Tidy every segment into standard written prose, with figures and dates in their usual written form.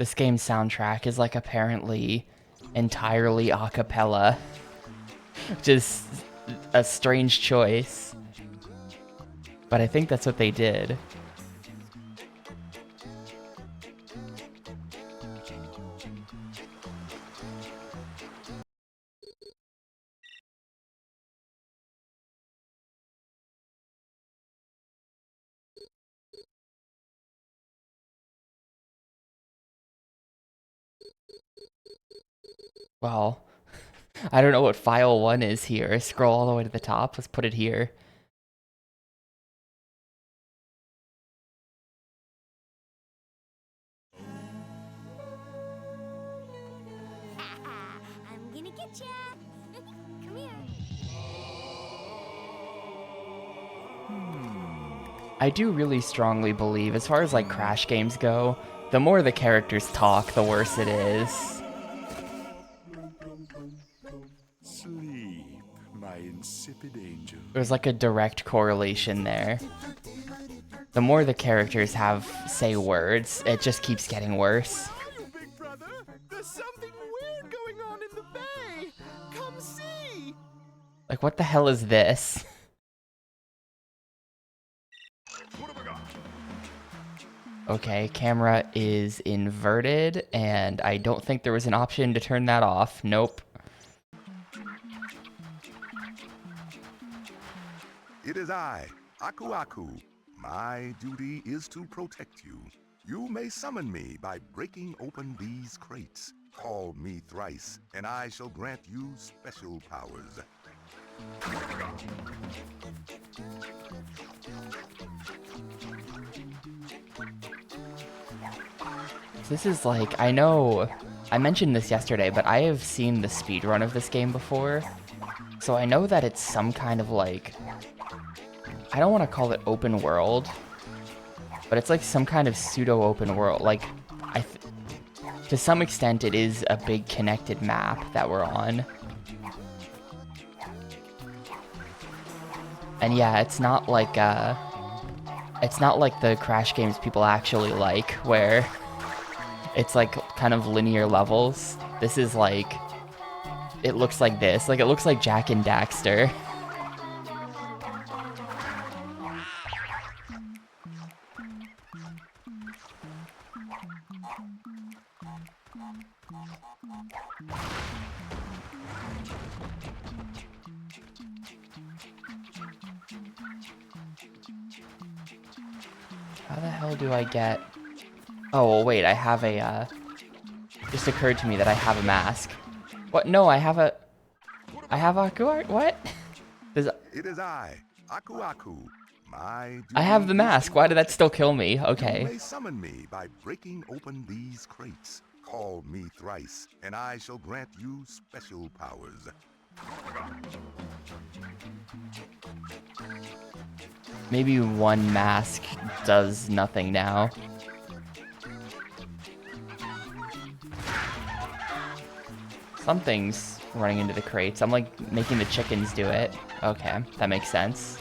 This game's soundtrack is like apparently entirely a cappella, which is a strange choice. But I think that's what they did. Well, I don't know what file 1 is here. Scroll all the way to the top. Let's put it here. I'm gonna get ya. Come here. I do really strongly believe, as far as like Crash games go, the more the characters talk, the worse it is. Sleep, my insipid angel. There's like a direct correlation there. The more the characters say words, it just keeps getting worse. Hey, big brother! There's something weird going on in the bay! Come see! Like, what the hell is this? What have I got? Okay, camera is inverted, and I don't think there was an option to turn that off. Nope. It is I, Aku Aku. My duty is to protect you. You may summon me by breaking open these crates. Call me thrice, and I shall grant you special powers. This is like, I know, I mentioned this yesterday, but I have seen the speedrun of this game before. So I know that it's some kind of like, I don't want to call it open world, but it's like some kind of pseudo open world. Like, to some extent it is a big connected map that we're on. And yeah, it's not like the Crash games people actually like, where it's like kind of linear levels. This is like, it looks like this. Like, it looks like Jak and Daxter. How the hell do I get... Oh, well, wait, I have a, just occurred to me that I have a mask. What? No, I have Aku Art? What? It is I, Aku Aku. My I have the mask. Why did that still kill me? You Okay. may summon me by breaking open these crates. Call me thrice, and I shall grant you special powers. Maybe one mask does nothing now. Something's running into the crates. I'm like making the chickens do it. Okay, that makes sense.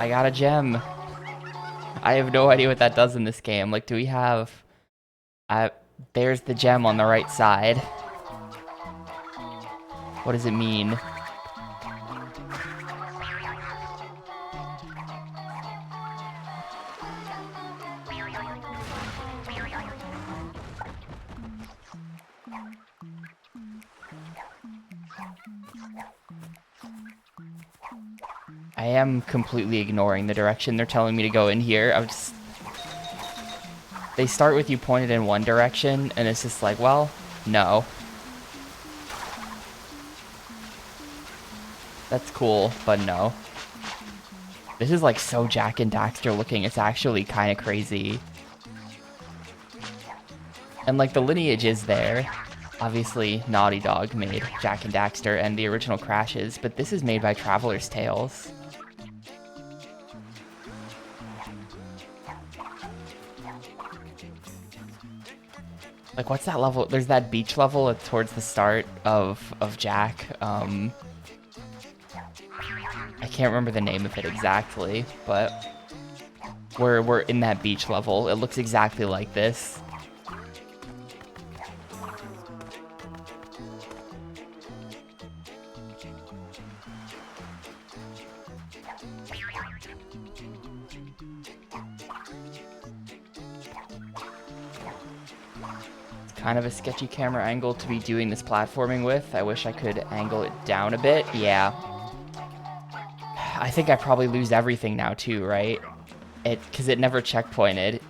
I got a gem. I have no idea what that does in this game. Like, do we have... there's the gem on the right side. What does it mean? I am completely ignoring the direction they're telling me to go in here. They start with you pointed in one direction, and it's just like, well, no. That's cool, but no. This is like so Jak and Daxter looking, it's actually kind of crazy. And like the lineage is there. Obviously, Naughty Dog made Jak and Daxter and the original Crashes, but this is made by Traveler's Tales. Like, what's that level? There's that beach level towards the start of Jack. I can't remember the name of it exactly, but we're in that beach level. It looks exactly like this. Kind of a sketchy camera angle to be doing this platforming with. I wish I could angle it down a bit. Yeah. I think I probably lose everything now too, right? Because it never checkpointed.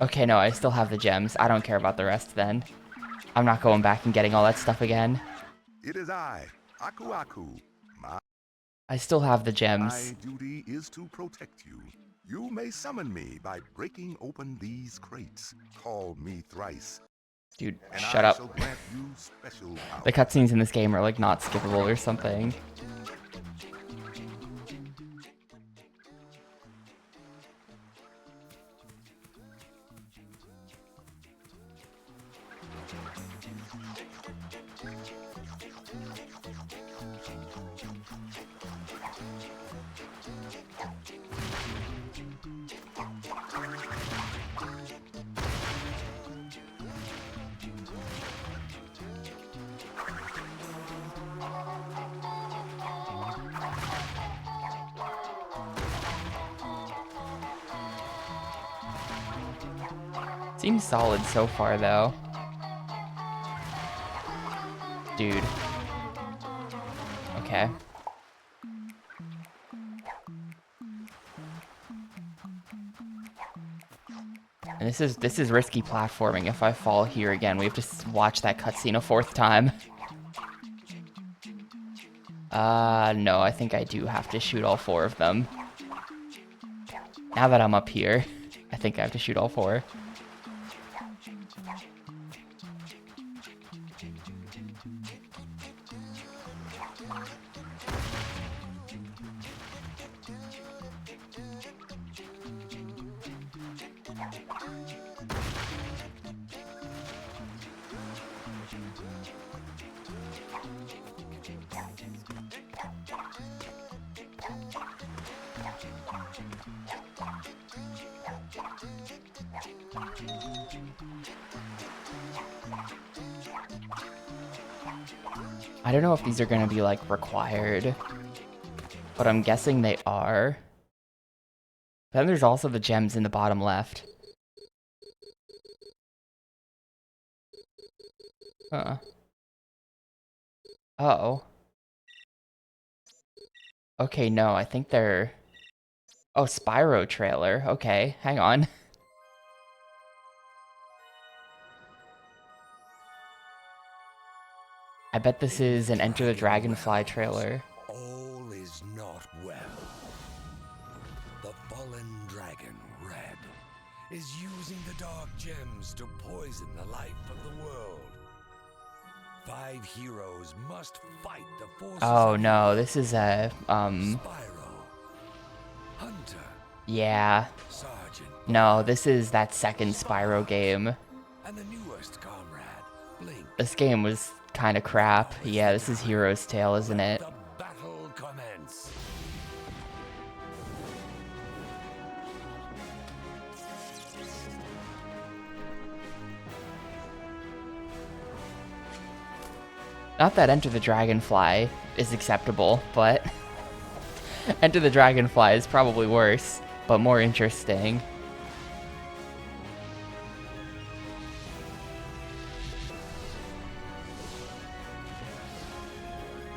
Okay, no, I still have the gems. I don't care about the rest then. I'm not going back and getting all that stuff again. It is I, Aku Aku. I still have the My gems. duty is to protect you. You may summon me by breaking open these crates. Call me thrice, Dude, and shut I up. shall grant you special power. The cutscenes in this game are like not skippable or something. Seems solid so far, though. Dude. Okay. And this is risky platforming. If I fall here again, we have to watch that cutscene a fourth time. No, I think I do have to shoot all four of them. Now that I'm up here, I think I have to shoot all four. I don't know if these are gonna be like required, but I'm guessing they are. Then there's also the gems in the bottom left. Huh. Uh-oh. Okay, no, I think they're... Oh, Spyro trailer. Okay, hang on. I bet this is an Enter the Dragonfly trailer. All is not well. The fallen dragon, Red, is using the dark gems to poison the life of the world. 5 heroes must fight the forces Oh of no, evil. this is a, Spyro, Hunter, yeah. Sergeant, No, this is that second Spyro game. and the newest comrade, Blink. This game was kind of crap. Yeah, this is Hero's Tale, isn't it? The battle commence. Not that Enter the Dragonfly is acceptable, but Enter the Dragonfly is probably worse, but more interesting.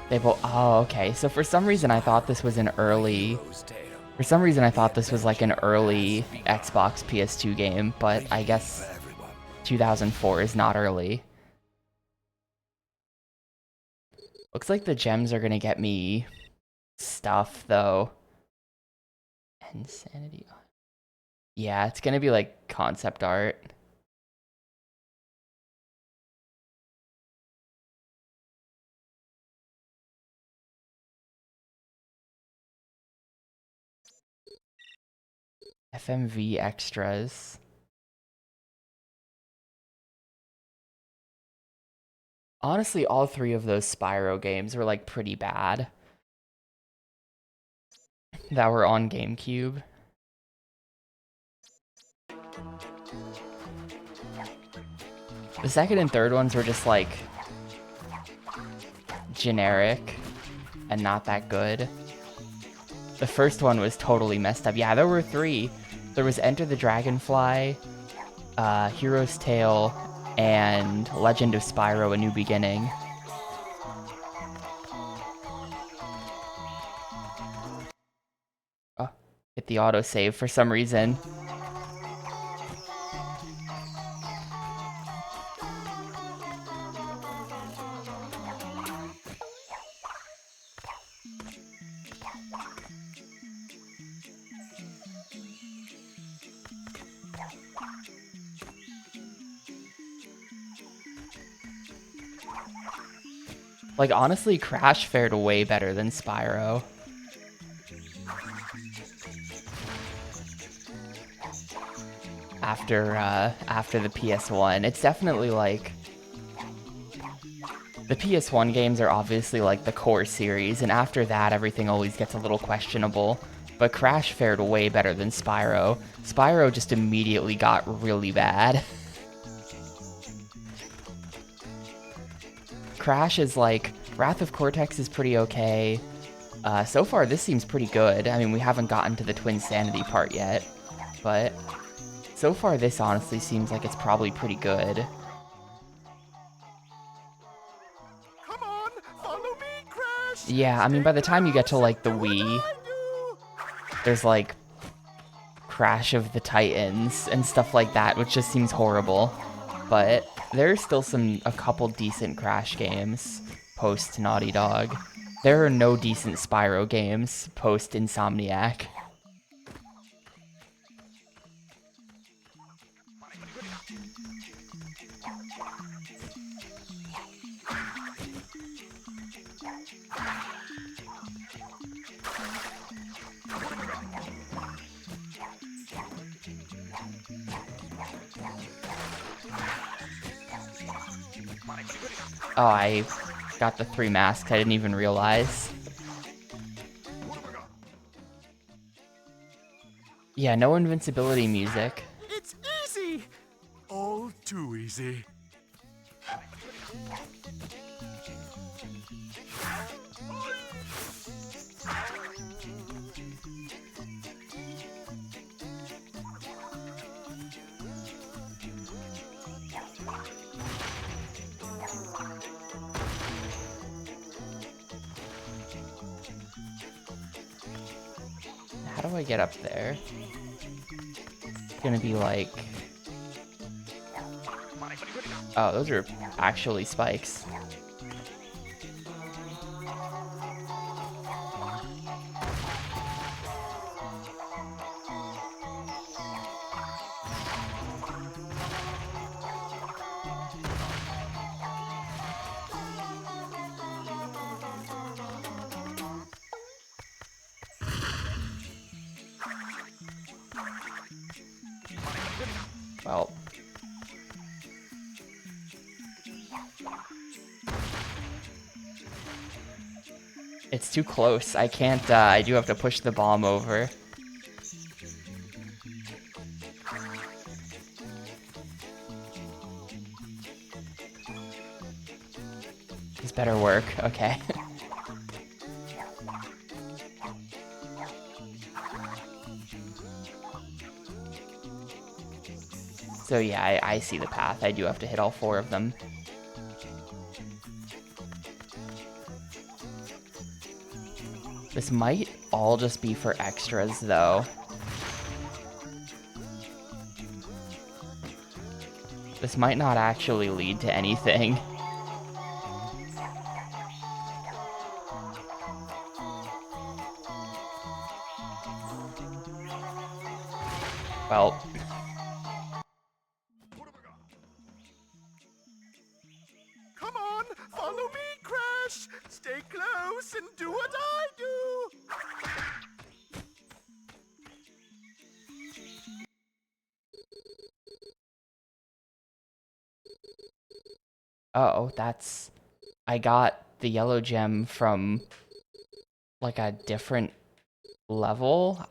They both. Oh, okay. So for some reason, I thought this was an early. Hero's tale. For some reason, I thought this was like an early Xbox PS2 game, but I guess For everyone. 2004 is not early. Looks like the gems are gonna get me stuff, though. Insanity. Yeah, it's gonna be like concept art. FMV extras. Honestly, all three of those Spyro games were like pretty bad. That were on GameCube. The second and third ones were just like generic and not that good. The first one was totally messed up. Yeah, there were three. There was Enter the Dragonfly, Hero's Tale, and Legend of Spyro: A New Beginning. Oh, hit the autosave for some reason. Like, honestly, Crash fared way better than Spyro. After the PS1. It's definitely like... The PS1 games are obviously like the core series, and after that, everything always gets a little questionable. But Crash fared way better than Spyro. Spyro just immediately got really bad. Crash is like... Wrath of Cortex is pretty okay. So far, this seems pretty good. I mean, we haven't gotten to the Twinsanity part yet, but so far, this honestly seems like it's probably pretty good. Come on, follow me, Crash. Yeah, I mean, by the time you get to like the Wii, there's like Crash of the Titans and stuff like that, which just seems horrible. But there's still a couple decent Crash games post Naughty Dog. There are no decent Spyro games post Insomniac. Oh, I got the 3 masks. I didn't even realize. Yeah, no invincibility music. It's easy. All too easy. How do I get up there? It's gonna be like... Oh, those are actually spikes. Well... It's too close. I can't, I do have to push the bomb over. This better work. Okay. So yeah, I see the path. I do have to hit all 4 of them. This might all just be for extras, though. This might not actually lead to anything. Well... Come on, follow me, Crash. Stay close and do what I do. Oh, that's... I got the yellow gem from like a different level.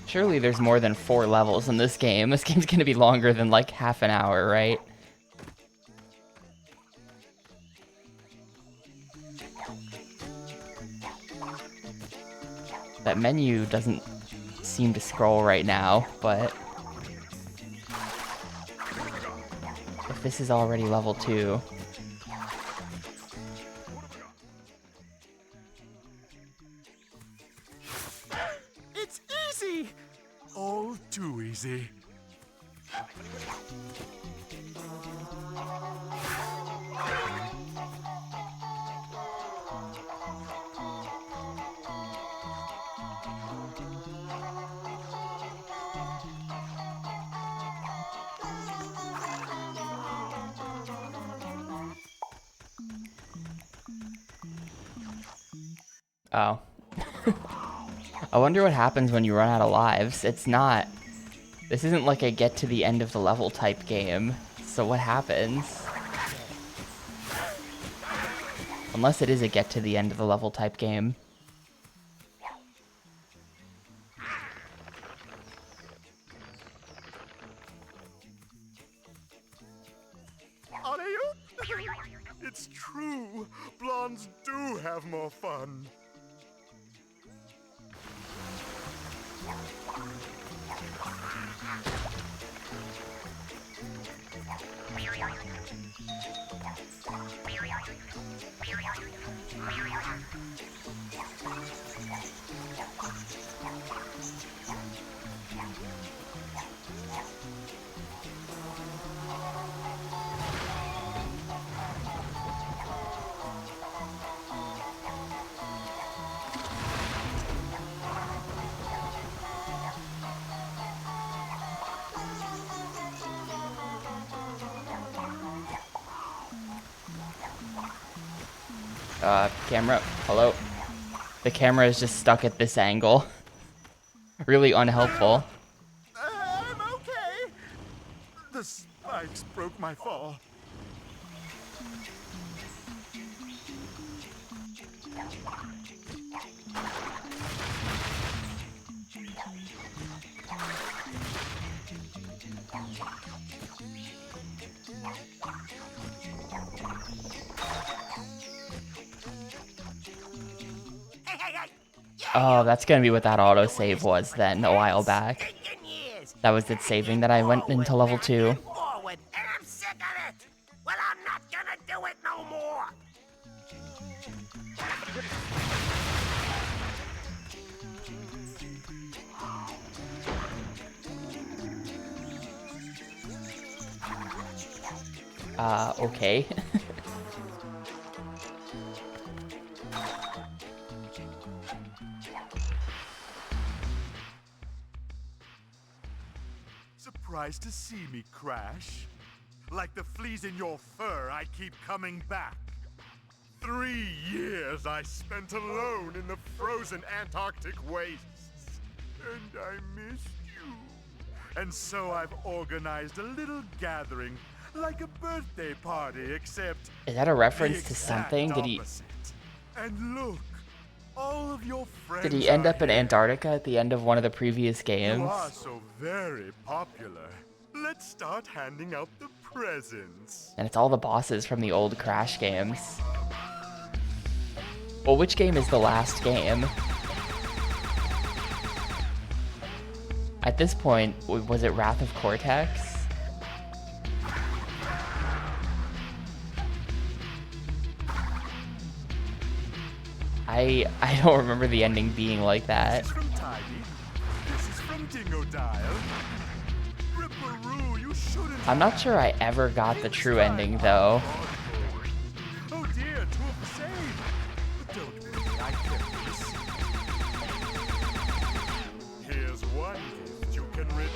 Surely there's more than 4 levels in this game. This game's gonna be longer than like half an hour, right? That menu doesn't seem to scroll right now, but if this is already level 2, It's easy! All too easy. oh. I wonder what happens when you run out of lives. It's not... This isn't like a get to the end of the level type game. So what happens? Unless it is a get to the end of the level type game. Alley-oop! It's true. Blondes do have more fun. Camera, hello? The camera is just stuck at this angle. Really unhelpful. I'm okay. The spikes broke my fall. Oh, that's gonna be what that autosave was then, a while back. That was it saving that I went into level 2. Forward, and I'm sick of it. Well, I'm not gonna do it no more. Okay. Surprised to see me, Crash? Like the fleas in your fur, I keep coming back. 3 years I spent alone in the frozen Antarctic wastes. And I missed you. And so I've organized a little gathering, like a birthday party, except Is that a the reference to exact something? Did he opposite. And look, all of your friends did he end are up in here. Antarctica at the end of one of the previous You games? are so very popular. Let's start handing out the presents. And it's all the bosses from the old Crash games. Well, which game is the last game? At this point, was it Wrath of Cortex? I don't remember the ending being like that. This is from Tidy. This is from Dingodile. Ripperoo, you shouldn't I'm not have. sure I ever got the true ending though. Oh dear, 2 of the same. But don't worry, I kept this. Here's one gift you can return.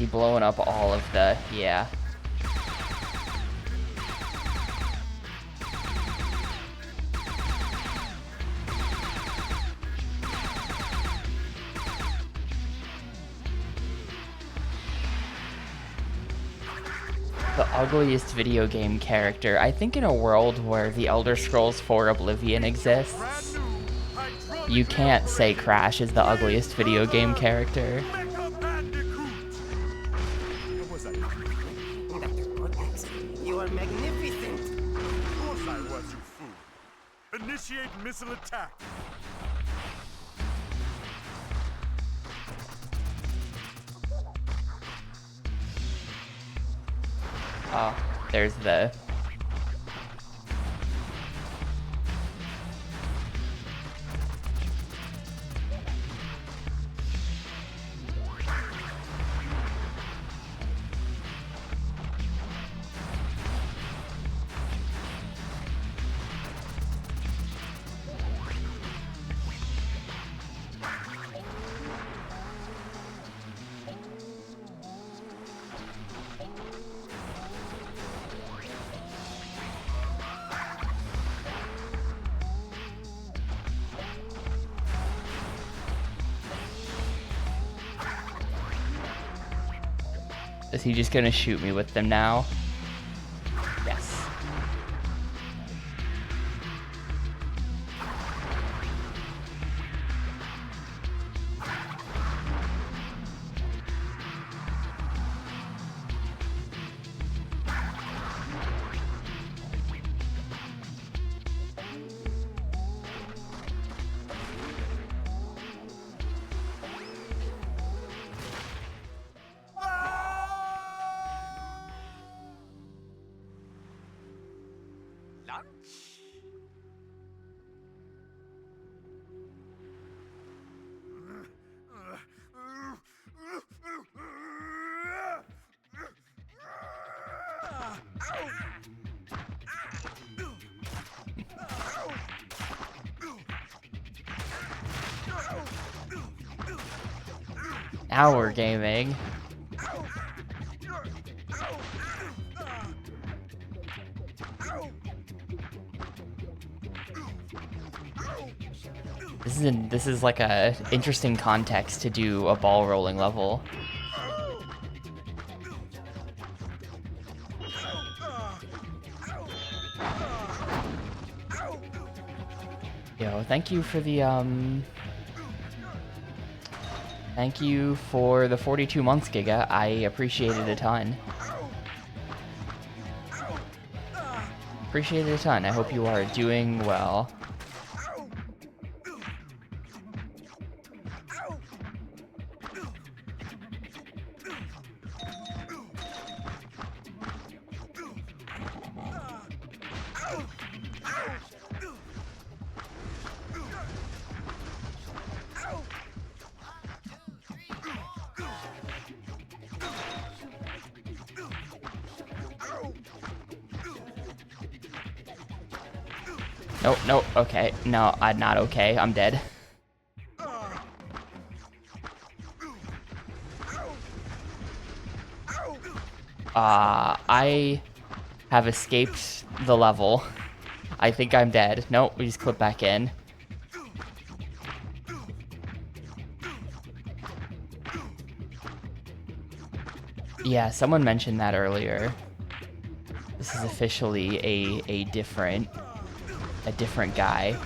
he blowing up all of the... Yeah. The ugliest video game character. I think in a world where the Elder Scrolls 4 Oblivion exists, you can't say Crash is the ugliest video game character. You are magnificent. Of course I was, you fool. Initiate missile attack. Oh, there's the... Is he just gonna shoot me with them now? Yes. Now we're gaming. This is like a interesting context to do a ball rolling level. Yo, thank you for the thank you for the 42 months, Giga. I appreciate it a ton. Appreciate it a ton. I hope you are doing well. Nope, nope, okay. No, I'm not okay. I'm dead. I have escaped the level. I think I'm dead. Nope, we just clip back in. Yeah, someone mentioned that earlier. This is officially a different guy.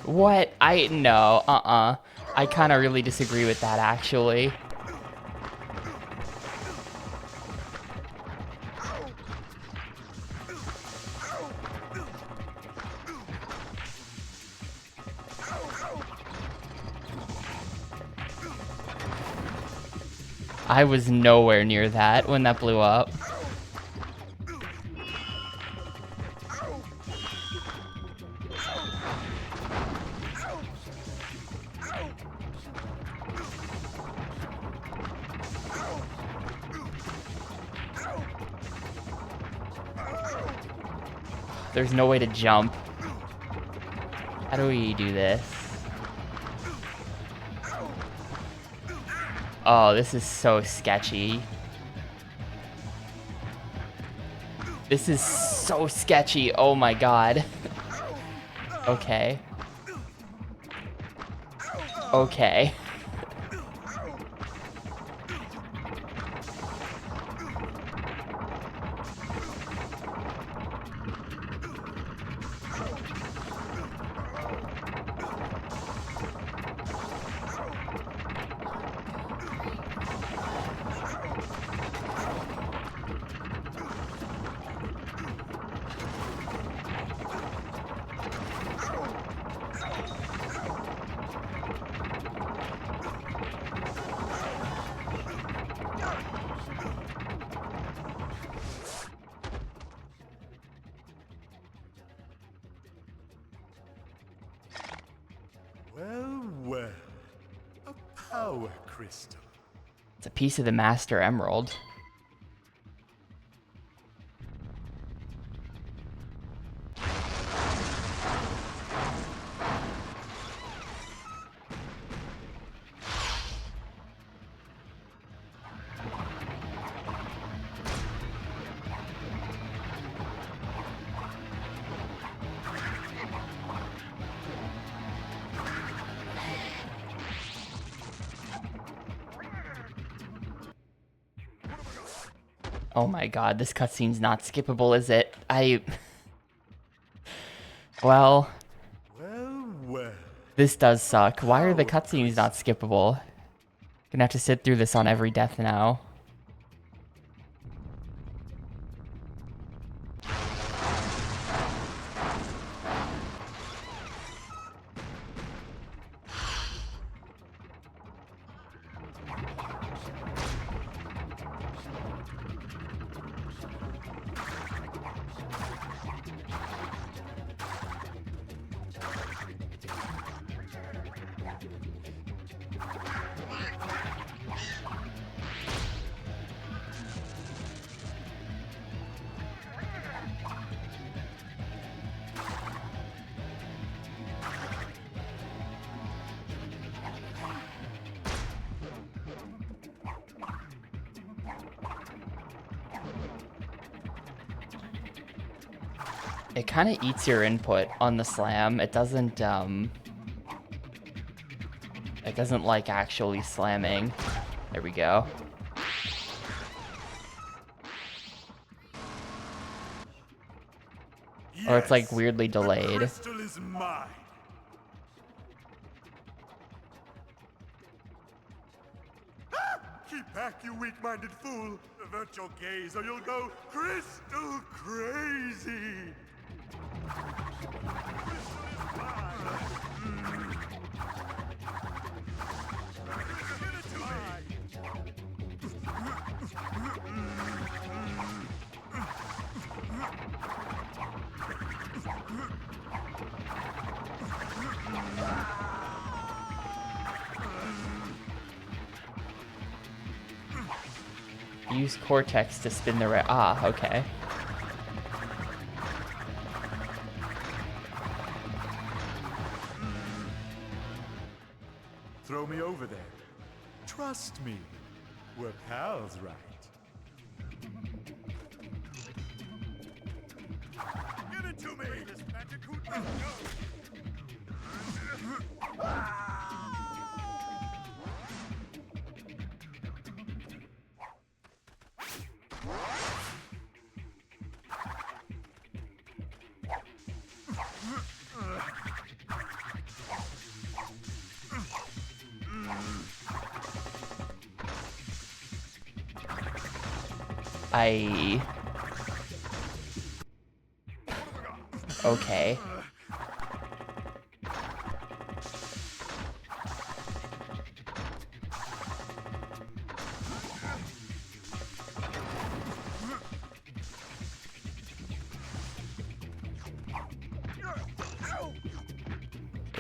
What? No, I kind of really disagree with that, actually. I was nowhere near that when that blew up. There's no way to jump. How do we do this? Oh, this is so sketchy. This is so sketchy. Oh my god. Okay. Okay. Well, a power crystal. It's a piece of the Master Emerald. Oh my god, this cutscene's not skippable, is it? Well, this does suck. Why are the cutscenes not skippable? Gonna have to sit through this on every death now. It kind of eats your input on the slam. It doesn't like actually slamming. There we go. Yes, Or it's like weirdly the delayed. crystal is mine. Ah! Keep back, you weak-minded fool. Avert your gaze or you'll go crystal crazy. Use Cortex to spin the Ah, okay. Throw me over there. Trust me. We're pals, right? Give it to me! This Bandicoot must go! Okay.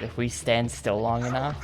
If we stand still long enough.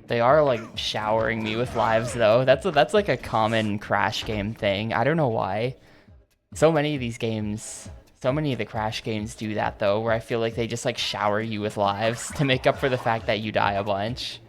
They are like showering me with lives though. That's like a common Crash game thing. I don't know why. So many of these games, so many of the Crash games do that though, where I feel like they just like shower you with lives to make up for the fact that you die a bunch.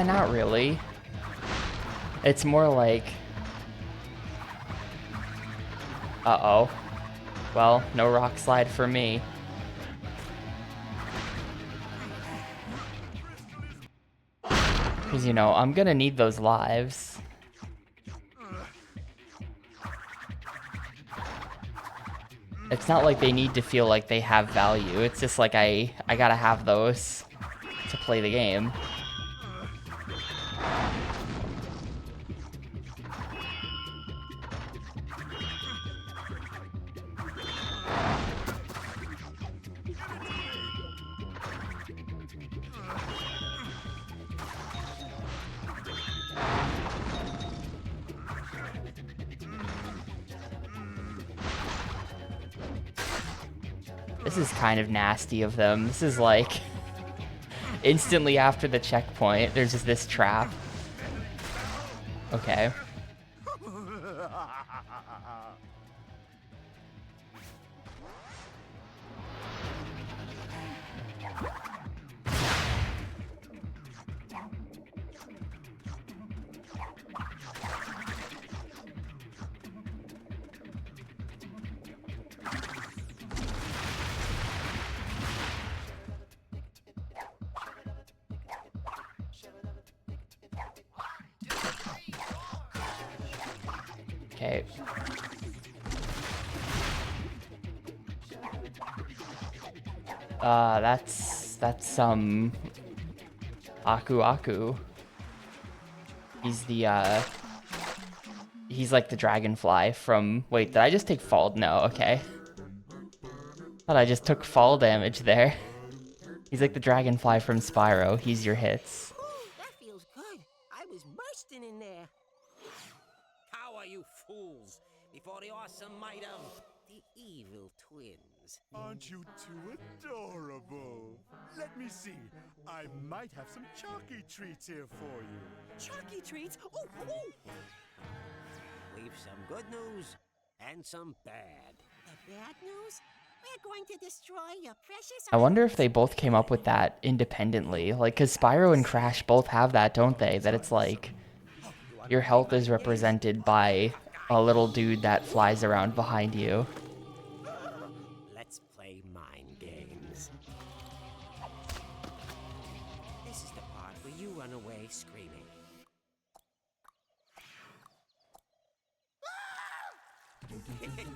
Not really. It's more like... Uh-oh. Well, no rock slide for me. Because, you know, I'm gonna need those lives. It's not like they need to feel like they have value. It's just like I gotta have those to play the game. This is kind of nasty of them. This is like instantly after the checkpoint, there's just this trap. Okay. Okay. That's Aku Aku. He's like the dragonfly from, wait, did I just take fall? No, okay. Thought I just took fall damage there. He's like the dragonfly from Spyro. He's your hits. Ooh, that feels good. I was bursting in there. How are you fools before the awesome might of the evil twins? Aren't you two adorable? Let me see. I might have some chalky treats here for you. Chalky treats? Ooh, ooh. We've some good news and some bad. The bad news? We're going to destroy your precious... I wonder if they both came up with that independently. Like, because Spyro and Crash both have that, don't they? That it's like, your health is represented by a little dude that flies around behind you. Let's play mind games. This is the part where you run away screaming.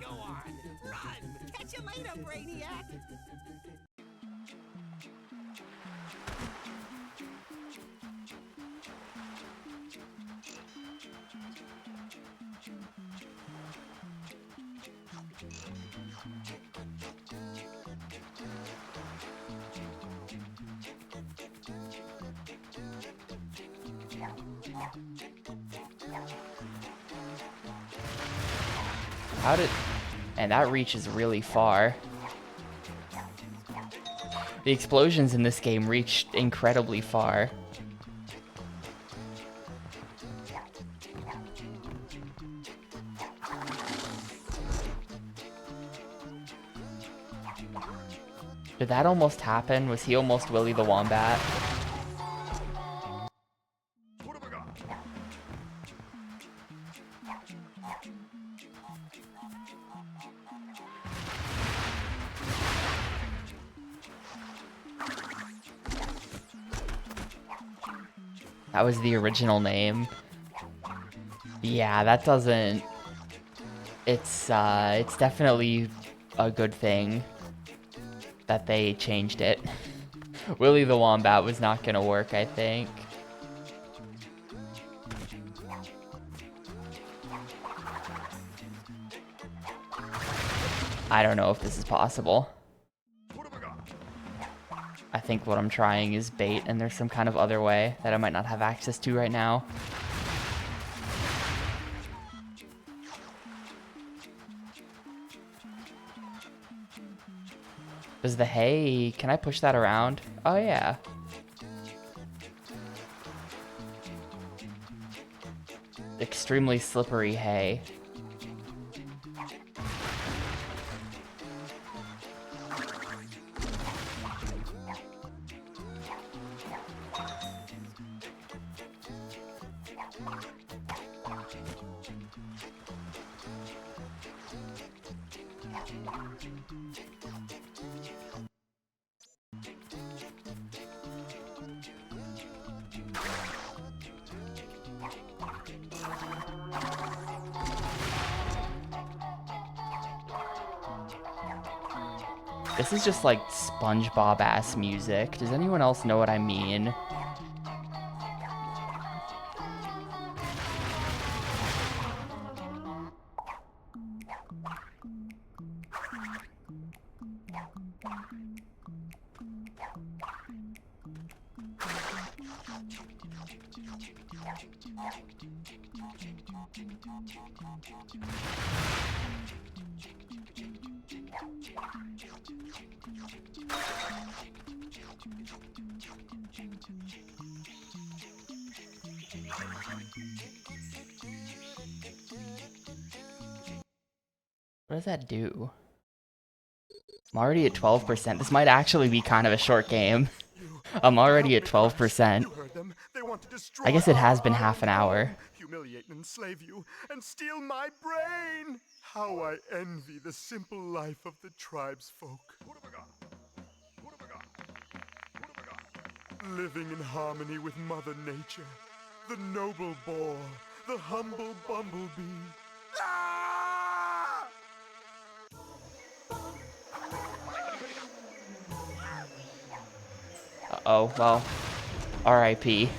Go on, run, catch Catch you later, Brainiac. How did... And that reaches really far. The explosions in this game reached incredibly far. Did that almost happen? Was he almost Willy the Wombat? That was the original name. Yeah, that doesn't... It's definitely a good thing that they changed it. Willy the Wombat was not gonna work, I think. I don't know if this is possible. I think what I'm trying is bait, and there's some kind of other way that I might not have access to right now. Does the hay... Can I push that around? Oh, yeah. Extremely slippery hay. This is just like SpongeBob-ass music. Does anyone else know what I mean? What does that do? I'm already at 12%. This might actually be kind of a short game. I'm already at 12%. I guess it has been half an hour. Humiliate and enslave you and steal my brain. How I envy the simple life of the tribesfolk. Living in harmony with Mother Nature, the noble boar, the humble bumblebee. Ah! Uh-oh, well, R.I.P.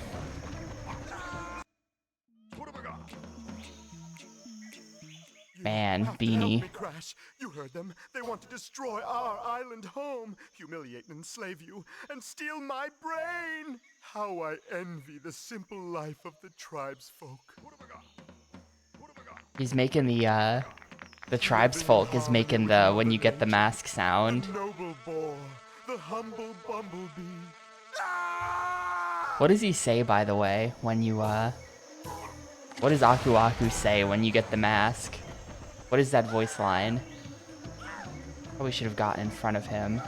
Man, Beanie. Help me, Crash. You heard them. They want to destroy our island home, humiliate and enslave you, and steal my brain. How I envy the simple life of the tribesfolk. He's making the tribesfolk is making the when you get the mask sound. The noble boar, the humble bumblebee. What does he say, by the way, when you, what does Aku Aku say when you get the mask? What is that voice line? Probably should have gotten in front of him.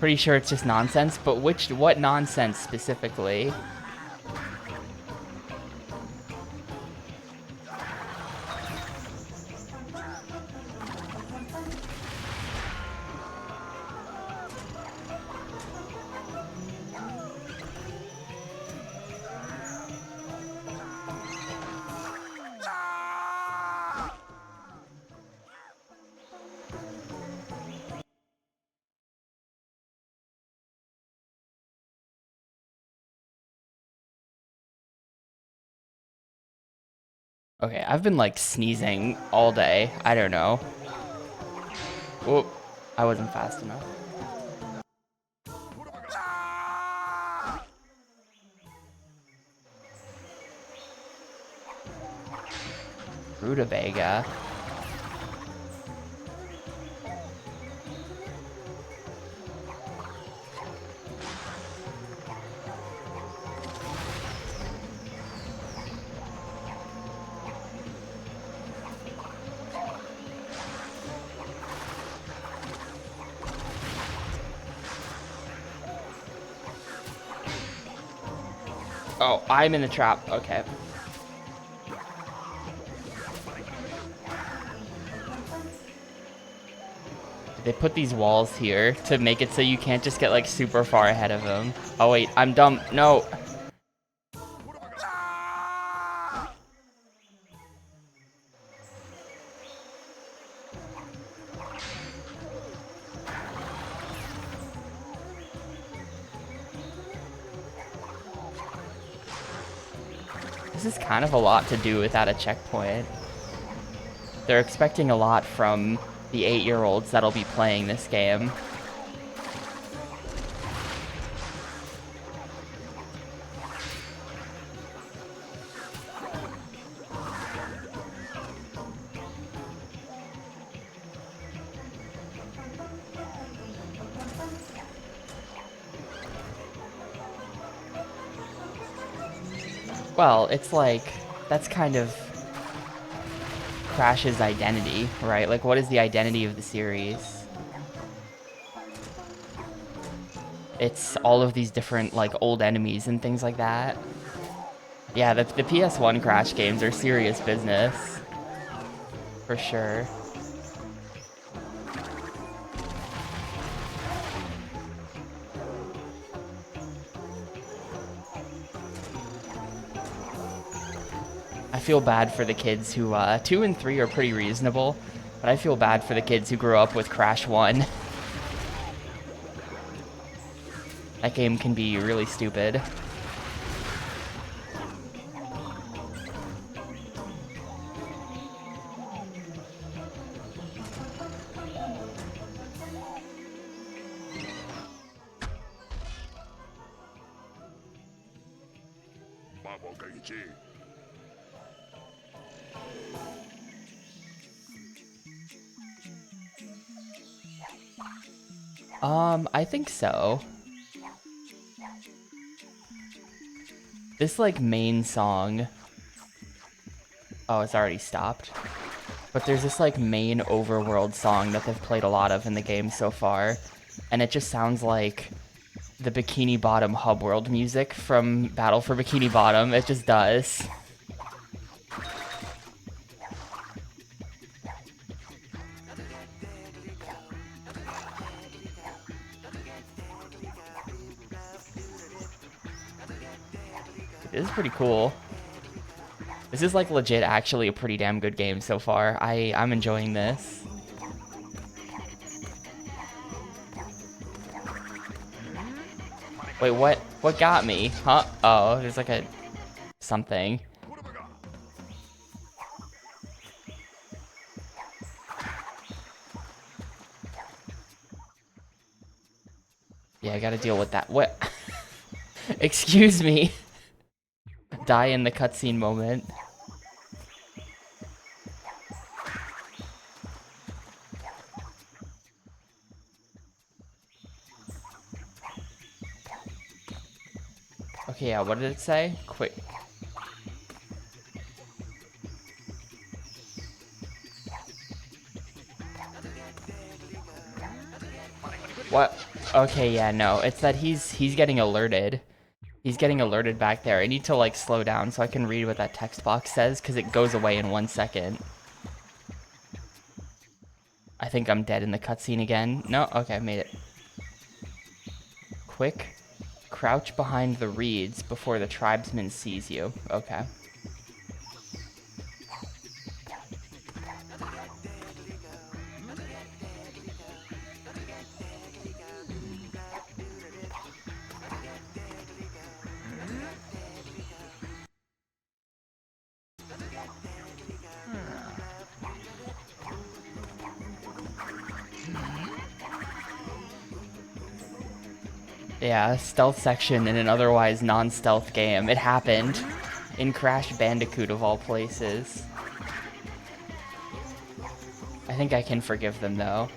Pretty sure it's just nonsense, but what nonsense specifically? Okay, I've been like sneezing all day. I don't know. Whoop, I wasn't fast enough. Rutabaga. Oh, I'm in the trap. Okay. They put these walls here to make it so you can't just get like super far ahead of them. Oh wait, I'm dumb. No. This is kind of a lot to do without a checkpoint. They're expecting a lot from the 8-year-olds that'll be playing this game. Well, it's like, that's kind of Crash's identity, right? Like, what is the identity of the series? It's all of these different, like, old enemies and things like that. Yeah, the PS1 Crash games are serious business. For sure. I feel bad for the kids who, 2 and 3 are pretty reasonable, but I feel bad for the kids who grew up with Crash 1. That game can be really stupid. I think so. This, like, main song... Oh, it's already stopped. But there's this, like, main overworld song that they've played a lot of in the game so far. And it just sounds like the Bikini Bottom hub world music from Battle for Bikini Bottom. It just does. This is pretty cool. This is like legit actually a pretty damn good game so far. I'm enjoying this. Wait, what? What got me? Huh? Oh, there's like a... something. Yeah, I gotta deal with that. What? Excuse me. Die in the cutscene moment. Okay, yeah, what did it say? Quick. What? Okay, yeah, no. It's that he's getting alerted. He's getting alerted back there. I need to, like, slow down so I can read what that text box says, because it goes away in 1 second. I think I'm dead in the cutscene again. No? Okay, I made it. Quick. Crouch behind the reeds before the tribesman sees you. Okay. Yeah, stealth section in an otherwise non-stealth game. It happened in Crash Bandicoot of all places. I think I can forgive them though.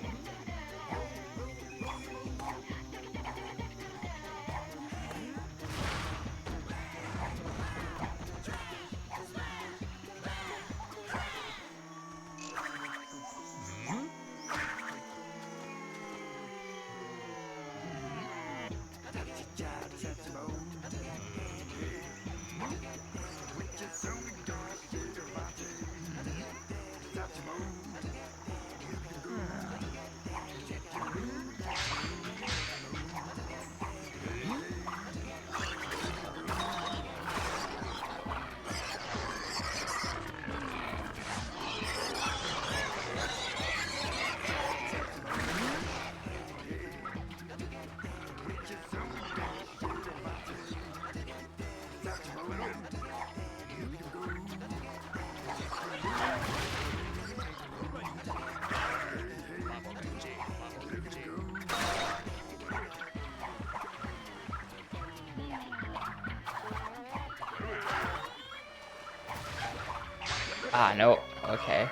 Ah, no. Okay.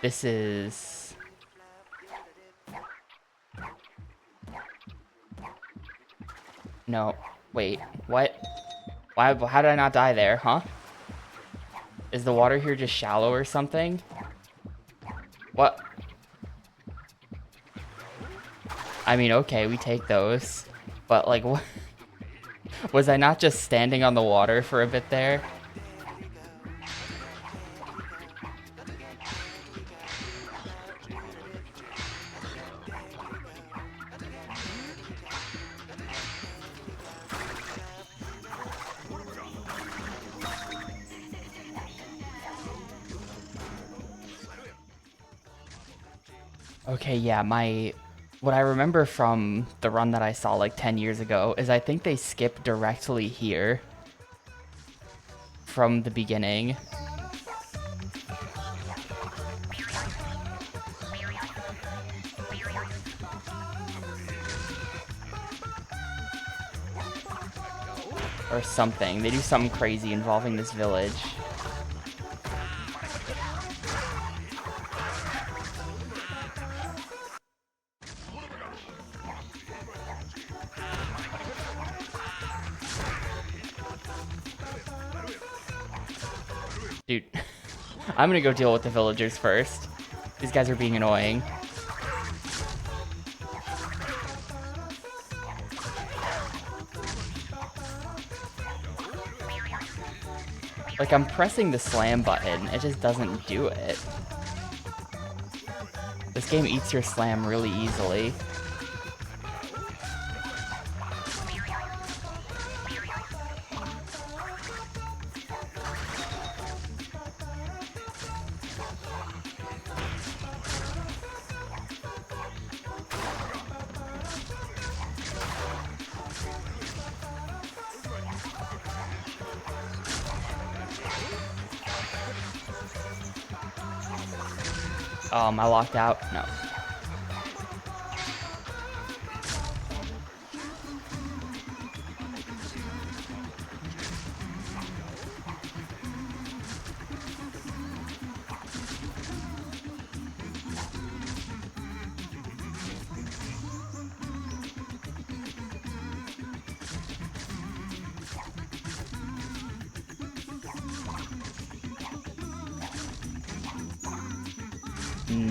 This is... No. Wait. What? Why? How did I not die there, huh? Is the water here just shallow or something? What? I mean, okay, we take those. But, like, what? Was I not just standing on the water for a bit there? Okay, yeah, what I remember from the run that I saw like 10 years ago is I think they skip directly here from the beginning. Or something. They do something crazy involving this village. Dude, I'm gonna go deal with the villagers first. These guys are being annoying. Like, I'm pressing the slam button, it just doesn't do it. This game eats your slam really easily. Am I locked out? No.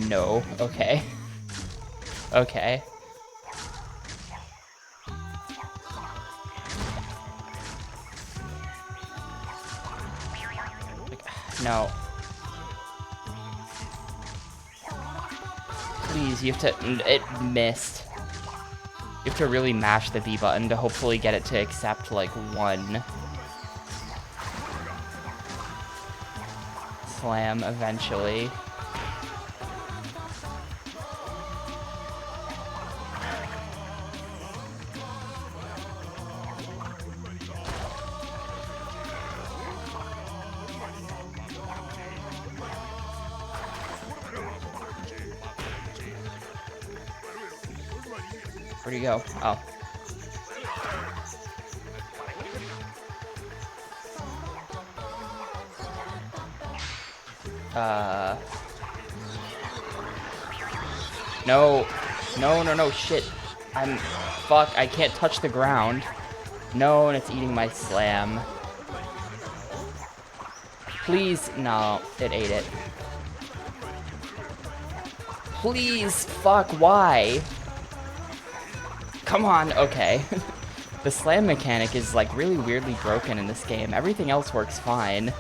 No. Okay. Okay. No. Please, you have to... It missed. You have to really mash the B button to hopefully get it to accept, like, one slam eventually. Where'd he go? Oh. No. No, no, no, shit. Fuck, I can't touch the ground. No, and it's eating my slam. Please, no, it ate it. Please, fuck, why? Come on, okay. The slam mechanic is like really weirdly broken in this game. Everything else works fine.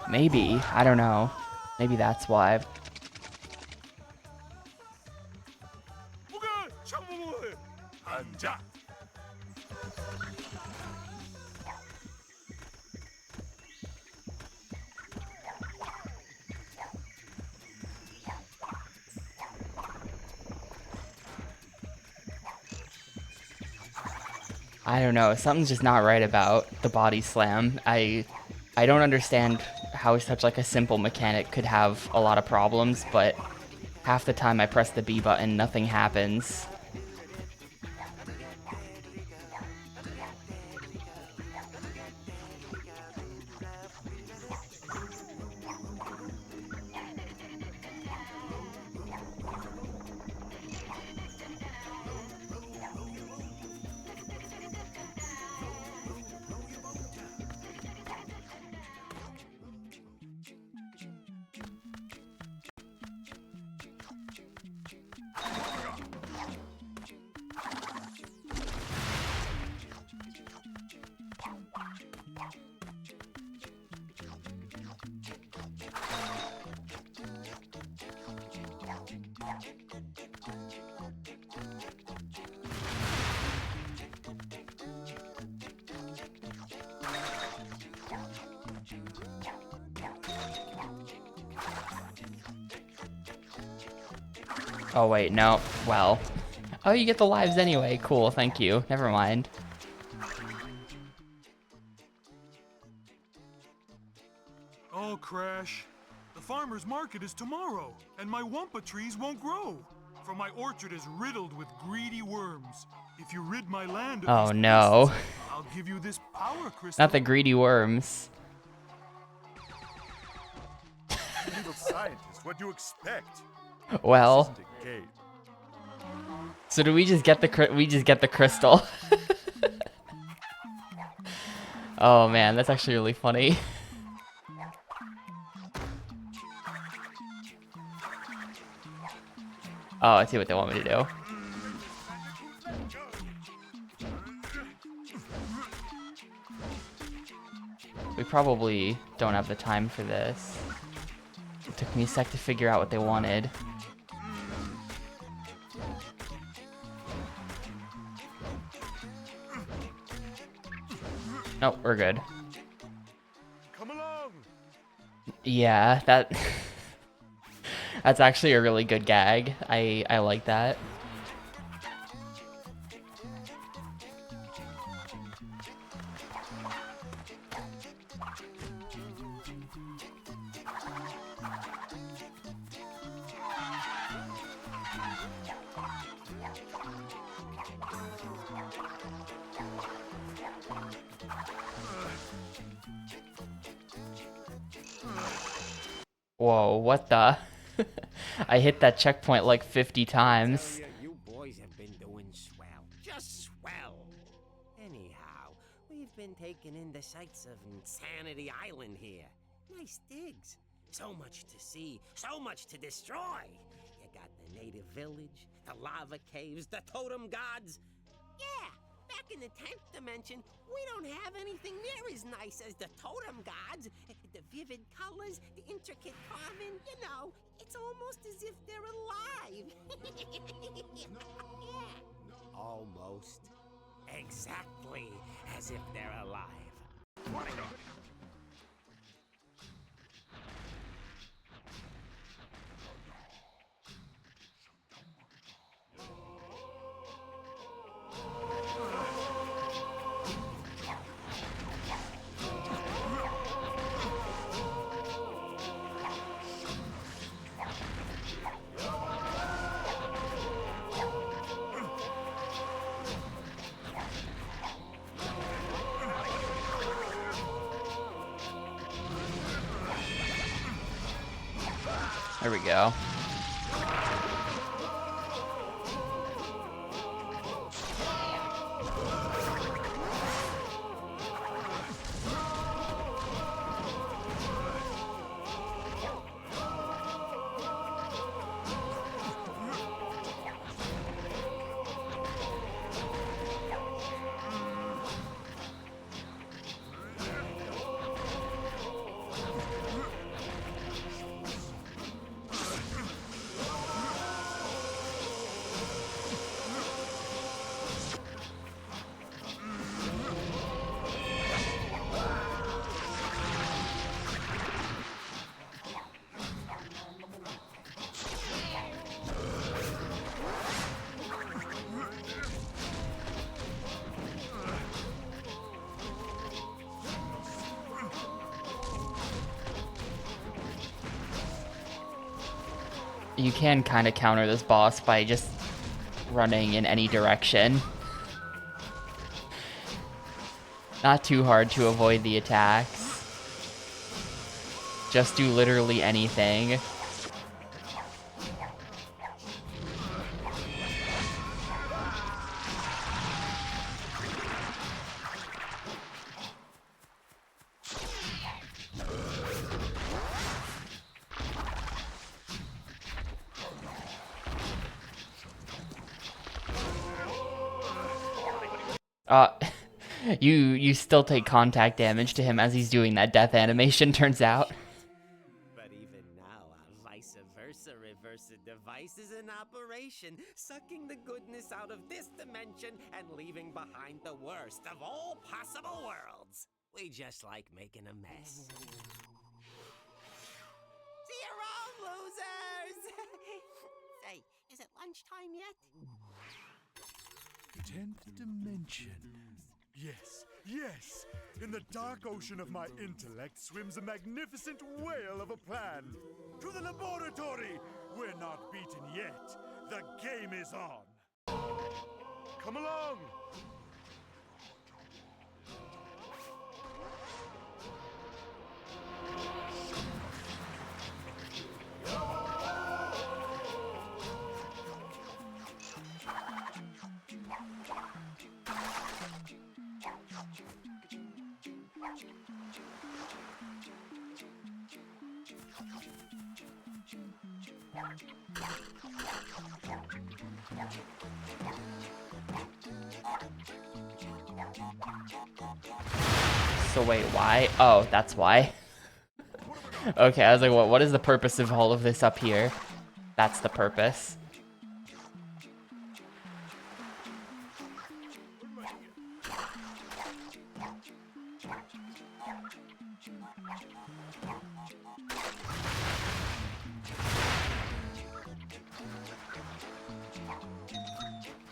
Maybe, I don't know. Maybe that's why. 앉아. I don't know, something's just not right about the body slam. I don't understand how such like a simple mechanic could have a lot of problems, but half the time I press the B button, nothing happens. Oh wait, no. Well. Oh, you get the lives anyway. Cool, thank you. Never mind. Oh, Crash. The farmer's market is tomorrow, and my wampa trees won't grow. For my orchard is riddled with greedy worms. If you rid my land of Oh these no. pests, I'll give you this power crystal. Not the greedy worms. Little scientist, what do you expect? Well. This isn't a game. So do we just get the crystal? Oh man, that's actually really funny. Oh, I see what they want me to do. We probably don't have the time for this. It took me a sec to figure out what they wanted. Nope, we're good. Come along. Yeah, that's actually a really good gag. I like that. Whoa, what the? I hit that checkpoint like 50 times. You boys have been doing swell. Just swell. Anyhow, we've been taking in the sights of Insanity Island here. Nice digs. So much to see, so much to destroy. You got the native village, the lava caves, the totem gods. Yeah, back in the 10th dimension, we don't have anything near as nice as the totem gods. The vivid colors, the intricate carving, you know, it's almost as if they're alive. Yeah. Almost. Exactly as if they're alive. There we go. You can kind of counter this boss by just running in any direction. Not too hard to avoid the attacks. Just do literally anything. You still take contact damage to him as he's doing that death animation, turns out. But even now, our vice versa reversa device is in operation, sucking the goodness out of this dimension and leaving behind the worst of all possible worlds. We just like making a mess. See you around, losers! Say, is it lunchtime yet? 10th dimension. Yes, yes! In the dark ocean of my intellect swims a magnificent whale of a plan. To the laboratory! We're not beaten yet. The game is on. Come along! So wait, why? Oh, that's why. Okay, I was like, what is the purpose of all of this up here? That's the purpose.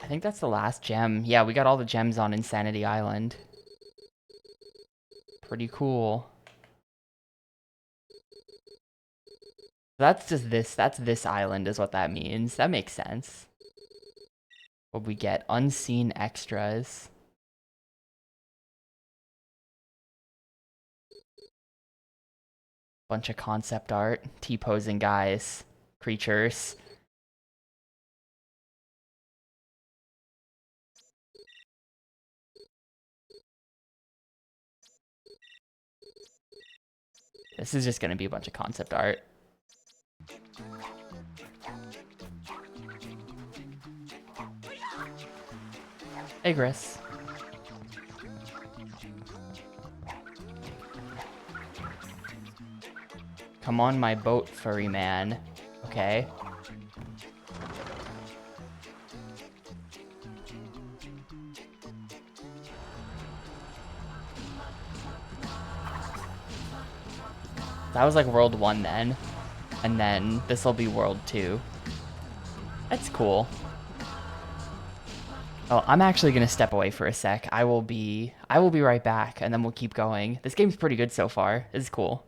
I think that's the last gem. Yeah, we got all the gems on Insanity Island. Pretty cool. That's just this, that's this island is what that means. That makes sense. What we get? Unseen extras. Bunch of concept art. T-posing guys. Creatures. This is just gonna be a bunch of concept art. Hey, Chris. Come on my boat, furry man. Okay. That was like World 1 then. And then this will be World 2. That's cool. Oh, I'm actually gonna step away for a sec. I will be right back, and then we'll keep going. This game's pretty good so far. This is cool.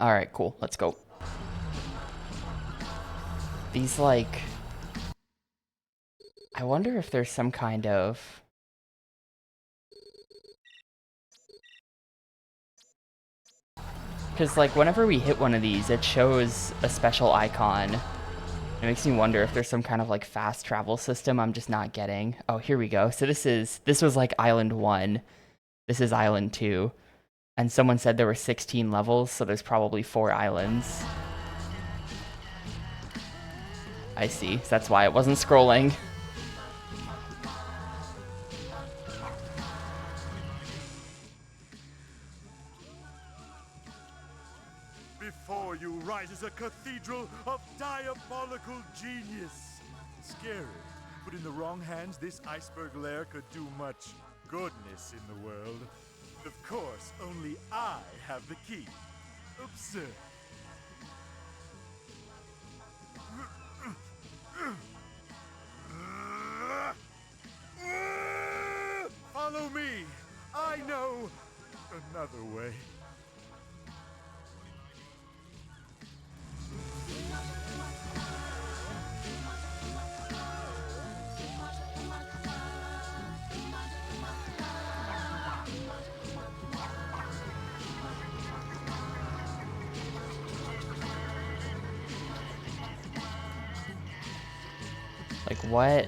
Alright, cool. Let's go. These, like... I wonder if there's some kind of... Because, like, whenever we hit one of these, it shows a special icon. It makes me wonder if there's some kind of, like, fast travel system I'm just not getting. Oh, here we go. So this was, like, Island 1. This is Island 2. And someone said there were 16 levels, so there's probably 4 islands. I see. So that's why it wasn't scrolling. Before you rises a cathedral of diabolical genius. Scary, but in the wrong hands, this iceberg lair could do much goodness in the world. Of course, only I have the key. Absurd. Follow me. I know another way. Like, what?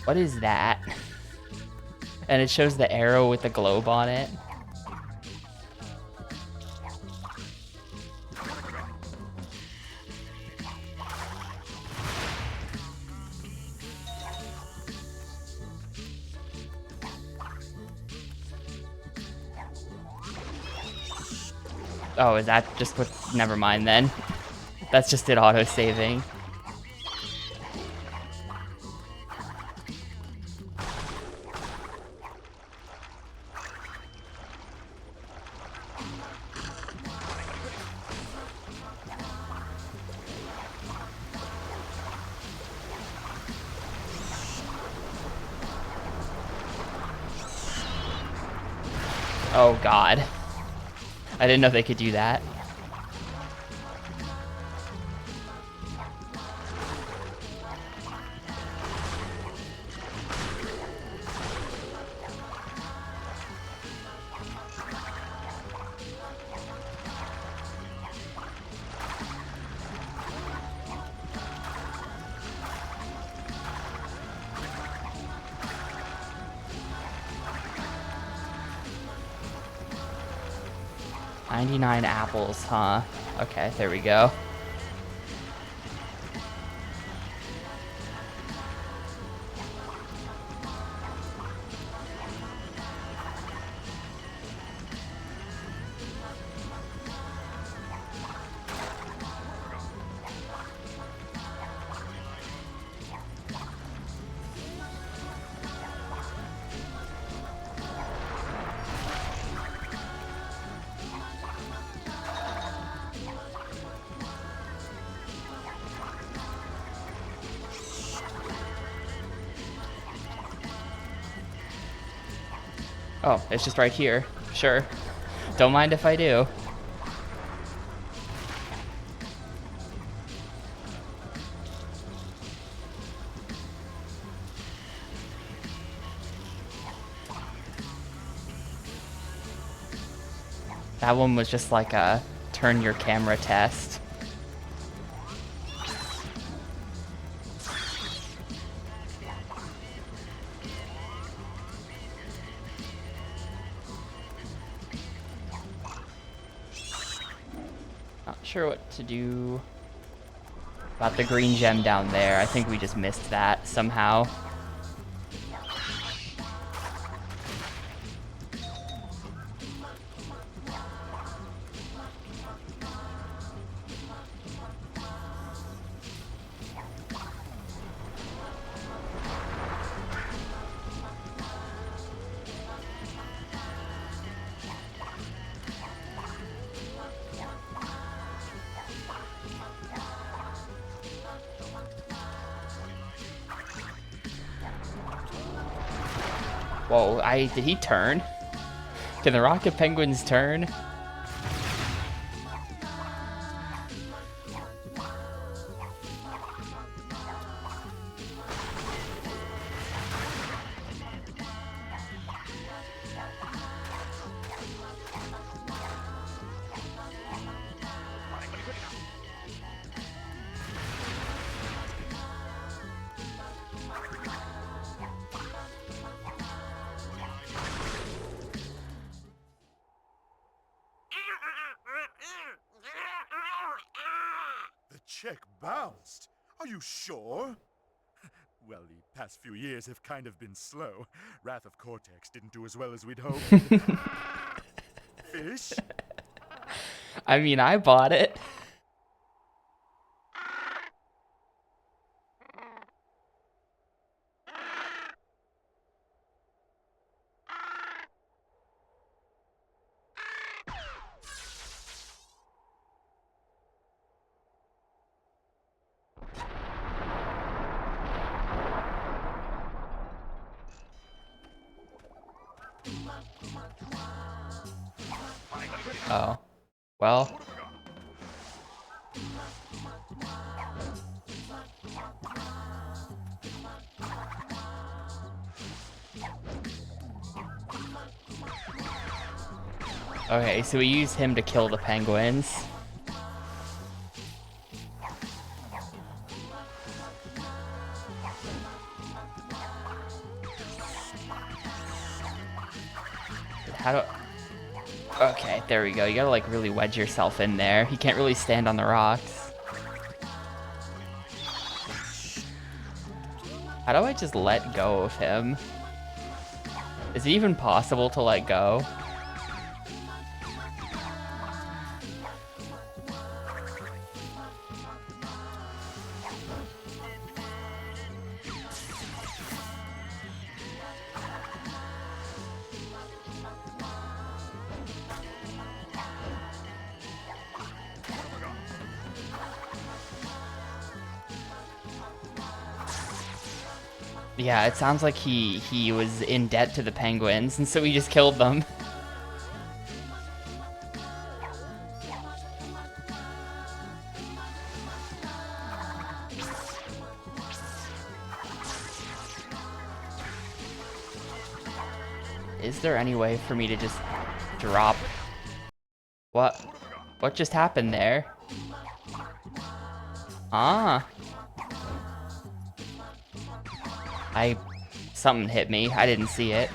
What is that? And it shows the arrow with the globe on it. Oh, is that just what? Never mind then. That's just it auto-saving. Oh god. I didn't know they could do that. $99 apples, huh? Okay, there we go. Oh, it's just right here. Sure. Don't mind if I do. That one was just like a turn your camera test. Not sure what to do about the green gem down there. I think we just missed that somehow. Whoa, did he turn? Can the rocket penguins turn? check bounced. Are you sure? Well, the past few years have kind of been slow. Wrath of Cortex didn't do as well as we'd hoped. Fish? I mean, I bought it. Oh. Well. Okay, so we use him to kill the penguins. How do... Okay, there we go. You gotta like really wedge yourself in there. You can't really stand on the rocks. How do I just let go of him? Is it even possible to let go? Yeah, it sounds like he was in debt to the penguins, and so he just killed them. Is there any way for me to just drop? What? What just happened there? Ah. Something hit me. I didn't see it.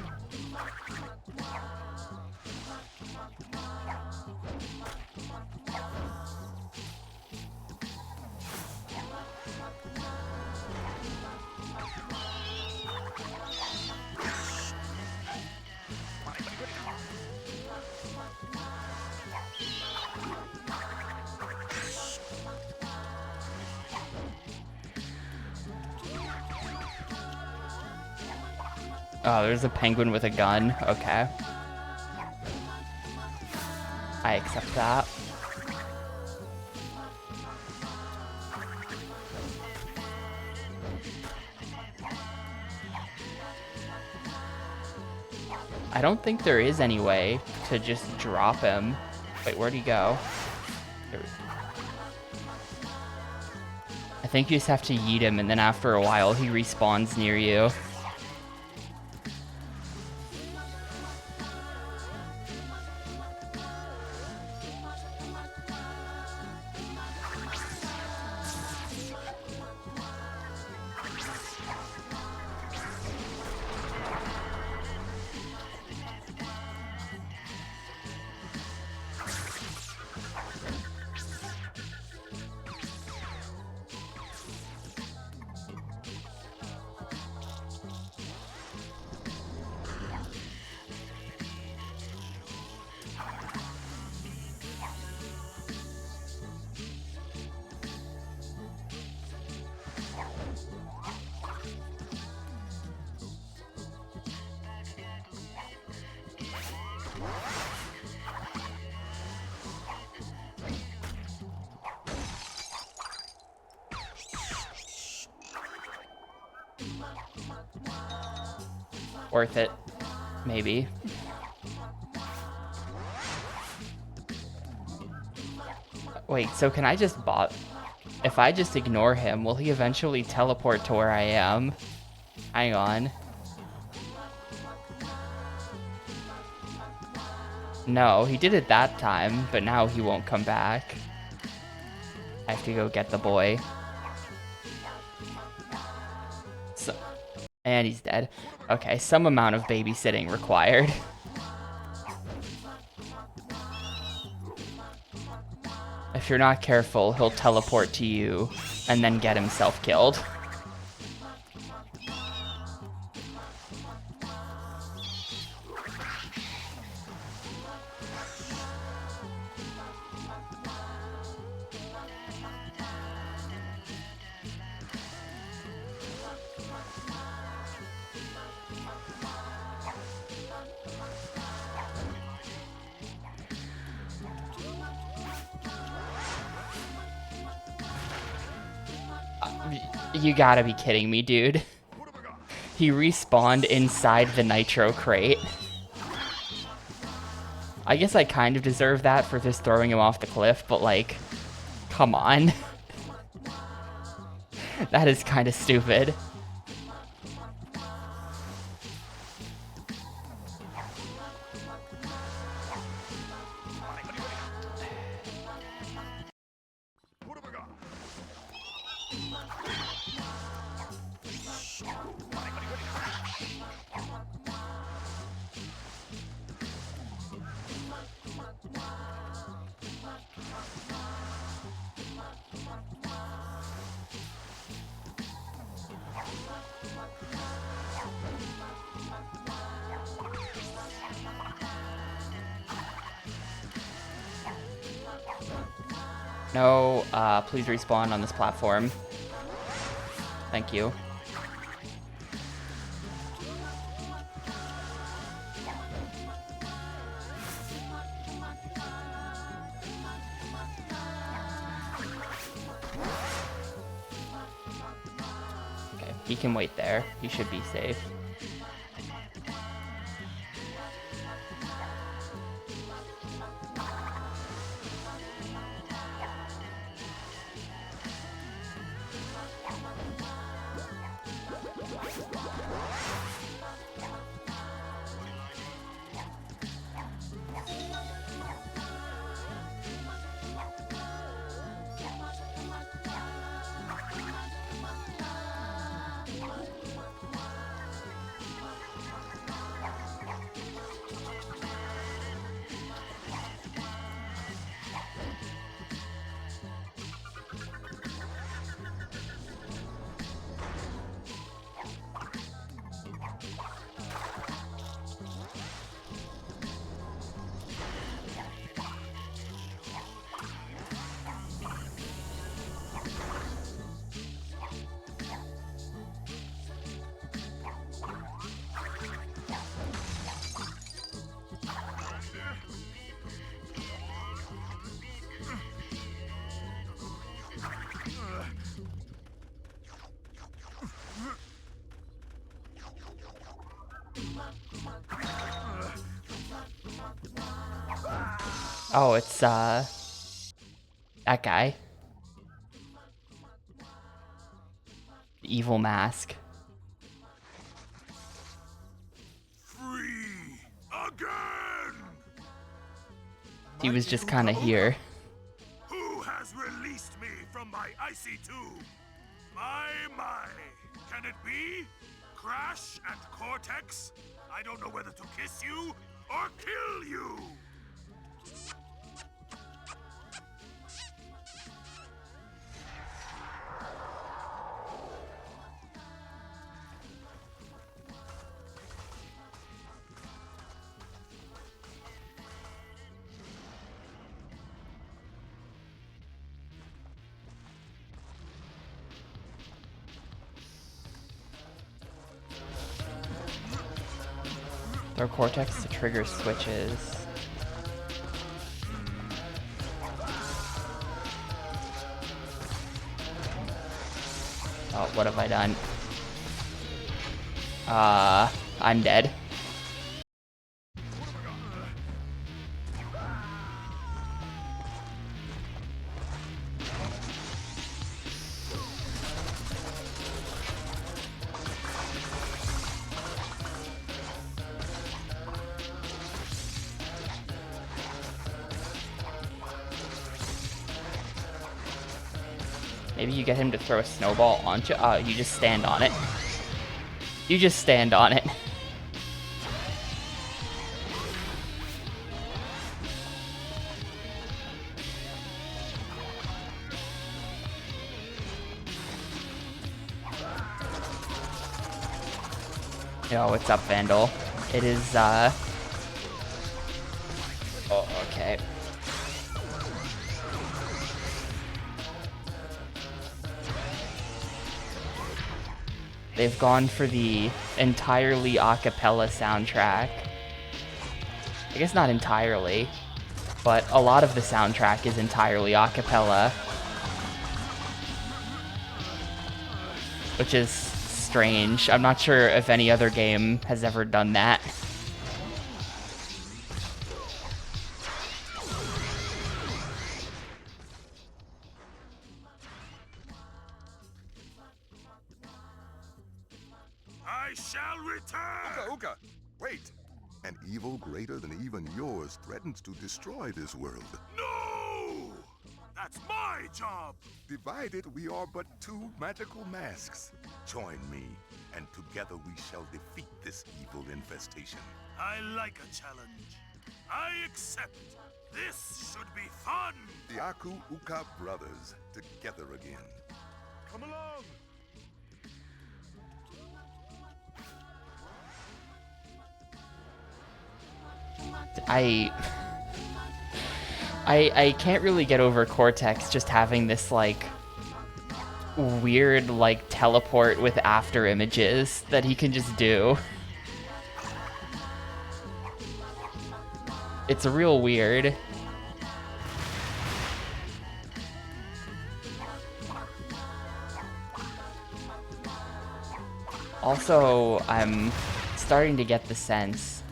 Oh, there's a penguin with a gun. Okay. I accept that. I don't think there is any way to just drop him. Wait, where'd he go? I think you just have to yeet him, and then after a while, he respawns near you. Worth it. Maybe. Wait, so can I just bot... If I just ignore him, will he eventually teleport to where I am? Hang on. No, he did it that time, but now he won't come back. I have to go get the boy. And he's dead. Okay, some amount of babysitting required. if you're not careful, he'll teleport to you and then get himself killed. You gotta be kidding me, dude. He respawned inside the nitro crate. I guess I kind of deserve that for just throwing him off the cliff, but like, come on. That is kind of stupid. No, please respawn on this platform. Thank you. Okay, he can wait there. He should be safe. Oh, it's, that guy. Evil mask. Free again! He was just kind of here. Who has released me from my icy tomb? My. Can it be? Crash and Cortex? I don't know whether to kiss you or kill you! Throw Cortex to trigger switches. Oh, what have I done? I'm dead. Maybe you get him to throw a snowball onto... you just stand on it. You just stand on it. Yo, what's up, Vandal? It is, Oh, okay. They've gone for the entirely a cappella soundtrack. I guess not entirely, but a lot of the soundtrack is entirely a cappella. Which is strange. I'm not sure if any other game has ever done that. I shall return! Uka, Uka, wait! An evil greater than even yours threatens to destroy this world. No! That's my job! Divided, we are but two magical masks. Join me, and together we shall defeat this evil infestation. I like a challenge. I accept. This should be fun! The Aku Uka brothers, together again. Come along! I can't really get over Cortex just having this, like, weird, like, teleport with after images that he can just do. It's real weird. Also, I'm starting to get the sense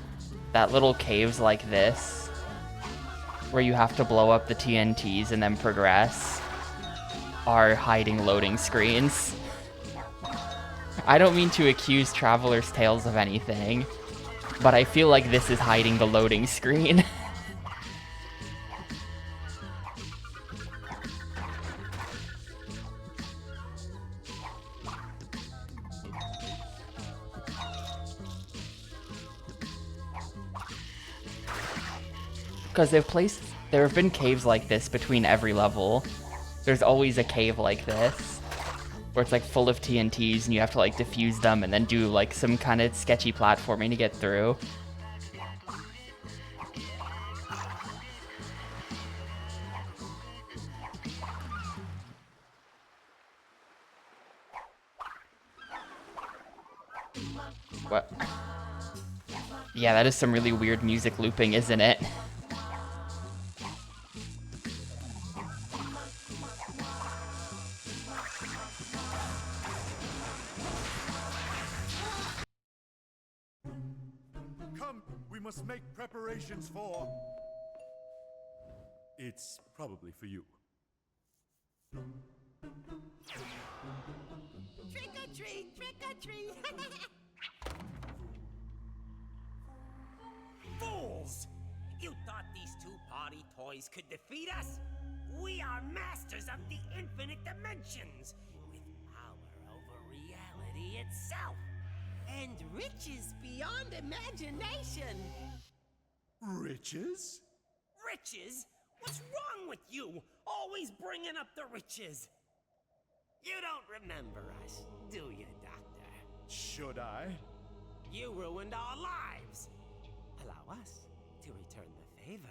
that little caves like this, where you have to blow up the TNTs and then progress, are hiding loading screens. I don't mean to accuse Traveler's Tales of anything, but I feel like this is hiding the loading screen. Because there have been caves like this between every level. There's always a cave like this, where it's like full of TNTs and you have to like defuse them and then do like some kind of sketchy platforming to get through. What? Yeah, that is some really weird music looping, isn't it? Come, we must make preparations for... It's probably for you. Trick or treat! Trick or treat! Fools! You thought these two party toys could defeat us? We are masters of the infinite dimensions, with power over reality itself. And riches beyond imagination. Riches? Riches? What's wrong with you? Always bringing up the riches. You don't remember us, do you, Doctor? Should I? You ruined our lives. Allow us to return the favor.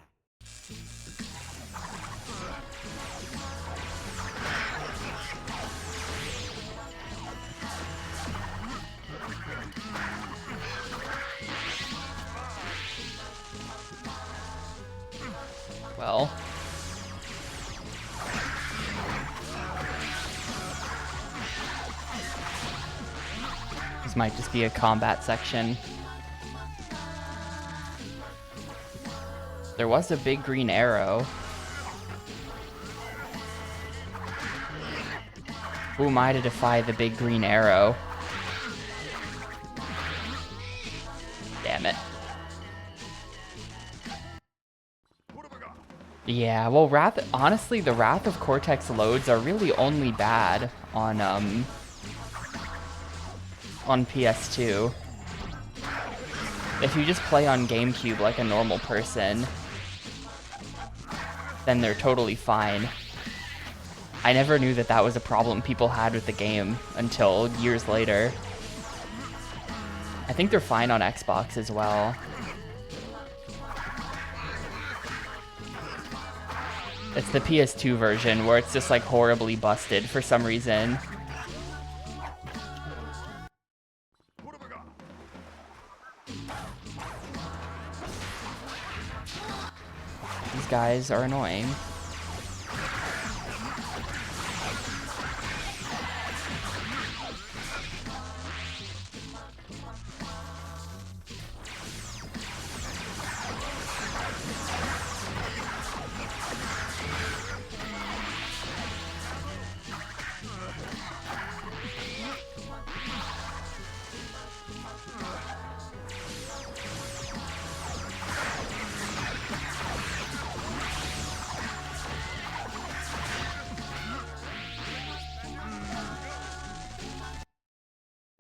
Well. This might just be a combat section. There was a big green arrow. Who am I to defy the big green arrow? Damn it. Yeah, well, honestly, the Wrath of Cortex loads are really only bad on PS2. If you just play on GameCube like a normal person, then they're totally fine. I never knew that that was a problem people had with the game until years later. I think they're fine on Xbox as well. It's the PS2 version where it's just like horribly busted for some reason. What have I got? These guys are annoying.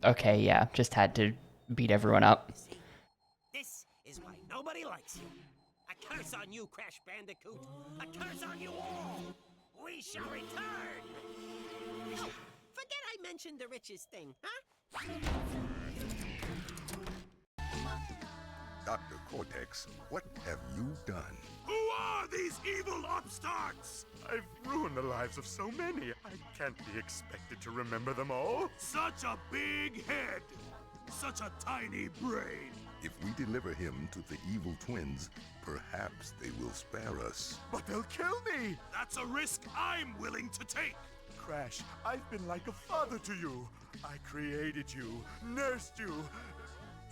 Okay, yeah, just had to beat everyone up. See, this is why nobody likes you. A curse on you, Crash Bandicoot. A curse on you all. We shall return. Oh, forget I mentioned the riches thing, huh? Dr. Cortex, what have you done? Who are these evil upstarts? I've ruined the lives of so many. I can't be expected to remember them all. Such a big head. Such a tiny brain. If we deliver him to the evil twins, perhaps they will spare us. But they'll kill me. That's a risk I'm willing to take. Crash, I've been like a father to you. I created you, nursed you,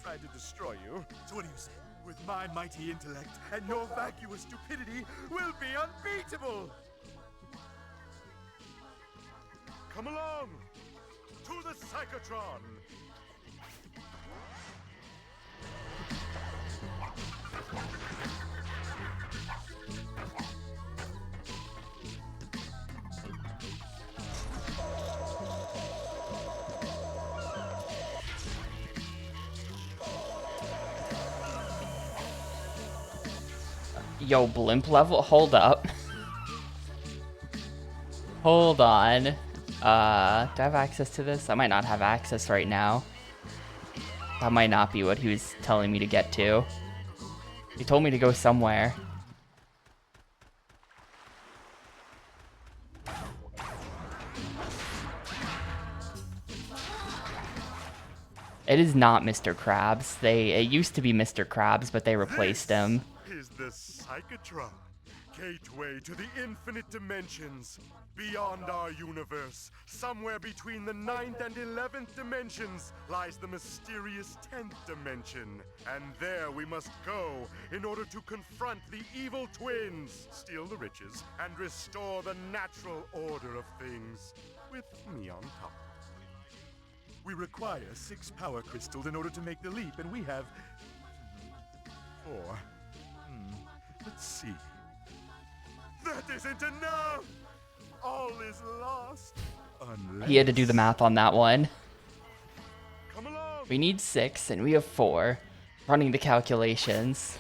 tried to destroy you. So what do you say? With my mighty intellect and your vacuous stupidity, we'll be unbeatable! Come along! To the Psychotron! Yo, blimp level? Hold up. Hold on. Do I have access to this? I might not have access right now. That might not be what he was telling me to get to. He told me to go somewhere. It is not Mr. Krabs. It used to be Mr. Krabs, but they replaced him. Is the Psychotron, gateway to the infinite dimensions. Beyond our universe, somewhere between the 9th and 11th dimensions, lies the mysterious 10th dimension. And there we must go in order to confront the evil twins, steal the riches, and restore the natural order of things, with me on top. We require 6 power crystals in order to make the leap, and we have 4. Let's see. That isn't enough! All is lost. Unless... He had to do the math on that one. Come along! We need 6 and we have 4. Running the calculations.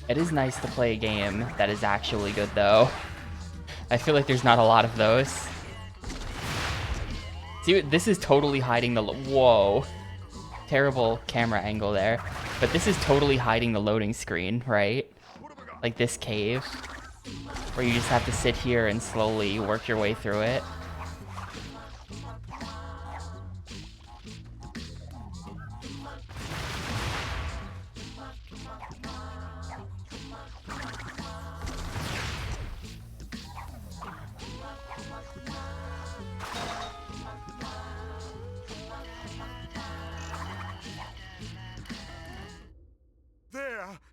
It is nice to play a game that is actually good, though. I feel like there's not a lot of those. See, this is totally hiding the... Whoa. Terrible camera angle there. But this is totally hiding the loading screen, right? Like this cave. Where you just have to sit here and slowly work your way through it.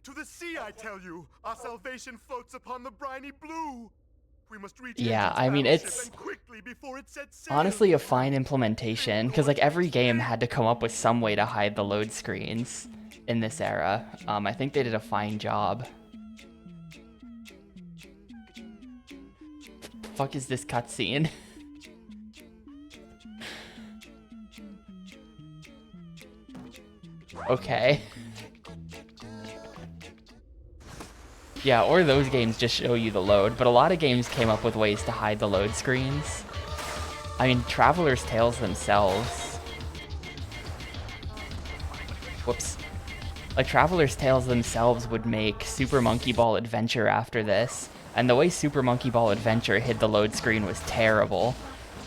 To the sea, I tell you! Our salvation floats upon the briny blue! We must reach Yeah, Ancient's I mean, battleship it's and quickly before it sets sail. honestly a fine implementation, because like every game had to come up with some way to hide the load screens in this era. I think they did a fine job. Fuck is this cutscene? Okay. Yeah, or those games just show you the load, but a lot of games came up with ways to hide the load screens. I mean, Traveler's Tales themselves. Whoops. Like, Traveler's Tales themselves would make Super Monkey Ball Adventure after this, and the way Super Monkey Ball Adventure hid the load screen was terrible.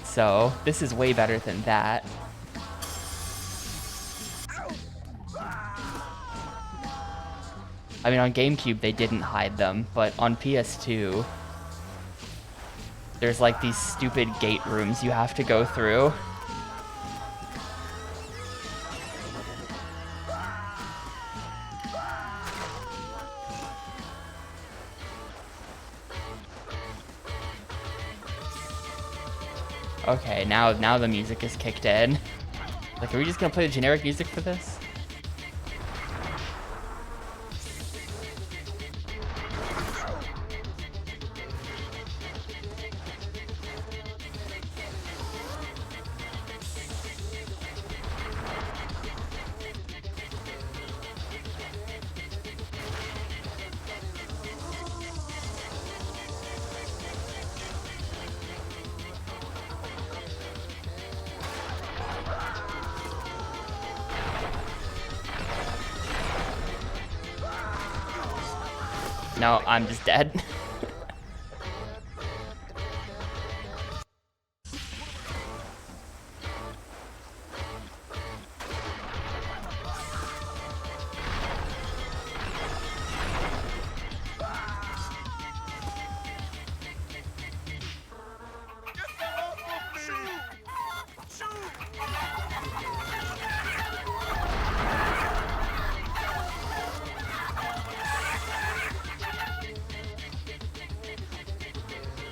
So, this is way better than that. I mean, on GameCube, they didn't hide them, but on PS2, there's like these stupid gate rooms you have to go through. Okay, now the music is kicked in. Like, are we just gonna play the generic music for this? No, I'm just dead.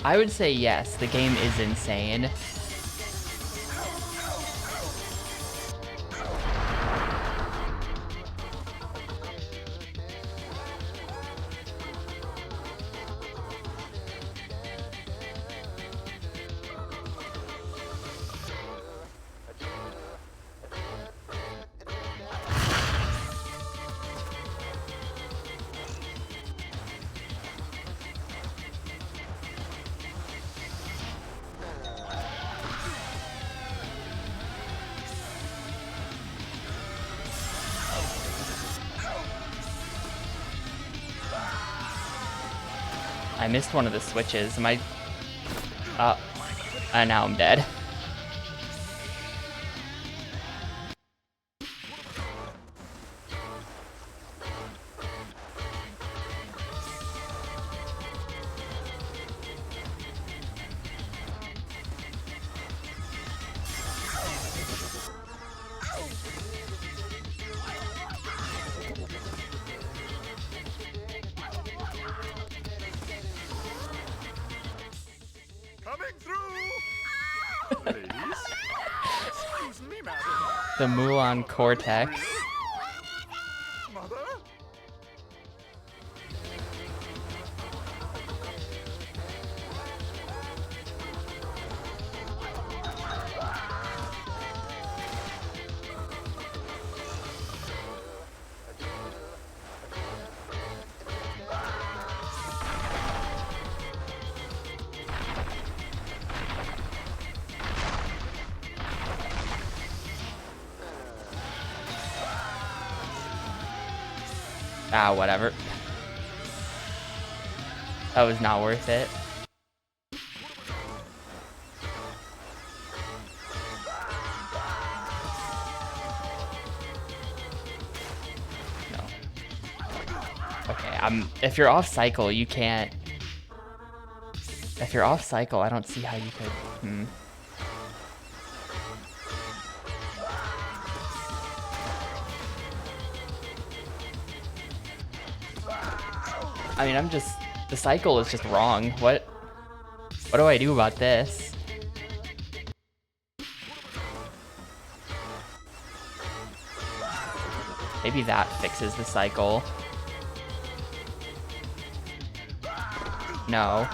I would say yes, the game is insane. I missed one of the switches. Am I... now I'm dead. Coming through! Ladies? Excuse me, madam. The Mulan Cortex. Mother? Ah, whatever. That was not worth it. No. Okay, if you're off cycle, you can't... If you're off cycle, I don't see how you could... I mean, I'm just... The cycle is just wrong. What do I do about this? Maybe that fixes the cycle. No.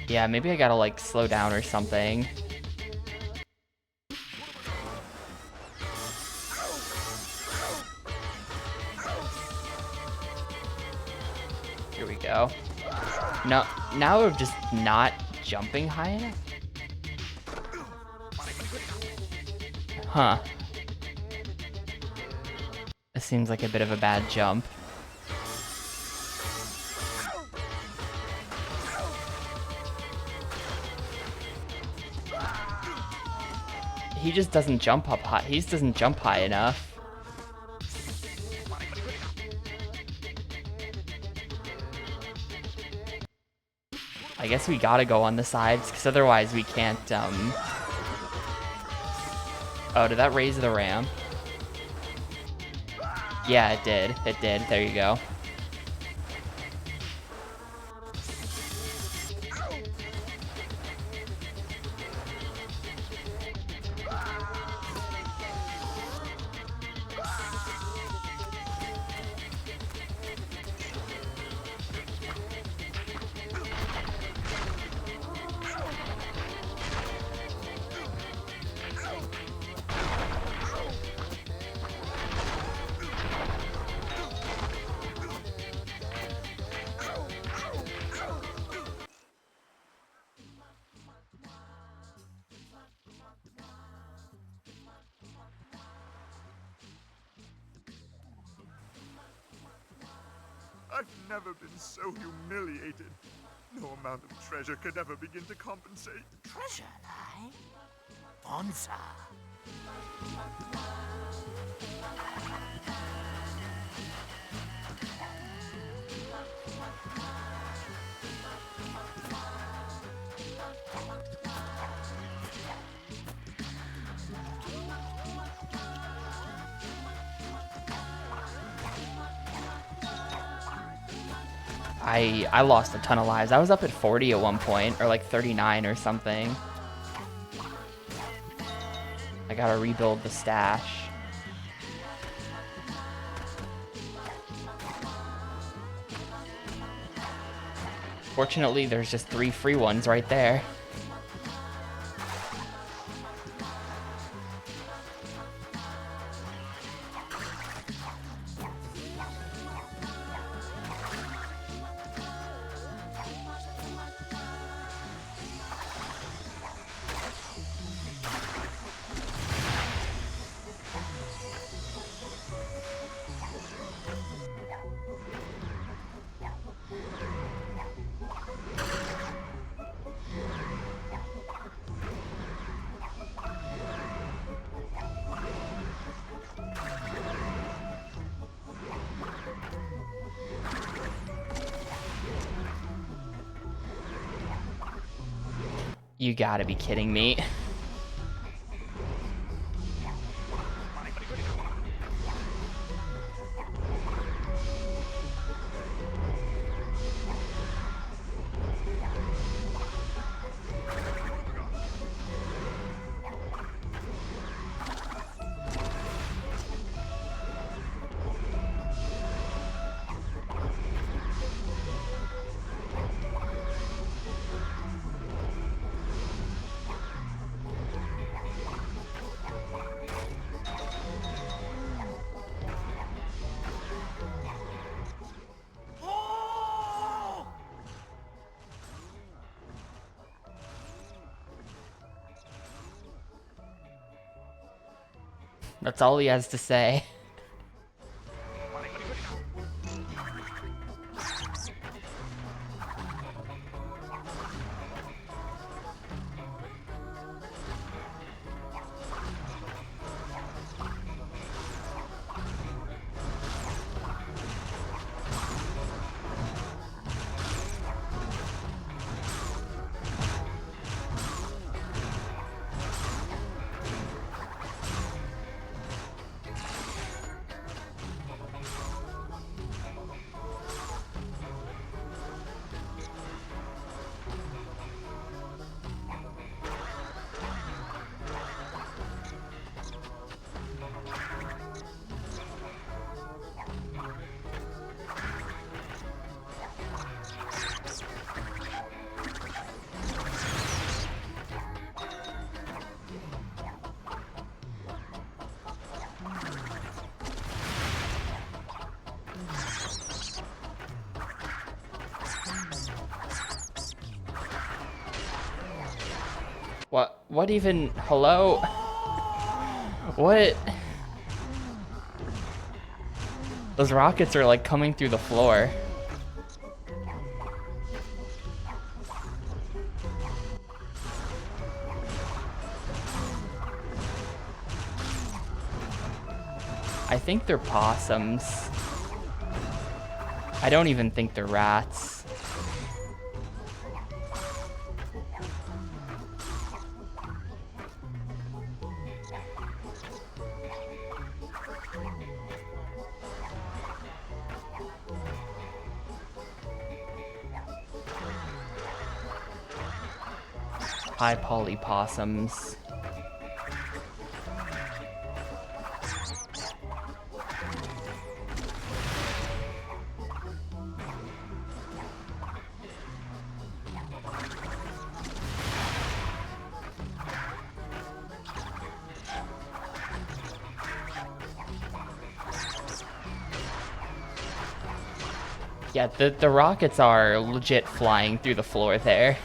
Yeah, maybe I gotta, like, slow down or something. Here we go. No, now we're just not jumping high enough? Huh. This seems like a bit of a bad jump. He just doesn't jump up high. He just doesn't jump high enough. I guess we gotta go on the sides, because otherwise we can't, Oh, did that raise the ramp? Yeah, it did. It did. There you go. I've never been so humiliated. No amount of treasure could ever begin to compensate. Treasure, eh? Bonza. I lost a ton of lives. I was up at 40 at one point, or like 39 or something. I gotta rebuild the stash. Fortunately, there's just 3 free ones right there. You gotta be kidding me. That's all he has to say. What even? Hello? What? Those rockets are like coming through the floor. I think they're possums. I don't even think they're rats. High poly possums. Yeah, the rockets are legit flying through the floor there.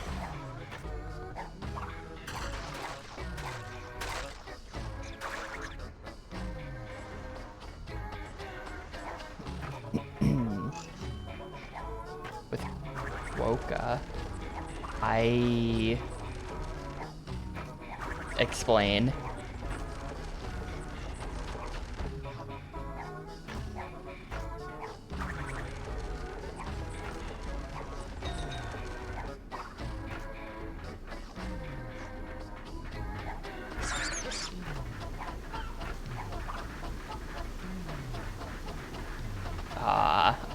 With Woka, I explain.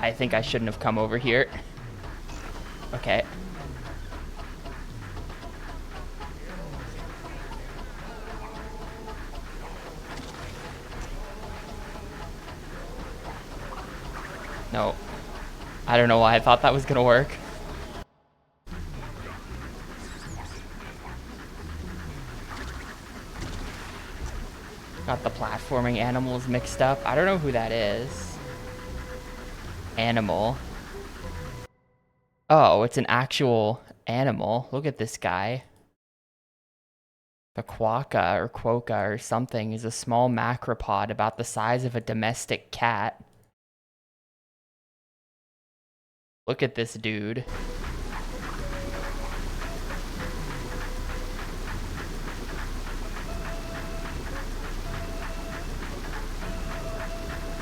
I think I shouldn't have come over here. Okay. No. I don't know why I thought that was gonna work. Got the platforming animals mixed up. I don't know who that is. Animal. Oh, it's an actual animal. Look at this guy. The quokka or quokka or something is a small macropod about the size of a domestic cat. Look at this dude.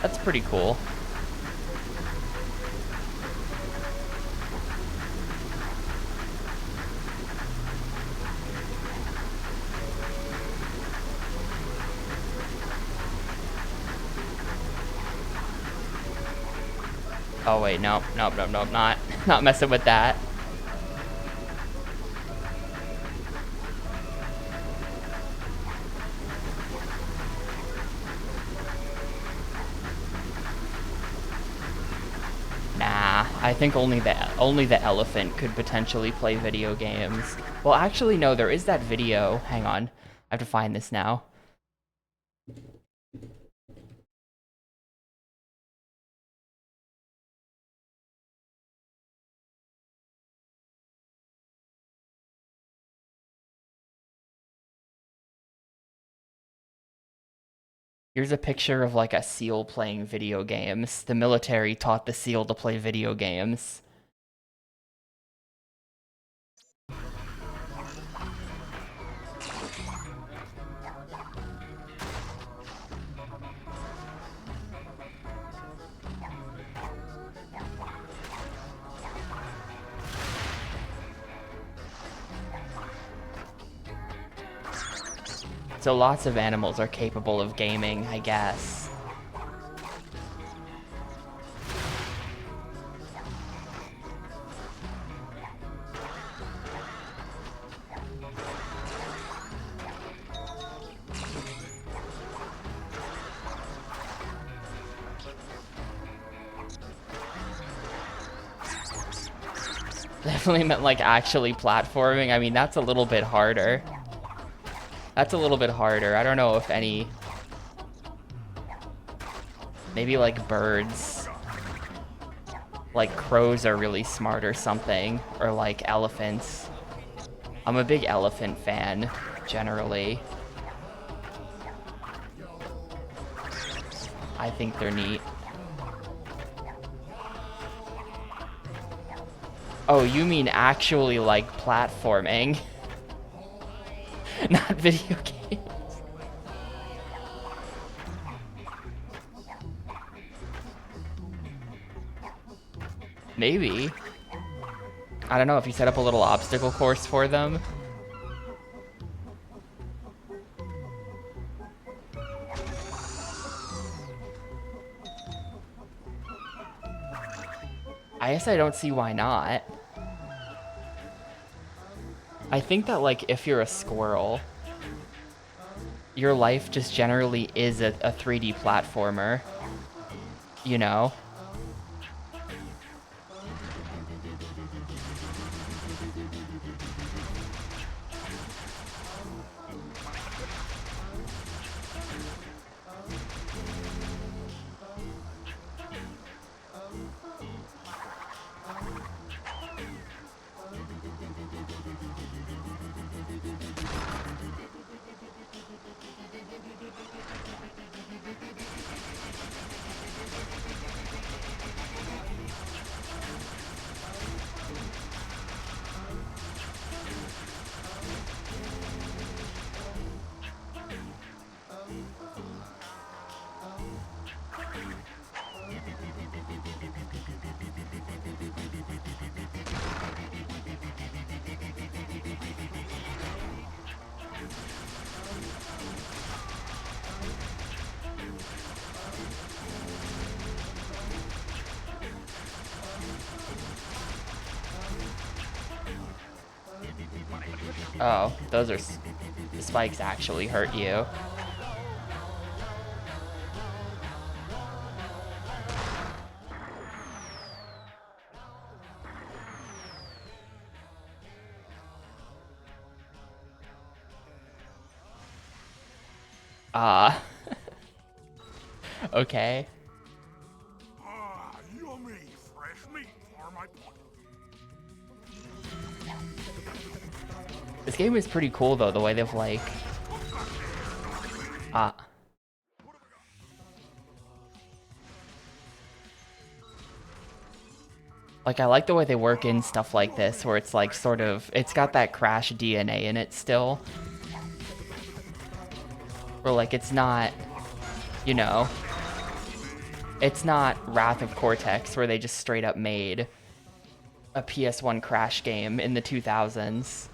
That's pretty cool. Oh wait, nope, not messing with that. Nah, I think only the elephant could potentially play video games. Well, actually, no, there is that video. Hang on, I have to find this now. Here's a picture of like a seal playing video games. The military taught the seal to play video games. So lots of animals are capable of gaming, I guess. Definitely meant like actually platforming. I mean, that's a little bit harder. That's a little bit harder. I don't know if any... Maybe like birds. Like crows are really smart or something. Or like elephants. I'm a big elephant fan, generally. I think they're neat. Oh, you mean actually like platforming, not video games. Maybe. I don't know if you set up a little obstacle course for them. I guess I don't see why not. I think that, like, if you're a squirrel, your life just generally is a 3D platformer, you know? Oh, those are... the spikes actually hurt you. Ah. Okay. Ah, yummy, fresh meat for my pocket. This game is pretty cool though, the way they've like... Ah. Like, I like the way they work in stuff like this, where it's like sort of... It's got that Crash DNA in it still. Where like, it's not... You know... It's not Wrath of Cortex, where they just straight up made a PS1 Crash game in the 2000s.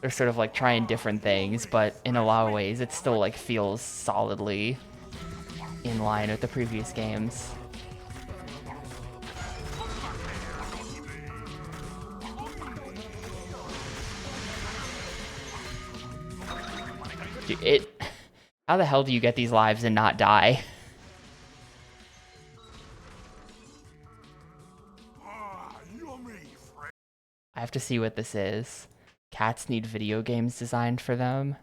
They're sort of like trying different things, but in a lot of ways it still like feels solidly in line with the previous games. Dude, how the hell do you get these lives and not die? I have to see what this is. Cats need video games designed for them.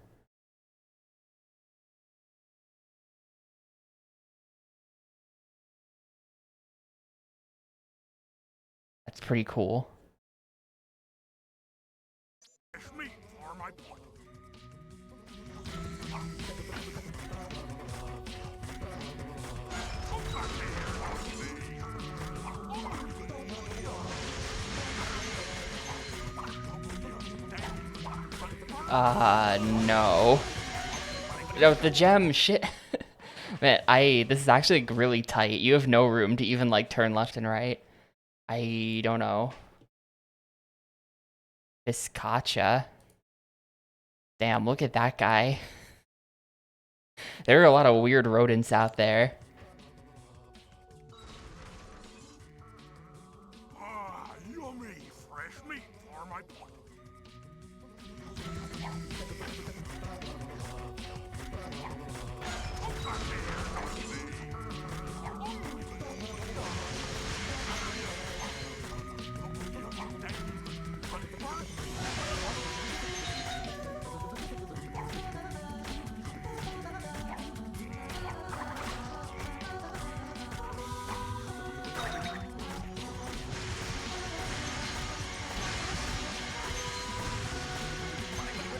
That's pretty cool. No. No, the gem, shit. Man, this is actually really tight. You have no room to even, like, turn left and right. I don't know. Biscaccia. Damn, look at that guy. There are a lot of weird rodents out there. Yummy, fresh meat for my pocket.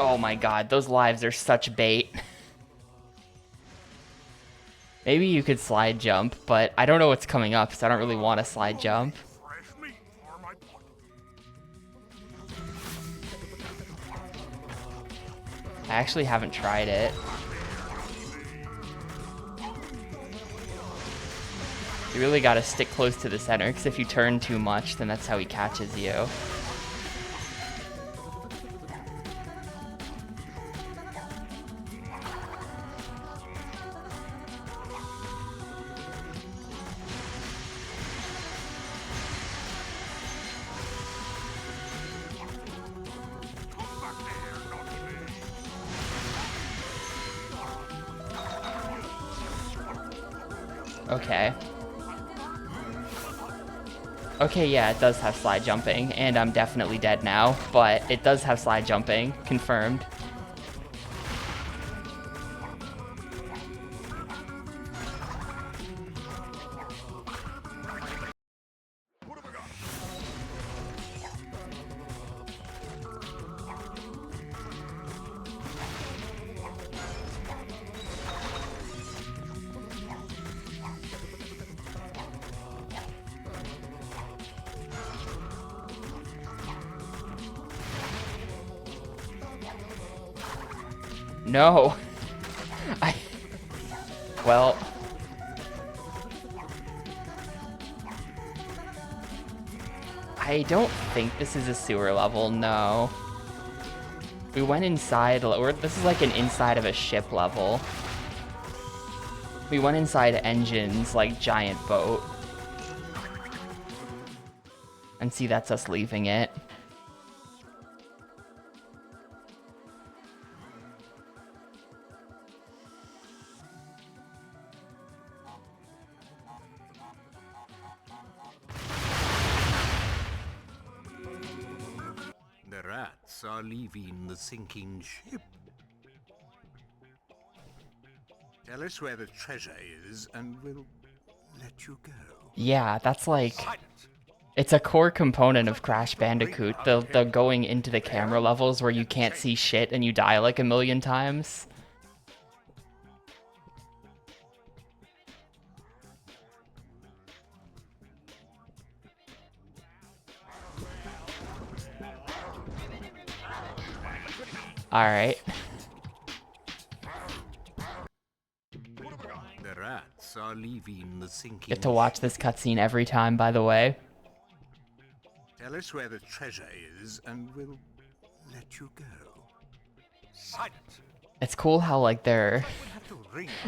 Oh my god, those lives are such bait. Maybe you could slide jump, but I don't know what's coming up, so I don't really want to slide jump. Fresh meat for my pot. I actually haven't tried it. You really gotta stick close to the center, because if you turn too much, then that's how he catches you. Okay. Okay, yeah, it does have slide jumping, and I'm definitely dead now, but it does have slide jumping, confirmed. No. Well. I don't think this is a sewer level, no. We went inside, this is like an inside of a ship level. We went inside Engine's, like, giant boat. And see, that's us leaving it. The rats are leaving the sinking ship. Tell us where the treasure is, and we'll let you go. Yeah, that's like... It's a core component of Crash Bandicoot, the going into the camera levels where you can't see shit and you die like a million times. Alright. The rats are leaving the sinking Get to watch this cutscene every time, by the way. Tell us where the treasure is, and we'll let you go. Silence. It's cool how, like,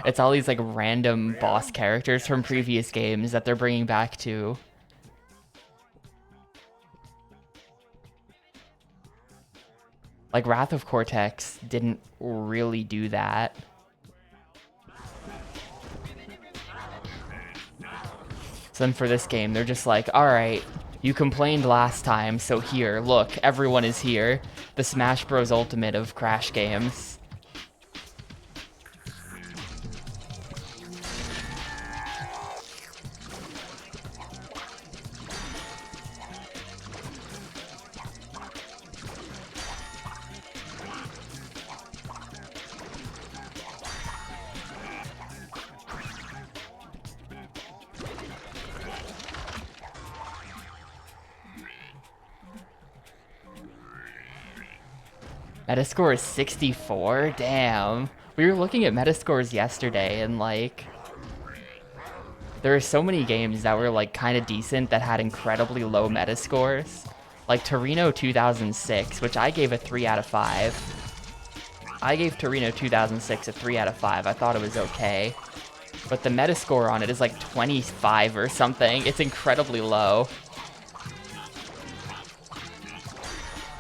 it's all these, like, random boss characters from previous games that they're bringing back to. Like, Wrath of Cortex didn't really do that. So then for this game, they're just like, alright, you complained last time, so here, look, everyone is here. The Smash Bros. Ultimate of Crash games. Metascore is 64? Damn. We were looking at Metascores yesterday, and, like, there are so many games that were, like, kind of decent that had incredibly low Metascores. Like Torino 2006, which I gave a 3 out of 5. I gave Torino 2006 a 3 out of 5. I thought it was okay. But the Metascore on it is like 25 or something. It's incredibly low.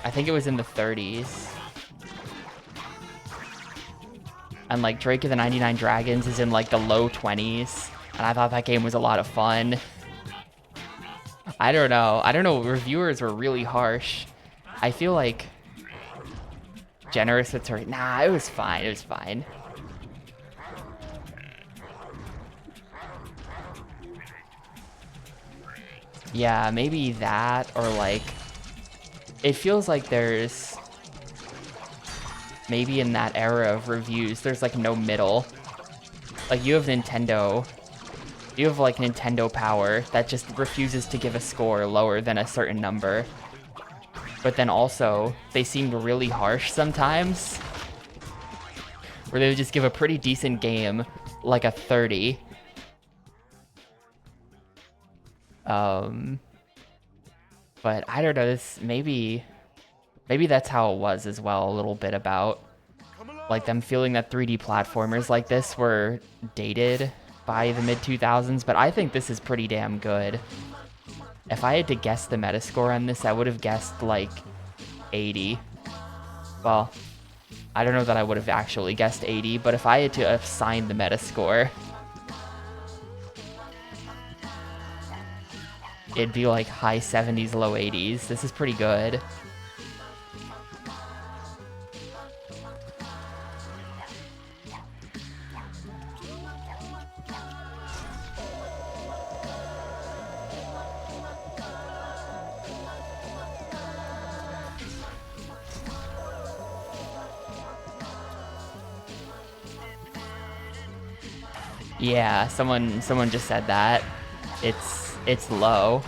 I think it was in the 30s. And like Drake of the 99 Dragons is in like the low 20s. And I thought that game was a lot of fun. I don't know. Reviewers were really harsh. I feel like generous with Torino. Nah, it was fine. It was fine. Yeah, maybe that, or like, it feels like there's maybe in that era of reviews, there's like no middle. Like you have Nintendo, you have like Nintendo Power that just refuses to give a score lower than a certain number. But then also, they seem really harsh sometimes, where they would just give a pretty decent game like a 30. But I don't know, this maybe that's how it was as well, a little bit about like them feeling that 3D platformers like this were dated by the mid-2000s, but I think this is pretty damn good. If I had to guess the Metascore on this, I would have guessed like 80. Well, I don't know that I would have actually guessed 80, but if I had to assign the Metascore, it'd be like high 70s, low 80s. This is pretty good. Yeah, someone just said that. It's low.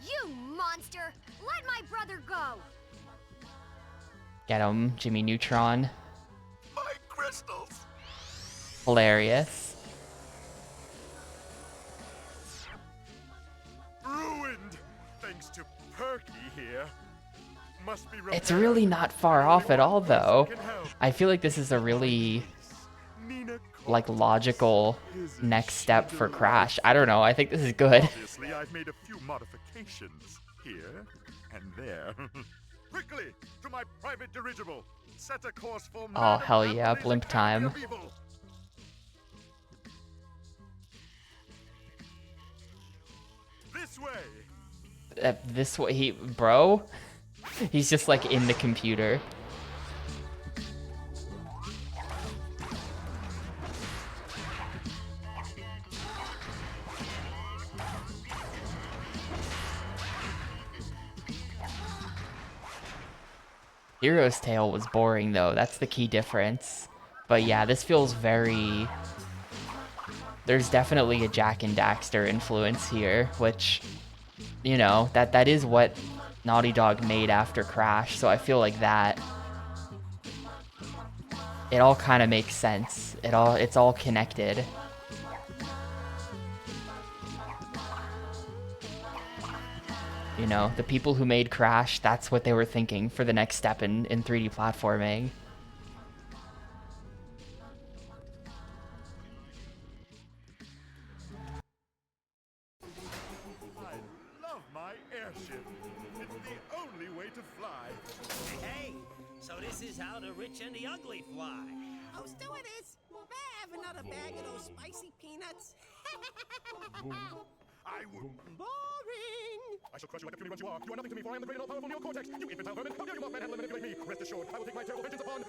You monster! Let my brother go! Get him, Jimmy Neutron. My crystals! Hilarious. Ruined! Thanks to Perky here. Must be It's really not far off at all, though. I feel like this is a really, like, logical next step for Crash. I don't know. I think this is good. Obviously, I've made a few modifications here and there. Quickly, to my private dirigible. Set a course for Oh, hell yeah. Blimp time. This way. This way, bro? He's just, like, in the computer. Hero's Tale was boring, though. That's the key difference. But yeah, this feels very... There's definitely a Jak and Daxter influence here, which, you know, that is what Naughty Dog made after Crash, so I feel like that... It all kind of makes sense. It's all connected. You know, the people who made Crash, that's what they were thinking for the next step in 3D platforming. I love my airship. It's the only way to fly. Hey, so this is how the rich and the ugly fly. Oh, stewardess, may I have another bag of those spicy peanuts? I would. Boring. I shall crush you like the puny runt you are. You are nothing to me, for I am the great and all-powerful neocortex. You infantile vermin. How dare you mock manhandle and manipulate me? Rest assured, I will take my terrible vengeance upon...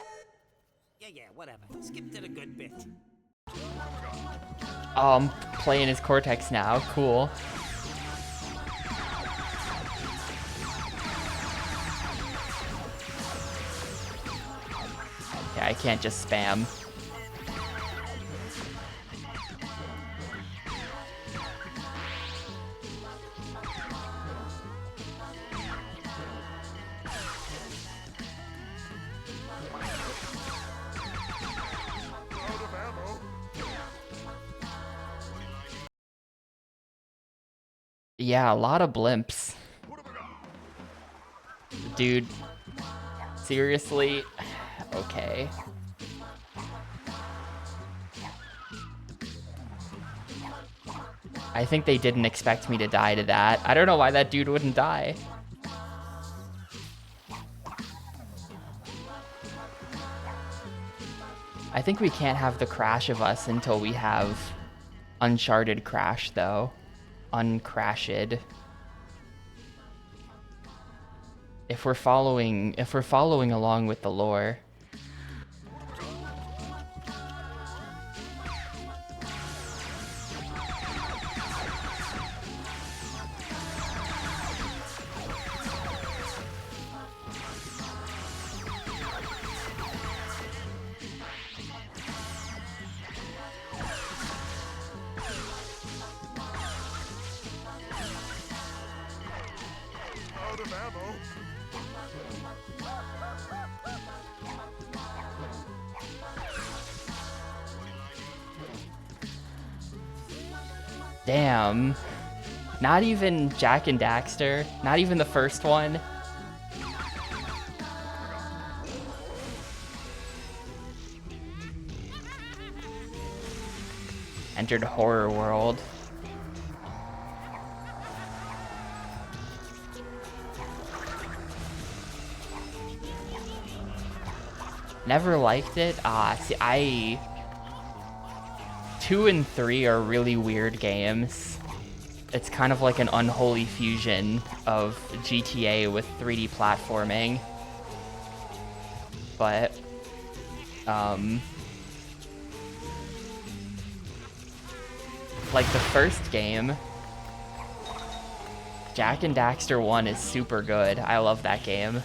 Yeah, whatever. Skip to the good bit. Oh, I'm playing as Cortex now. Cool. Yeah, I can't just spam. Out of ammo. Yeah, a lot of blimps. Dude, seriously? Okay. I think they didn't expect me to die to that. I don't know why that dude wouldn't die. I think we can't have the Crash of Us until we have Uncharted Crash, though. Uncrashed. If we're following along with the lore. Damn. Not even Jack and Daxter. Not even the first one. Entered Horror World. Never liked it. See, 2 and 3 are really weird games. It's kind of like an unholy fusion of GTA with 3D platforming. But, like the first game, Jak and Daxter 1 is super good. I love that game.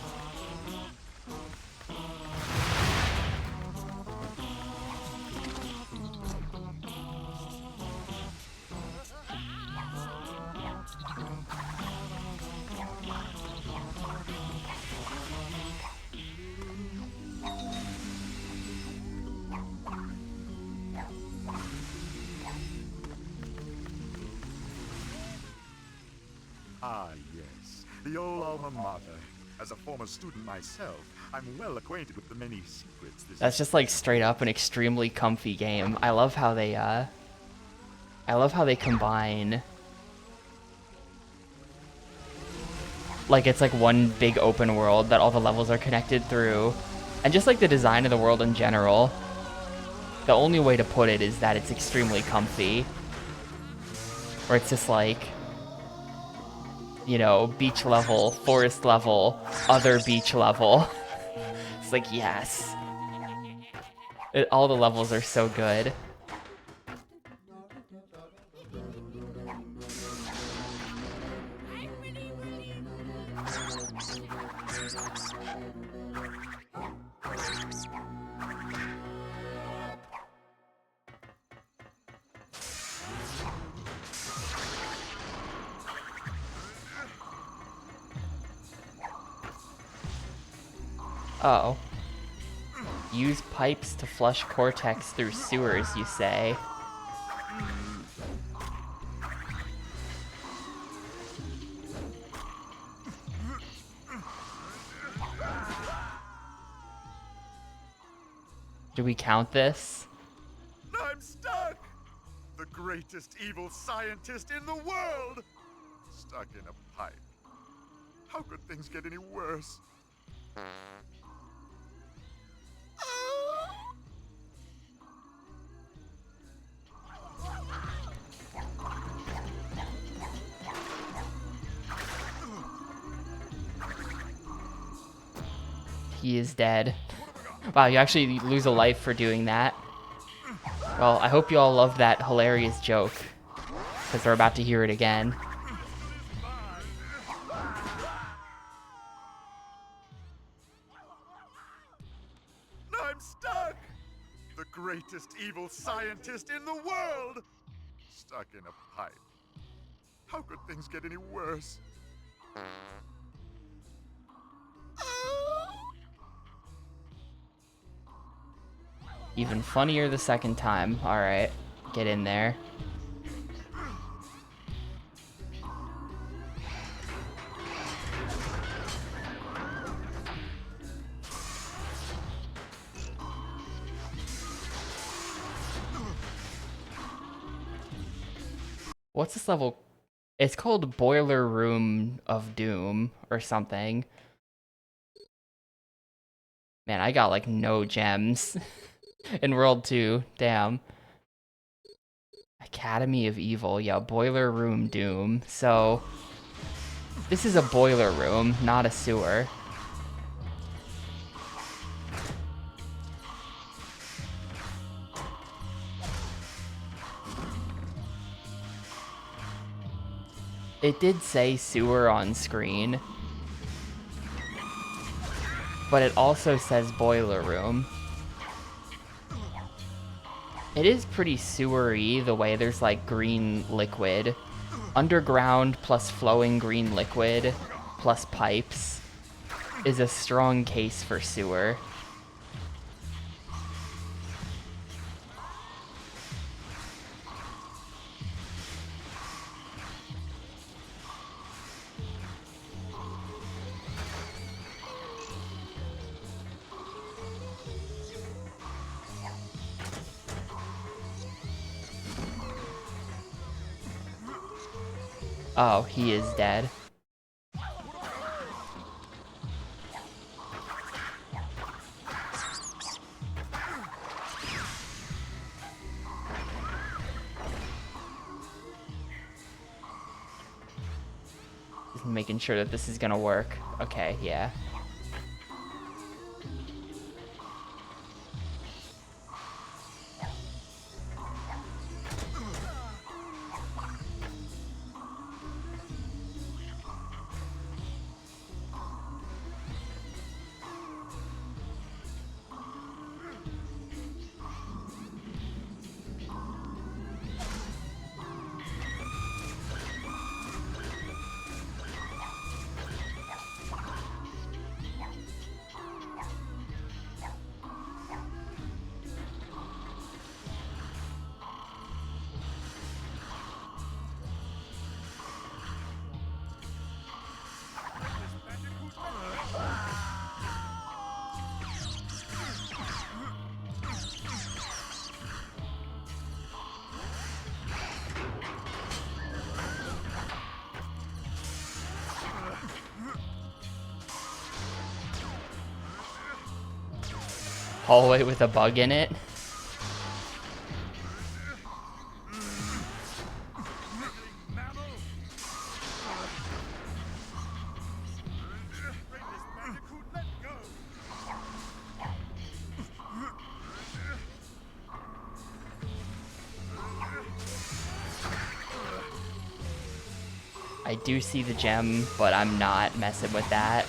Ah, yes. The old alma mater. As a former student myself, I'm well acquainted with the many secrets this That's just like straight up an extremely comfy game. I love how they combine, like it's like one big open world that all the levels are connected through, and just like the design of the world in general. The only way to put it is that it's extremely comfy, where it's just like, you know, beach level, forest level, other beach level. It's like, yes. All the levels are so good. Oh. Use pipes to flush Cortex through sewers, you say? Do we count this? I'm stuck! The greatest evil scientist in the world! Stuck in a pipe. How could things get any worse? He is dead. Wow, you actually lose a life for doing that. Well, I hope you all loved that hilarious joke, because we're about to hear it again. I'm stuck! The greatest evil scientist in the world! Stuck in a pipe. How could things get any worse? Even funnier the second time. Alright, get in there. What's this level? It's called Boiler Room of Doom or something. Man, I got like no gems in World 2. Damn. Academy of Evil. Yeah, Boiler Room Doom. So, this is a boiler room, not a sewer. It did say sewer on screen, but it also says boiler room. It is pretty sewery the way there's like green liquid. Underground plus flowing green liquid plus pipes is a strong case for sewer. Oh, he is dead. Just making sure that this is gonna work. Okay, yeah. Hallway with a bug in it. I do see the gem, but I'm not messing with that.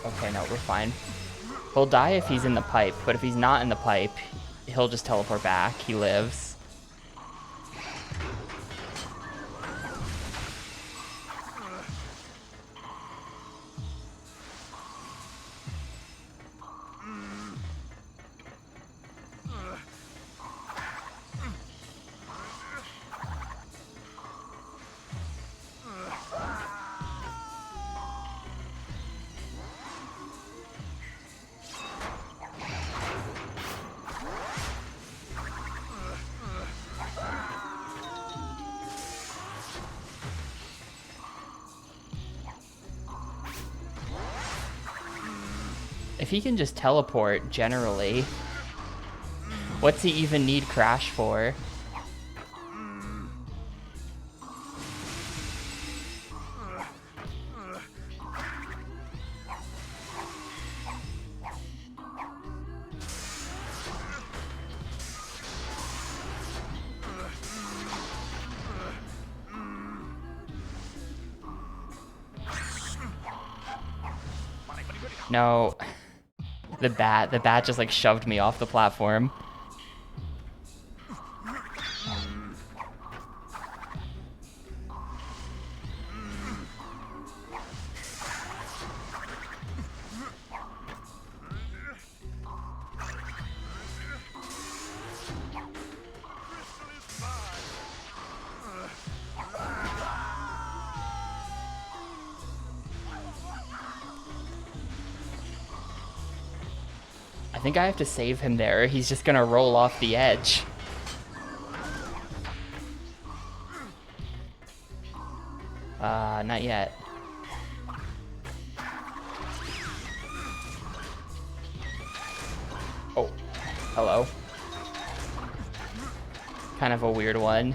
Okay, no, we're fine. He'll die if he's in the pipe, but if he's not in the pipe, he'll just teleport back. He lives. If he can just teleport, generally, what's he even need Crash for? No. The bat just like shoved me off the platform. I think I have to save him there. He's just gonna roll off the edge. Not yet. Oh, hello. Kind of a weird one.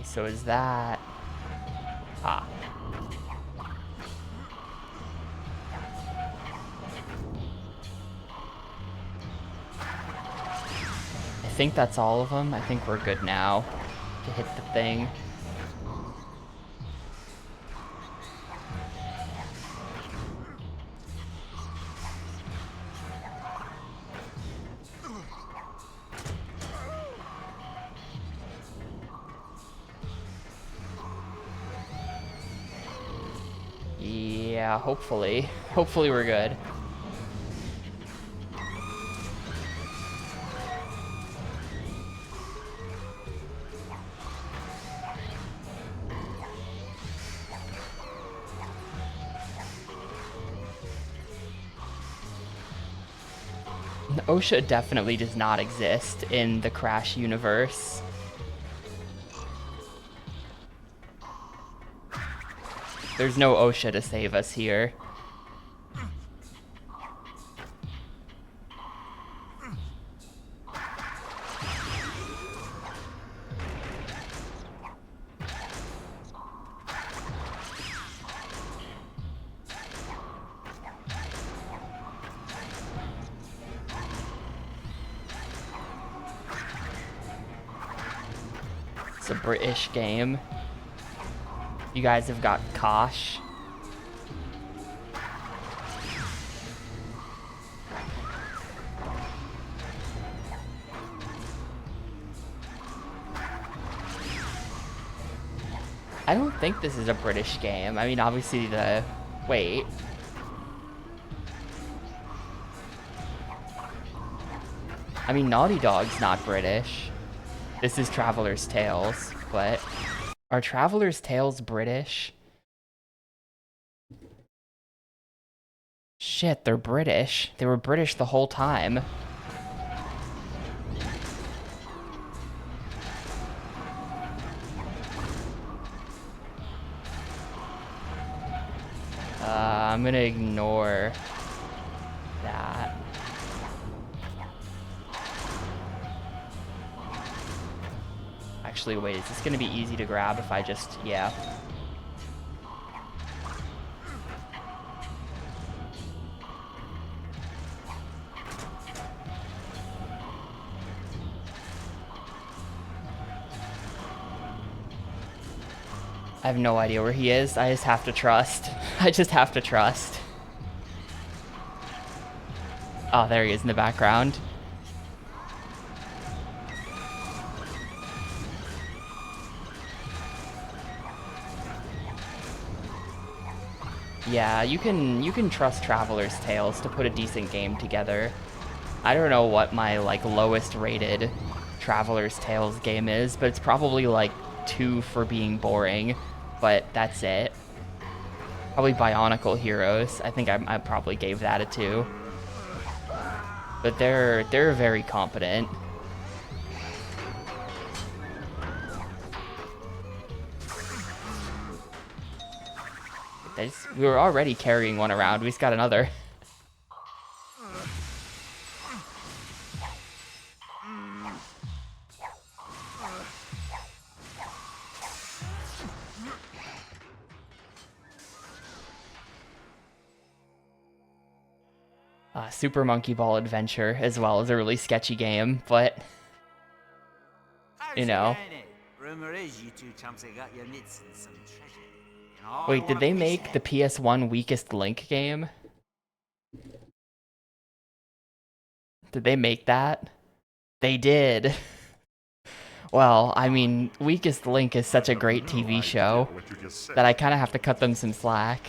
So is that... Ah. I think that's all of them. I think we're good now to hit the thing. Yeah, hopefully. Hopefully we're good. OSHA definitely does not exist in the Crash universe. There's no OSHA to save us here. It's a British game. You guys have got Kosh. I don't think this is a British game. I mean, obviously the... Wait. I mean, Naughty Dog's not British. This is Traveler's Tales, but... Are Traveler's Tales British? Shit, they're British. They were British the whole time. I'm gonna ignore that. Actually, wait, is this gonna be easy to grab if I just, yeah. I have no idea where he is. I just have to trust. I just have to trust. Oh, there he is in the background. Yeah, you can trust Traveler's Tales to put a decent game together. I don't know what my like lowest rated Traveler's Tales game is, but it's probably like 2 for being boring. But that's it. Probably Bionicle Heroes. I think I probably gave that a 2. But they're very competent. We were already carrying one around. We just got another. Super Monkey Ball Adventure as well is a really sketchy game, but you know. Rumor is you two chumps have got your mitts in some treasure. Wait, did they make the PS1 Weakest Link game? Did they make that? They did. Well, I mean, Weakest Link is such a great TV show that I kind of have to cut them some slack.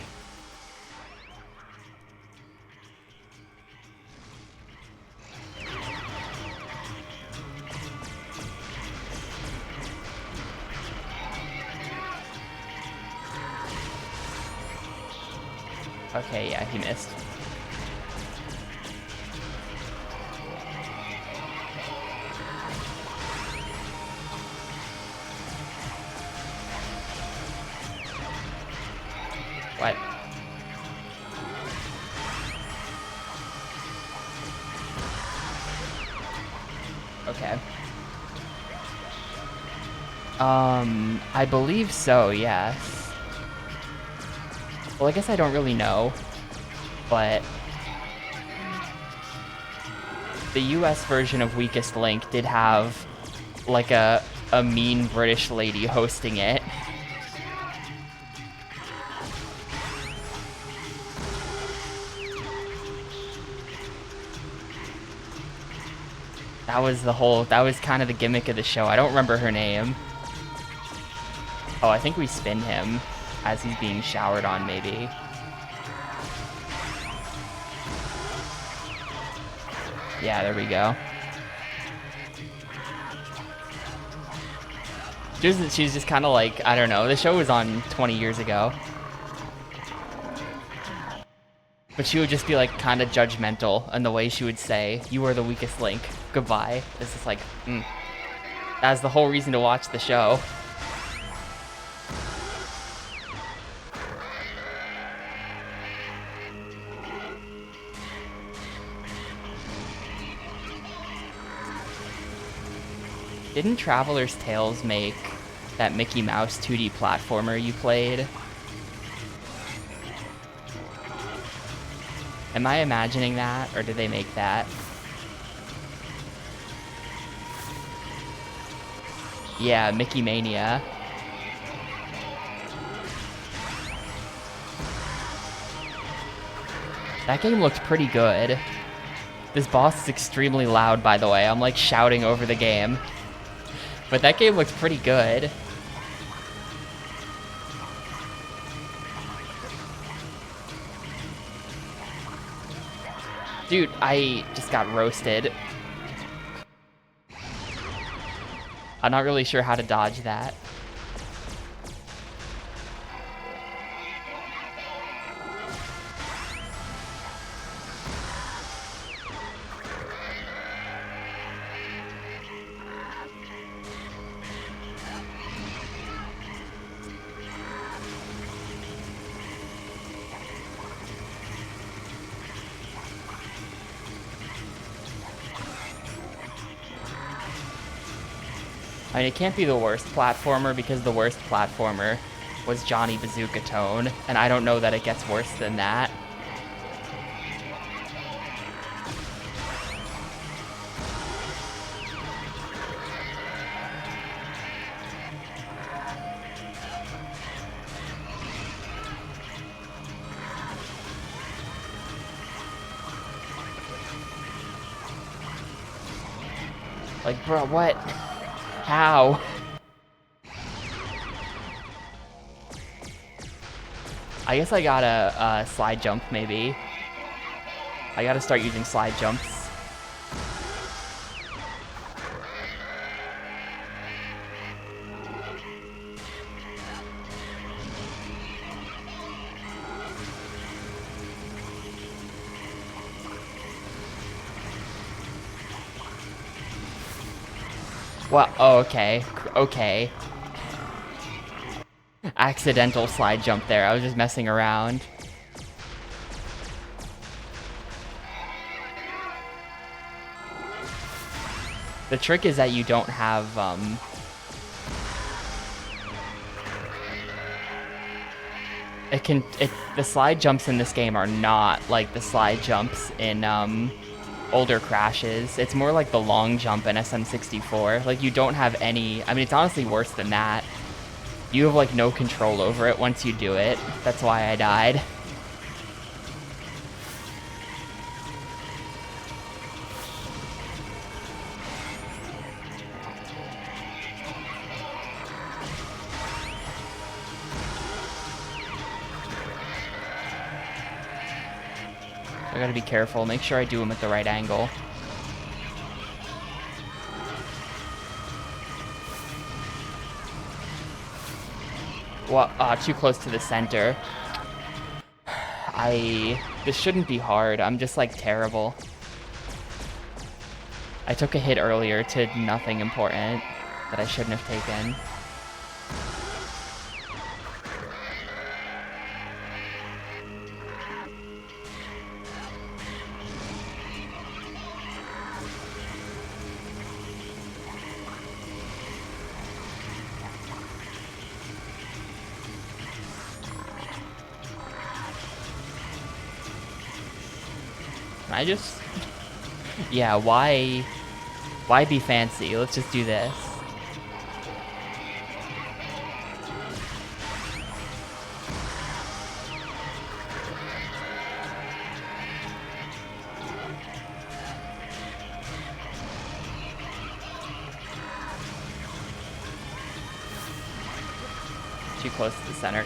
Okay, yeah, he missed. What? Okay. I believe so, yes. Well, I guess I don't really know, but the US version of Weakest Link did have, like, a mean British lady hosting it. That was kind of the gimmick of the show. I don't remember her name. Oh, I think we spin him as he's being showered on, maybe. Yeah, there we go. She's just kind of like, I don't know, the show was on 20 years ago. But she would just be like kind of judgmental in the way she would say, "You are the weakest link. Goodbye." It's just like, that's the whole reason to watch the show. Didn't Traveler's Tales make that Mickey Mouse 2D platformer you played? Am I imagining that, or did they make that? Yeah, Mickey Mania. That game looked pretty good. This boss is extremely loud, by the way. I'm like shouting over the game. But that game looks pretty good. Dude, I just got roasted. I'm not really sure how to dodge that. I mean, it can't be the worst platformer because the worst platformer was Johnny Bazooka Tone, and I don't know that it gets worse than that. Like, bro, what? How? I guess I gotta slide jump, maybe. I gotta start using slide jumps. Well, oh, okay. Okay. Accidental slide jump there. I was just messing around. The trick is that you don't have, the slide jumps in this game are not like the slide jumps in, older Crashes. It's more like the long jump in SM64. Like, you don't have any... I mean, it's honestly worse than that. You have, like, no control over it once you do it. That's why I died. I gotta be careful. Make sure I do them at the right angle. Well, too close to the center. This shouldn't be hard. I'm just, like, terrible. I took a hit earlier to nothing important that I shouldn't have taken. I just... Yeah, why be fancy? Let's just do this. Too close to the center.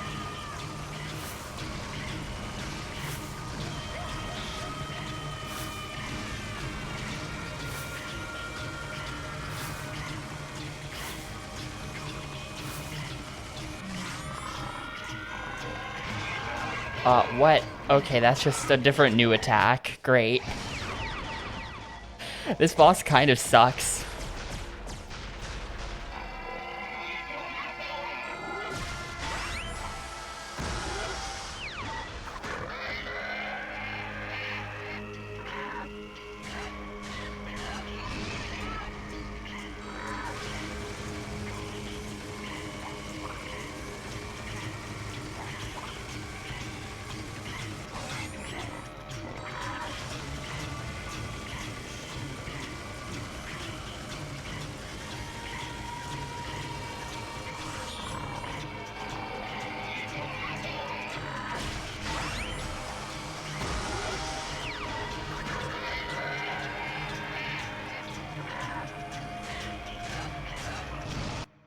What? Okay, that's just a different new attack. Great. This boss kind of sucks.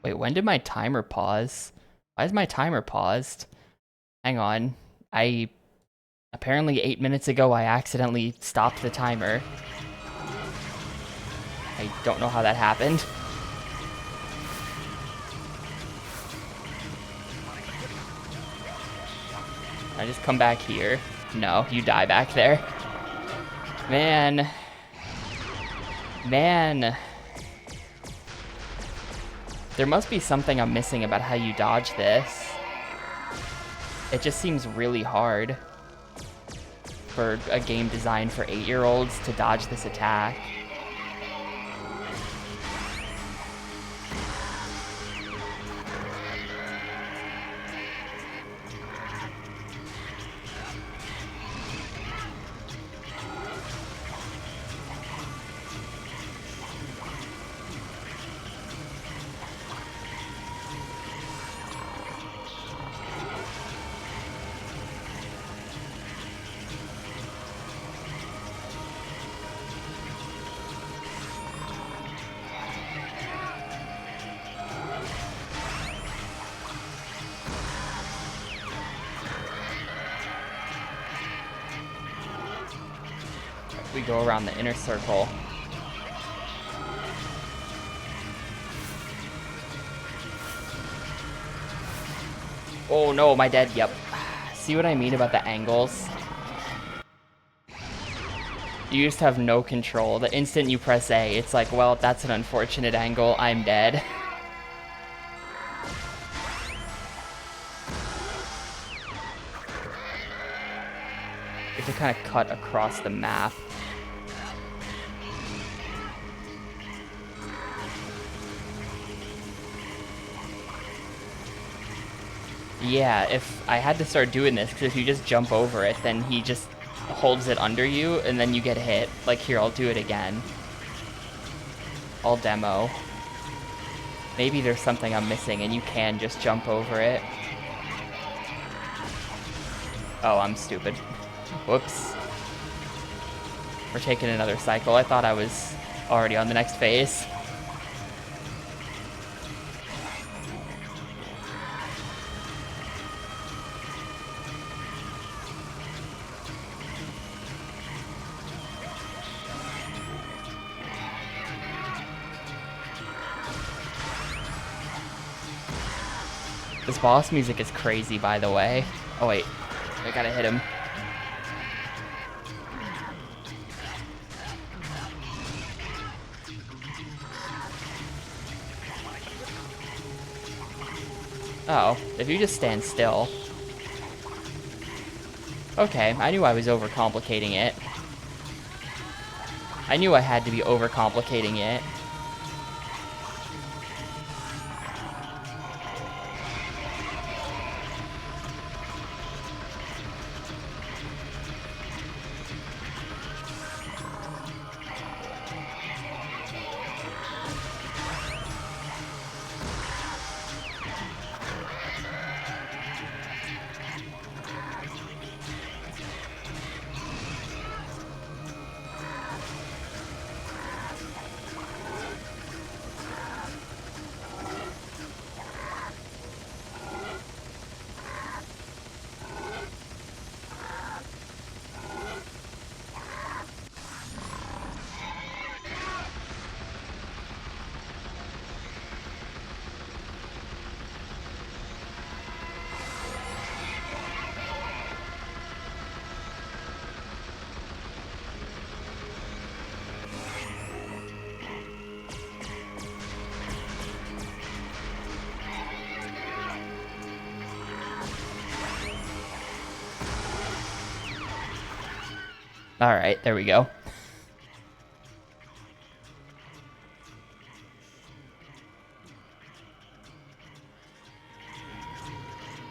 Wait, when did my timer pause? Why is my timer paused? Hang on. Apparently 8 minutes ago I accidentally stopped the timer. I don't know how that happened. I just come back here. No, you die back there. Man. Man. There must be something I'm missing about how you dodge this. It just seems really hard for a game designed for 8-year-olds to dodge this attack. We go around the inner circle. Oh no, am I dead? Yep. See what I mean about the angles? You just have no control. The instant you press A, it's like, well, that's an unfortunate angle. I'm dead. You have to kind of cut across the map. Yeah, if I had to start doing this, because if you just jump over it, then he just holds it under you, and then you get hit. Like, here, I'll do it again. I'll demo. Maybe there's something I'm missing, and you can just jump over it. Oh, I'm stupid. Whoops. We're taking another cycle. I thought I was already on the next phase. This boss music is crazy, by the way. Oh wait, I gotta hit him. Oh, if you just stand still. Okay, I knew I was overcomplicating it. I knew I had to be overcomplicating it. Alright, there we go.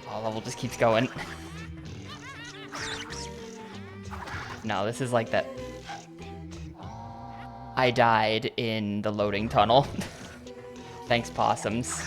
Oh, level just keeps going. No, this is like that. I died in the loading tunnel. Thanks, possums.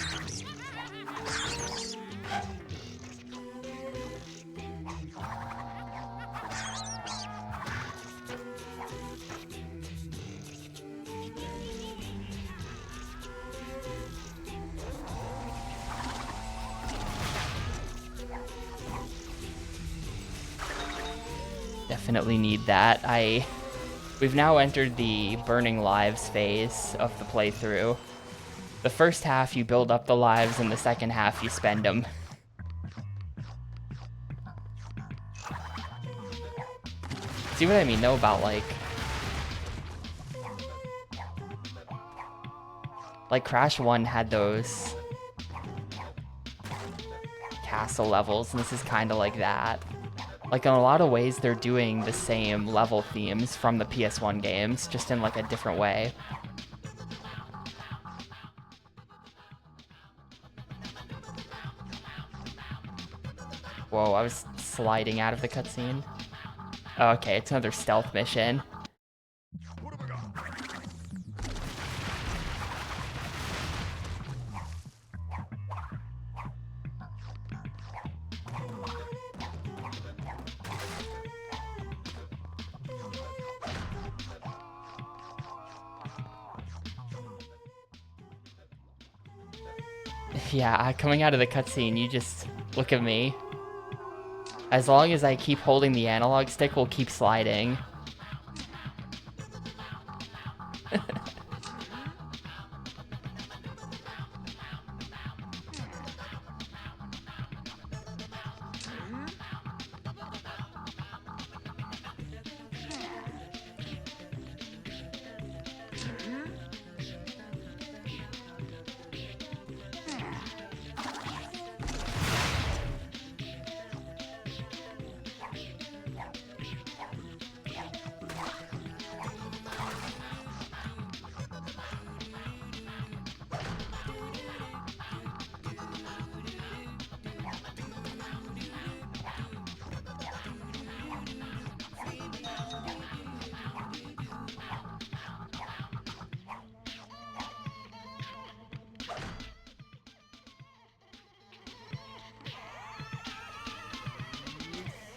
Definitely need that. We've now entered the burning lives phase of the playthrough. The first half you build up the lives, and the second half you spend them. See what I mean though about like Crash 1 had those castle levels, and this is kind of like that. Like, in a lot of ways, they're doing the same level themes from the PS1 games, just in, like, a different way. Whoa, I was sliding out of the cutscene. Oh, okay, it's another stealth mission. Yeah, coming out of the cutscene, you just look at me. As long as I keep holding the analog stick, we'll keep sliding.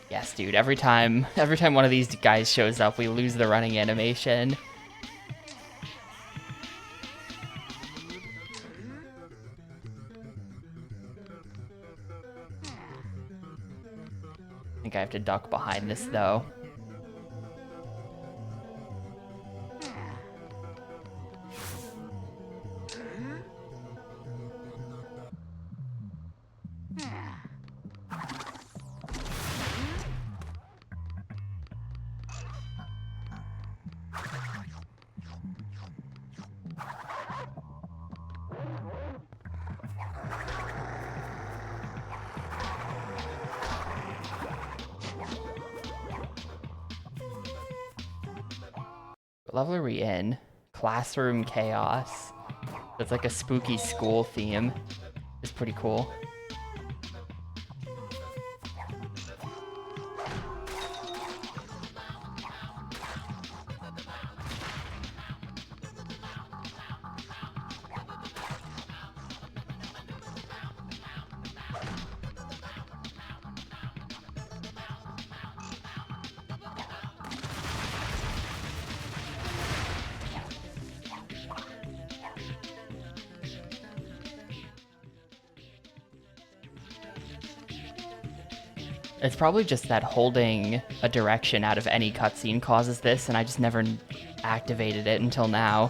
Yes, dude, every time one of these guys shows up, we lose the running animation. I think I have to duck behind this, though. What level are we in? Classroom Chaos. It's like a spooky school theme. It's pretty cool. It's probably just that holding a direction out of any cutscene causes this, and I just never activated it until now.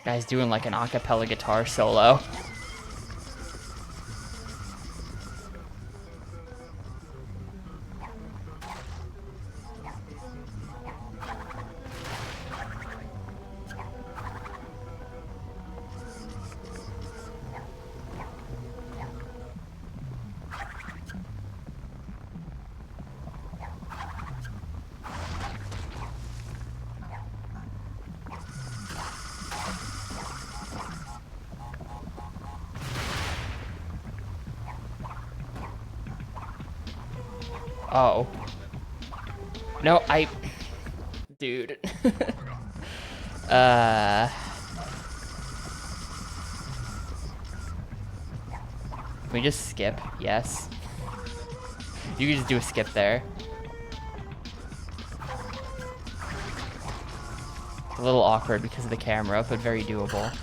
Guy's doing like an a cappella guitar solo. Oh. No, Dude. Can we just skip? Yes. You can just do a skip there. A little awkward because of the camera, but very doable.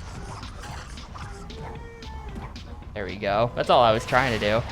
There we go. That's all I was trying to do.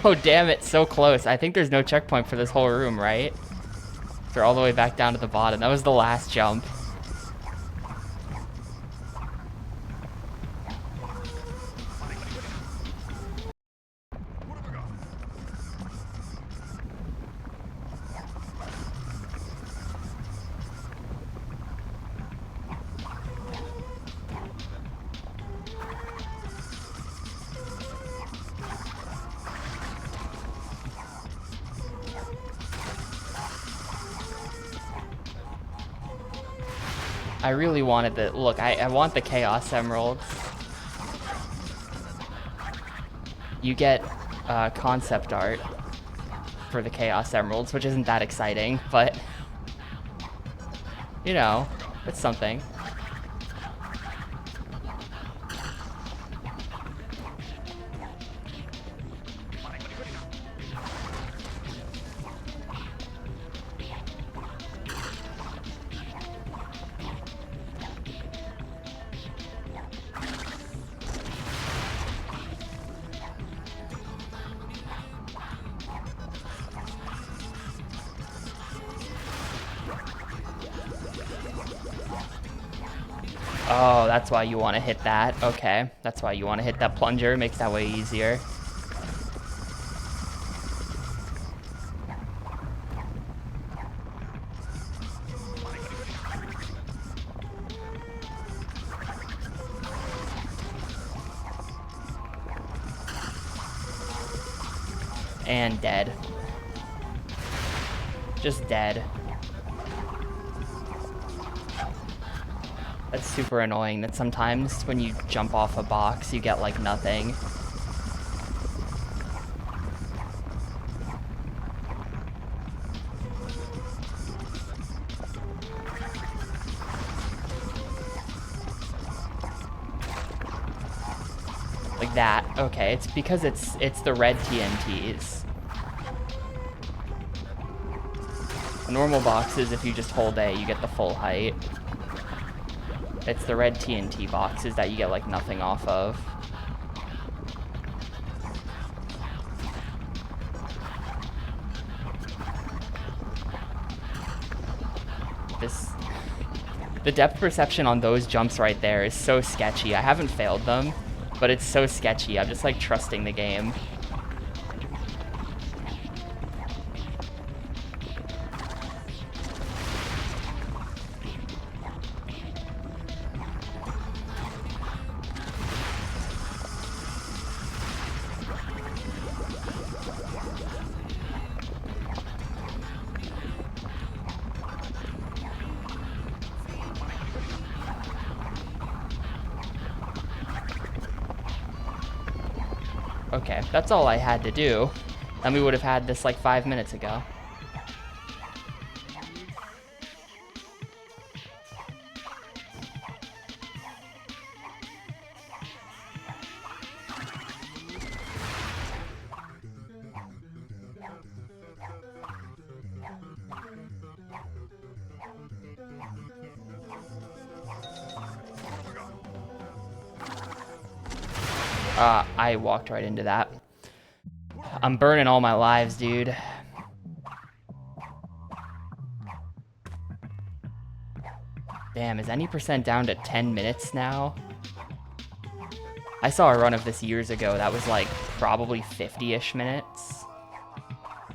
No, damn it, so close. I think there's no checkpoint for this whole room, right? They're all the way back down to the bottom. That was the last jump. I really wanted the... Look, I want the Chaos Emeralds. You get concept art for the Chaos Emeralds, which isn't that exciting, but... You know, it's something. Oh, that's why you want to hit that. Okay, that's why you want to hit that plunger. Makes that way easier. And dead. Just dead. That's super annoying that sometimes when you jump off a box, you get like nothing. Like that. Okay, it's because it's the red TNTs. Normal boxes, if you just hold A, you get the full height. It's the red TNT boxes that you get like nothing off of. The depth perception on those jumps right there is so sketchy. I haven't failed them, but it's so sketchy. I'm just like trusting the game. Okay, that's all I had to do. And we would have had this like 5 minutes ago. I walked right into that. I'm burning all my lives, dude. Damn, is any percent down to 10 minutes now? I saw a run of this years ago that was like probably 50-ish minutes.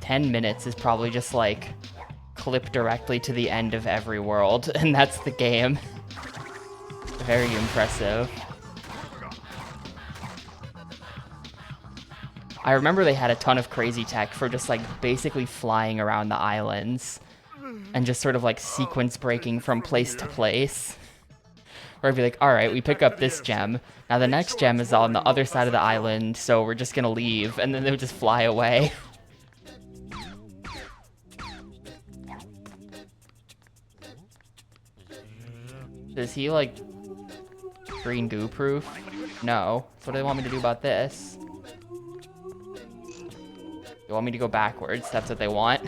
10 minutes is probably just like clip directly to the end of every world, and that's the game. Very impressive. I remember they had a ton of crazy tech for just like basically flying around the islands and just sort of like sequence breaking from place to place. Where I'd be like, all right, we pick up this gem. Now the next gem is on the other side of the island, so we're just gonna leave, and then they would just fly away. Is he like green goo proof? No. So what do they want me to do about this? They want me to go backwards. That's what they want.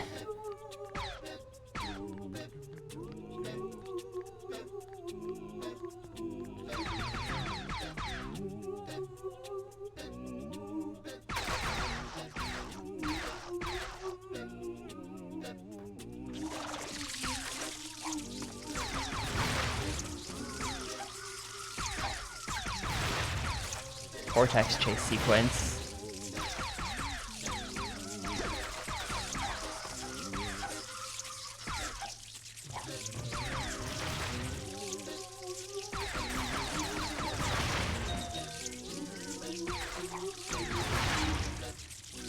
Vortex chase sequence.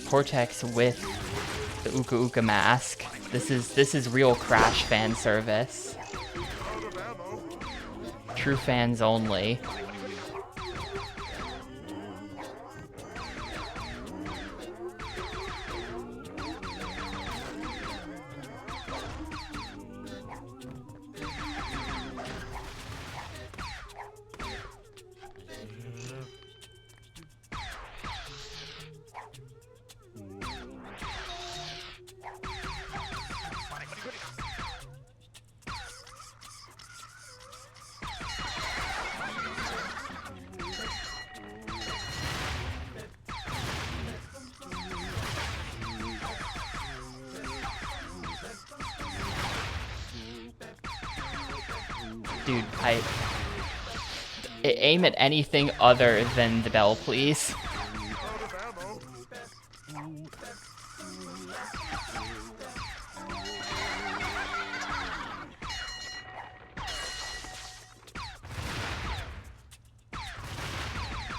Cortex with the Uka Uka mask. This is real Crash fan service. True fans only. Dude, aim at anything other than the bell, please.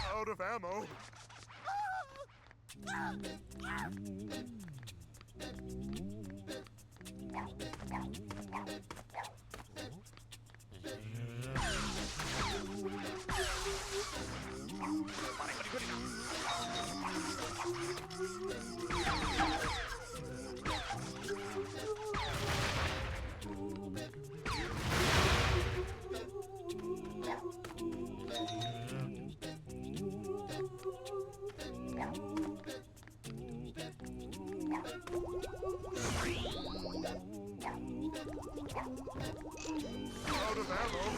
Out of ammo. Out of ammo.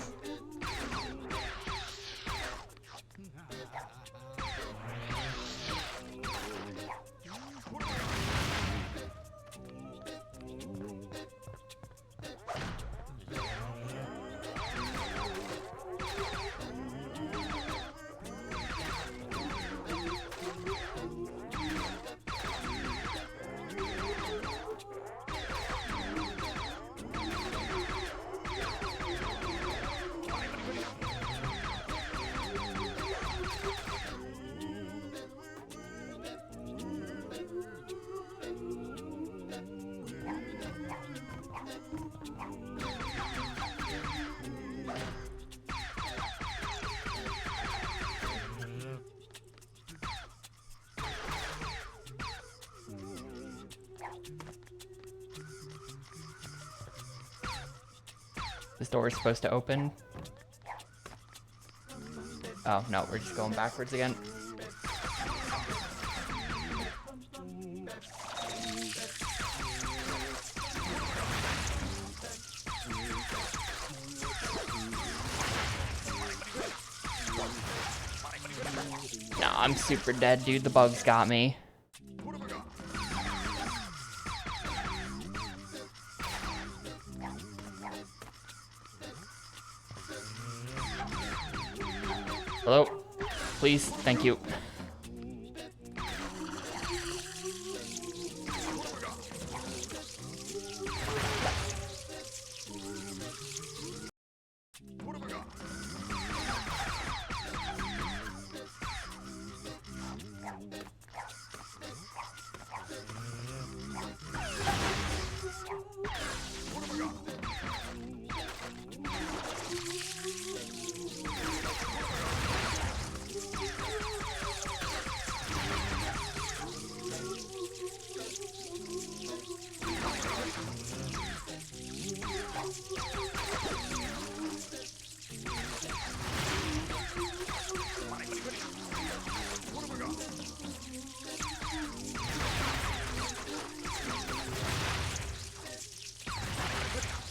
This door is supposed to open. Oh, no, we're just going backwards again. No, I'm super dead, dude. The bugs got me. Hello? Please, thank you.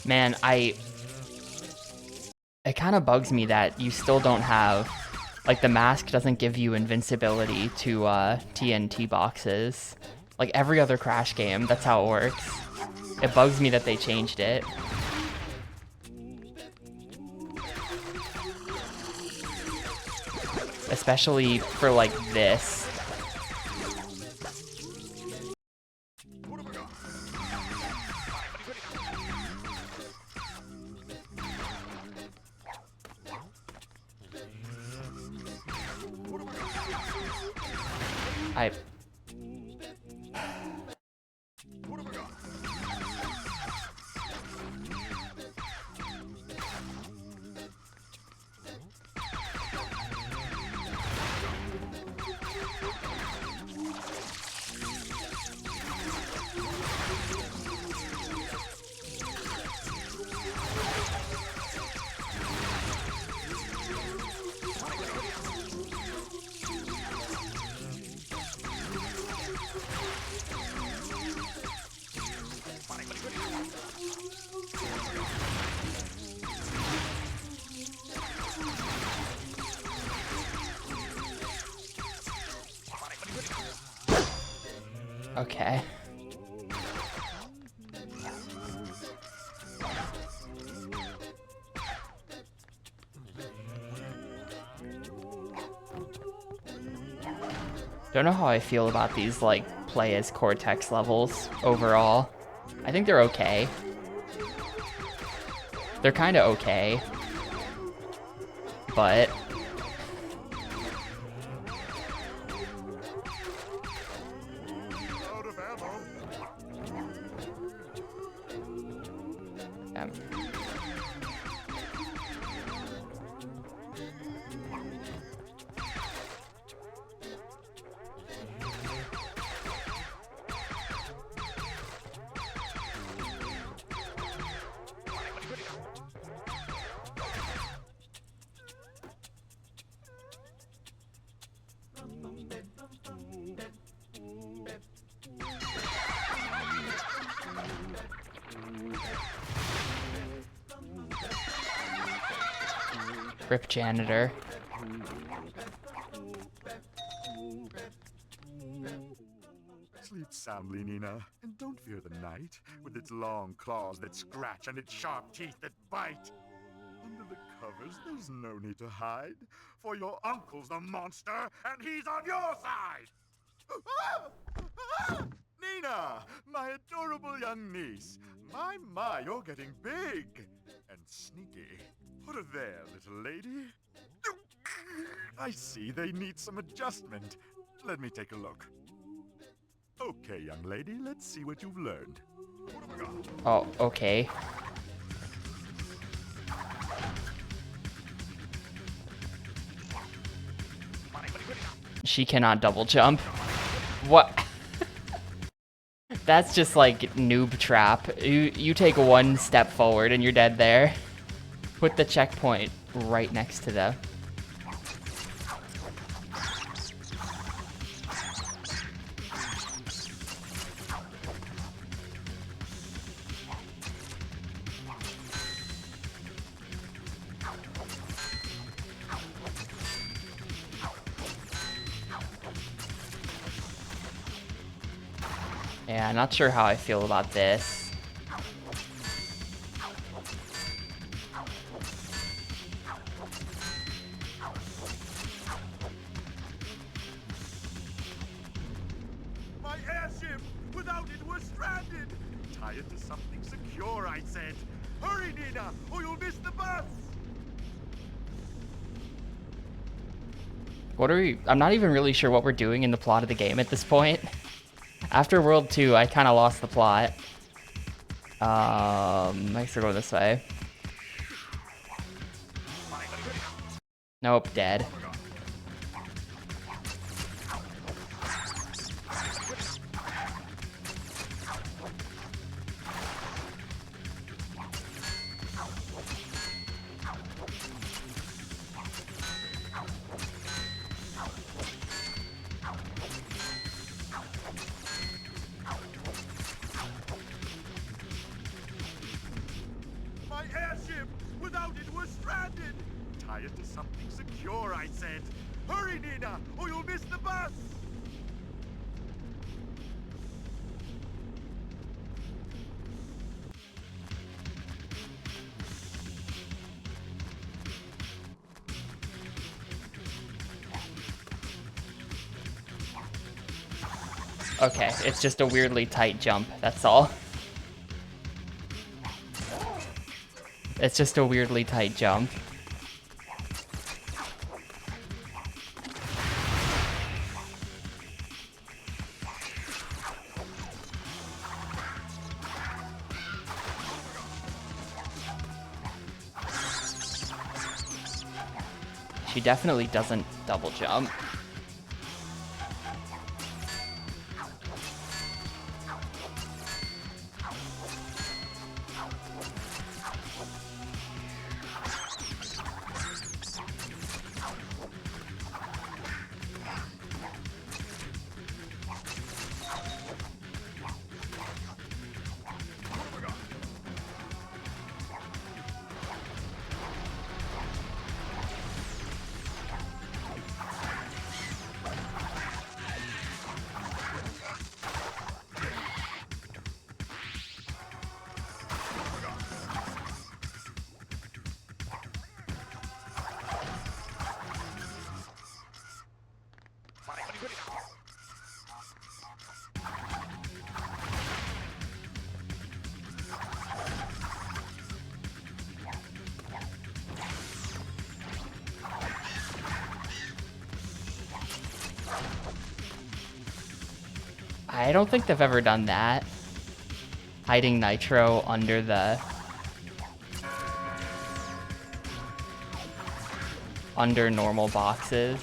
Man, it kind of bugs me that you still don't have, like, the mask doesn't give you invincibility to TNT boxes. Like every other Crash game, that's how it works. It bugs me that they changed it. Especially for, like, this. Okay. Don't know how I feel about these, like, play as Cortex levels overall. I think they're okay. They're kind of okay. But Rip Janitor. Sleep soundly, Nina, and don't fear the night, with its long claws that scratch and its sharp teeth that bite. Under the covers, there's no need to hide, for your uncle's a monster, and he's on your side! Nina, my adorable young niece. My, you're getting big and sneaky. Put her there, little lady. I see they need some adjustment. Let me take a look. Okay, young lady, let's see what you've learned. Oh, okay. She cannot double jump. What? That's just like noob trap. You take one step forward and you're dead there. put the checkpoint right next to them. Yeah, not sure how I feel about this. My airship! Without it, we're stranded! Tie it to something secure, I said. Hurry, Nina, or you'll miss the bus! What are we... I'm not even really sure what we're doing in the plot of the game at this point. After World 2, I kind of lost the plot. I guess we're going this way. Nope, dead. My airship! Without it, we're stranded! Tie it to something secure, I said. Hurry, Nina, or you'll miss the bus! Okay, it's just a weirdly tight jump, that's all. It's just a weirdly tight jump. She definitely doesn't double jump. I don't think they've ever done that. Hiding Nitro under the... under normal boxes.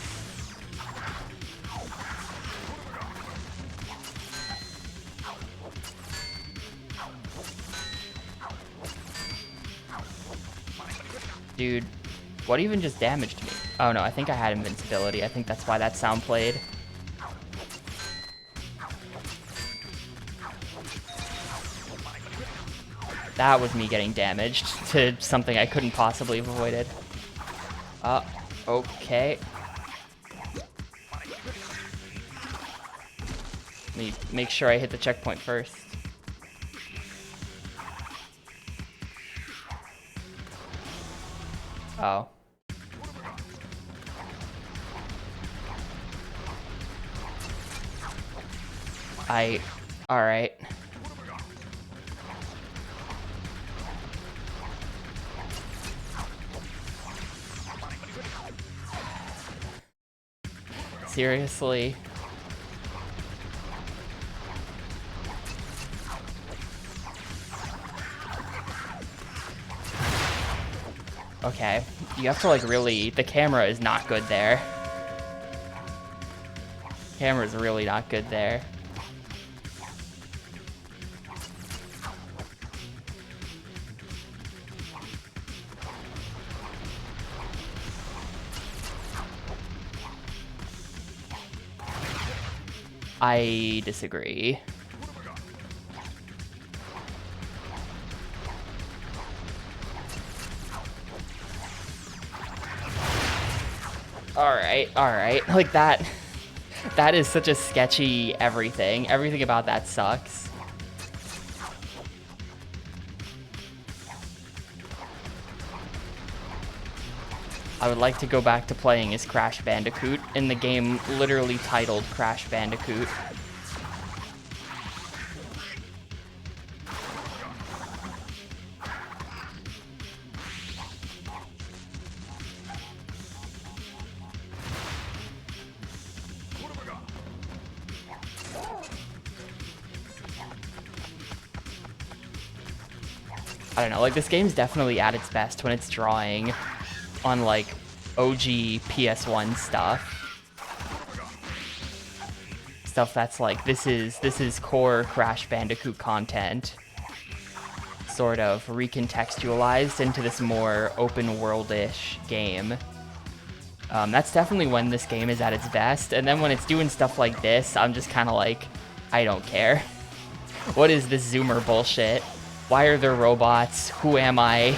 Dude, what even just damaged me? Oh no, I think I had invincibility. I think that's why that sound played. That was me getting damaged to something I couldn't possibly have avoided. Okay. Let me make sure I hit the checkpoint first. Oh. Alright. Seriously? Okay, you have to like really, the camera is not good there. Camera's really not good there. I disagree. Alright. Like that is such a sketchy everything. Everything about that sucks. I would like to go back to playing as Crash Bandicoot in the game literally titled Crash Bandicoot. I don't know, like this game's definitely at its best when it's drawing on like OG PS1 stuff. Stuff that's like, this is core Crash Bandicoot content, sort of recontextualized into this more open world-ish game. That's definitely when this game is at its best, and then when it's doing stuff like this, I'm just kind of like, I don't care. What is this zoomer bullshit? Why are there robots? Who am I?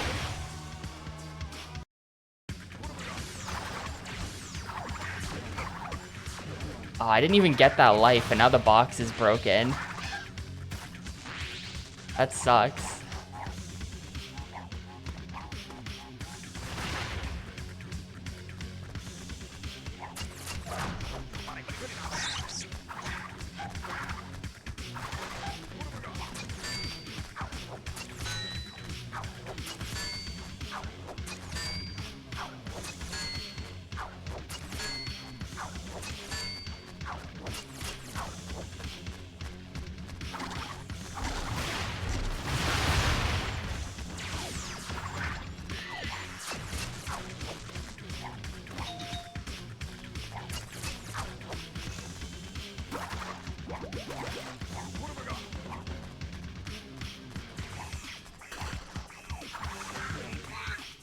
Oh, I didn't even get that life, and now the box is broken. That sucks.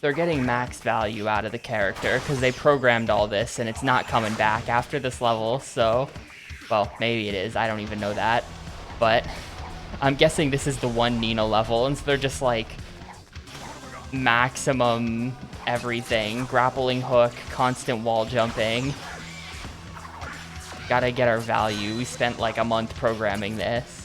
They're getting max value out of the character because they programmed all this and it's not coming back after this level, so... Well, maybe it is, I don't even know that. But I'm guessing this is the one Nina level, and so they're just like... maximum everything. Grappling hook, constant wall jumping. Gotta get our value. We spent like a month programming this.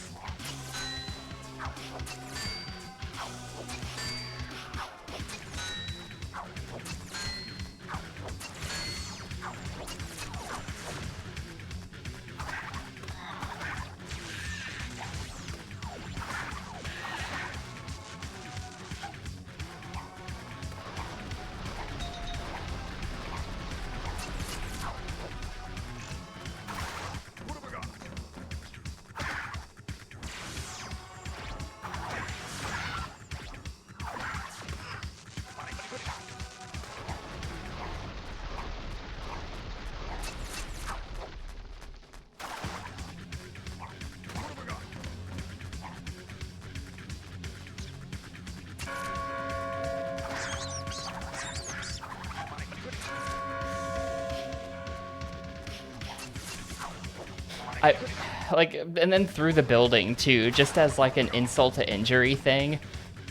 And then through the building too, just as like an insult to injury thing.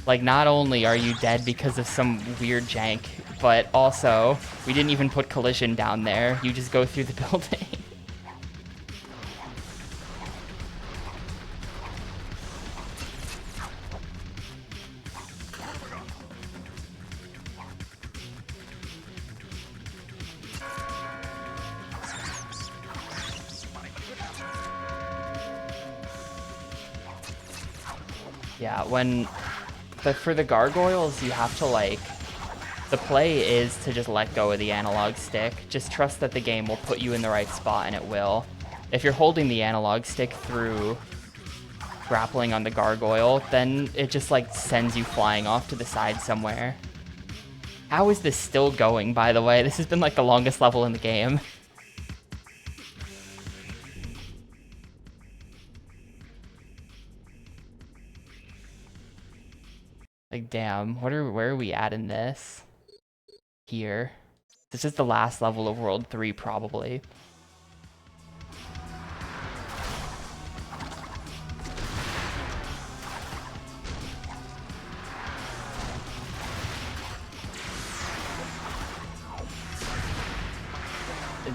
Like, not only are you dead because of some weird jank, but also we didn't even put collision down there. You just go through the building. Yeah, for the gargoyles, you have to like, the play is to just let go of the analog stick. Just trust that the game will put you in the right spot, and it will. If you're holding the analog stick through grappling on the gargoyle, then it just like sends you flying off to the side somewhere. How is this still going, by the way? This has been like the longest level in the game. Like, damn, where are we at in this? Here. This is the last level of World 3, probably.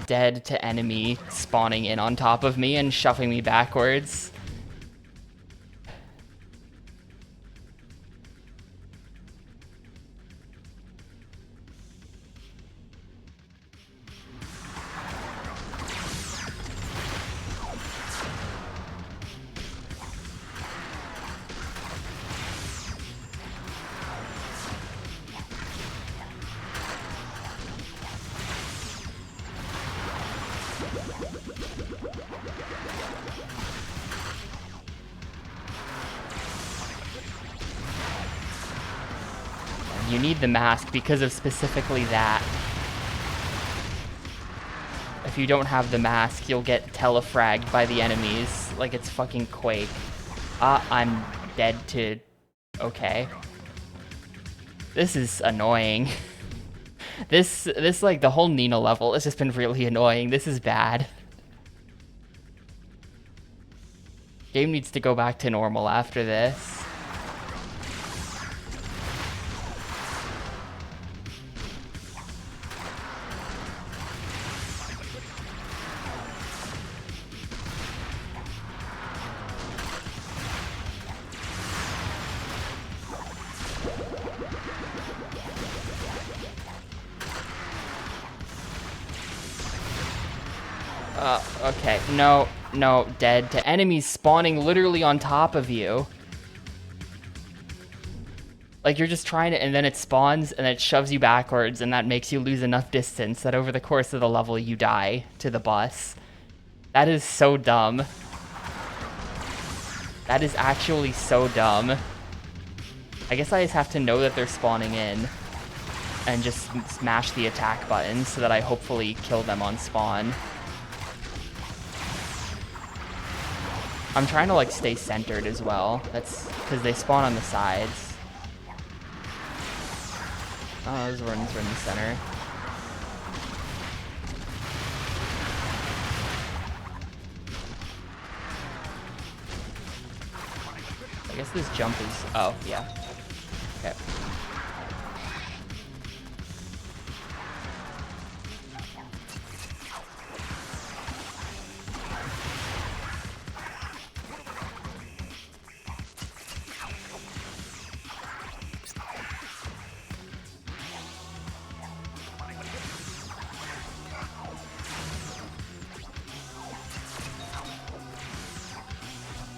dead to enemy spawning in on top of me and shoving me backwards. You need the mask because of specifically that. If you don't have the mask, you'll get telefragged by the enemies like it's fucking Quake. I'm dead to... Okay. This is annoying. This like, the whole Nina level has just been really annoying. This is bad. Game needs to go back to normal after this. Okay, no, dead to enemies spawning literally on top of you. Like, you're just trying to, and then it spawns, and it shoves you backwards, and that makes you lose enough distance that over the course of the level you die to the boss. That is so dumb. That is actually so dumb. I guess I just have to know that they're spawning in, and just smash the attack button so that I hopefully kill them on spawn. I'm trying to, like, stay centered as well. That's because they spawn on the sides. Oh, those ones are in the center. I guess this jump is... Oh, yeah. Okay.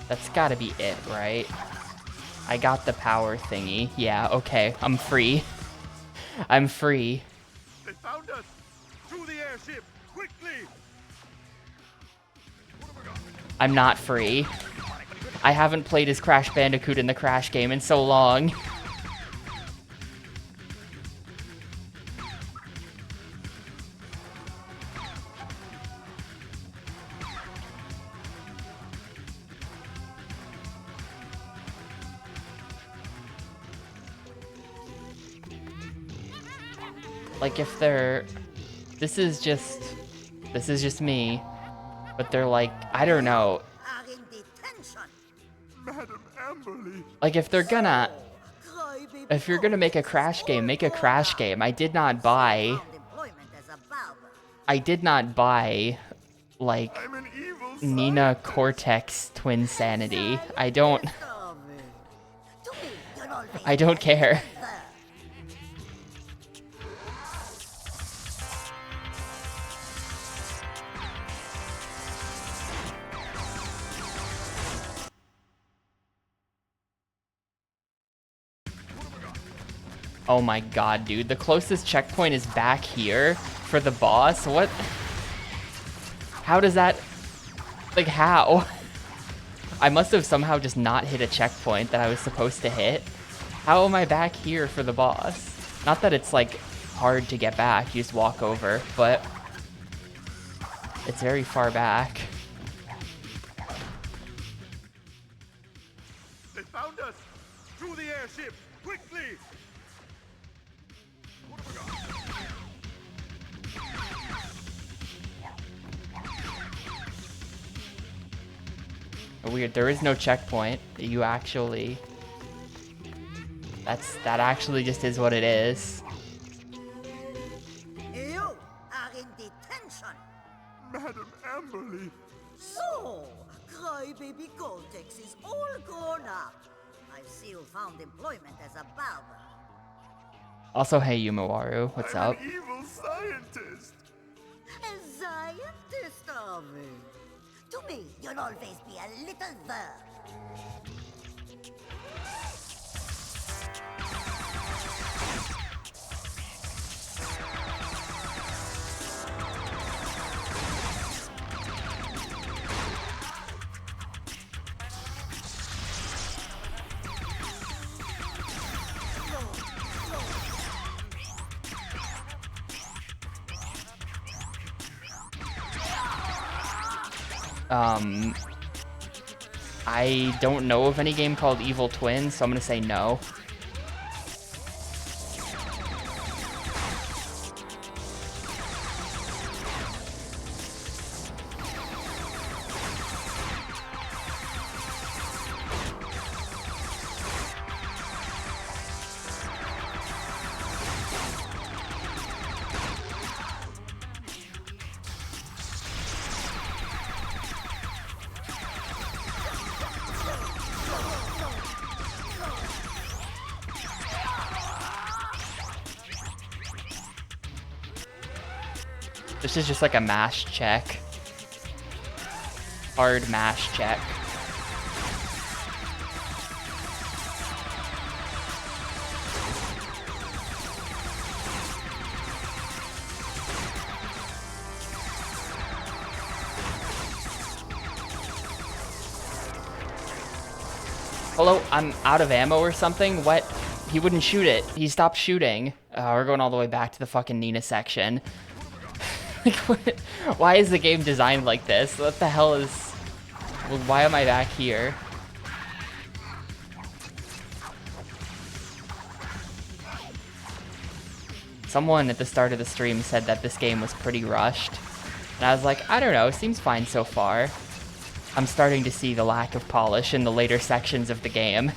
That's gotta be it, right? I got the power thingy. Yeah, okay. I'm free. I'm free. They found us! To the airship! Quickly! I'm not free. I haven't played as Crash Bandicoot in the Crash game in so long. Like, if they're... This is just me. But they're like, I don't know. Are in detention. Madam Amberly! Like, if they're gonna... If you're gonna make a Crash game, make a Crash game. I did not buy... like, I'm an evil son. Nina Cortex Twinsanity. I don't care. Oh my god, dude. The closest checkpoint is back here for the boss? What? How does that... Like, how? I must have somehow just not hit a checkpoint that I was supposed to hit. How am I back here for the boss? Not that it's, like, hard to get back. You just walk over, but... It's very far back. They found us! To the airship! Quickly! Weird, there is no checkpoint. You actually... That actually just is what it is. You are in detention. Baby Goltex is all grown up. I've still found employment as a barber. Also, hey Yumawaru, what's up? I'm an evil scientist. A scientist of it. To me, you'll always be a little verb. I don't know of any game called Evil Twin, so I'm gonna say no. This is just like a mash check. Hard mash check. Hello, I'm out of ammo or something? What? He wouldn't shoot it. He stopped shooting. We're going all the way back to the fucking Nina section. Like, what? Why is the game designed like this? What the hell is... Well, why am I back here? Someone at the start of the stream said that this game was pretty rushed. And I was like, I don't know, seems fine so far. I'm starting to see the lack of polish in the later sections of the game.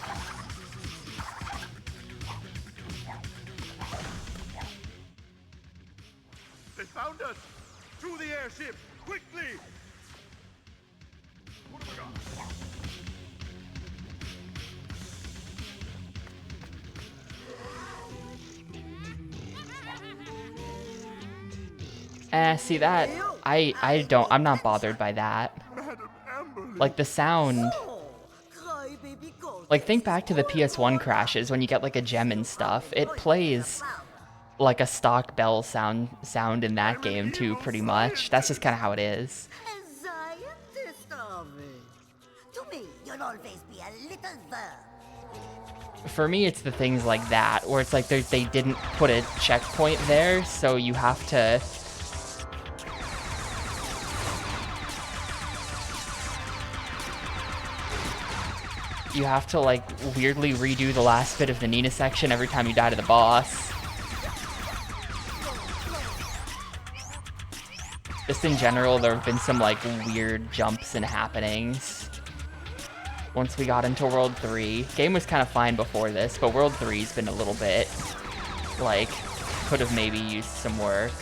They found us! To the airship! Quickly! What have we got? See that? I'm not bothered by that. Like the sound. Like think back to the PS1 crashes when you get like a gem and stuff. It plays like a stock bell sound in that game too, pretty much. That's just kind of how it is. A scientist of it. To me, you'll always be a little verb. For me, it's the things like that, where it's like they didn't put a checkpoint there, so you have to... You have to, like, weirdly redo the last bit of the Nina section every time you die to the boss. Just in general, there have been some, like, weird jumps and happenings. Once we got into World 3. Game was kind of fine before this, but World 3's been a little bit, like, could have maybe used some work.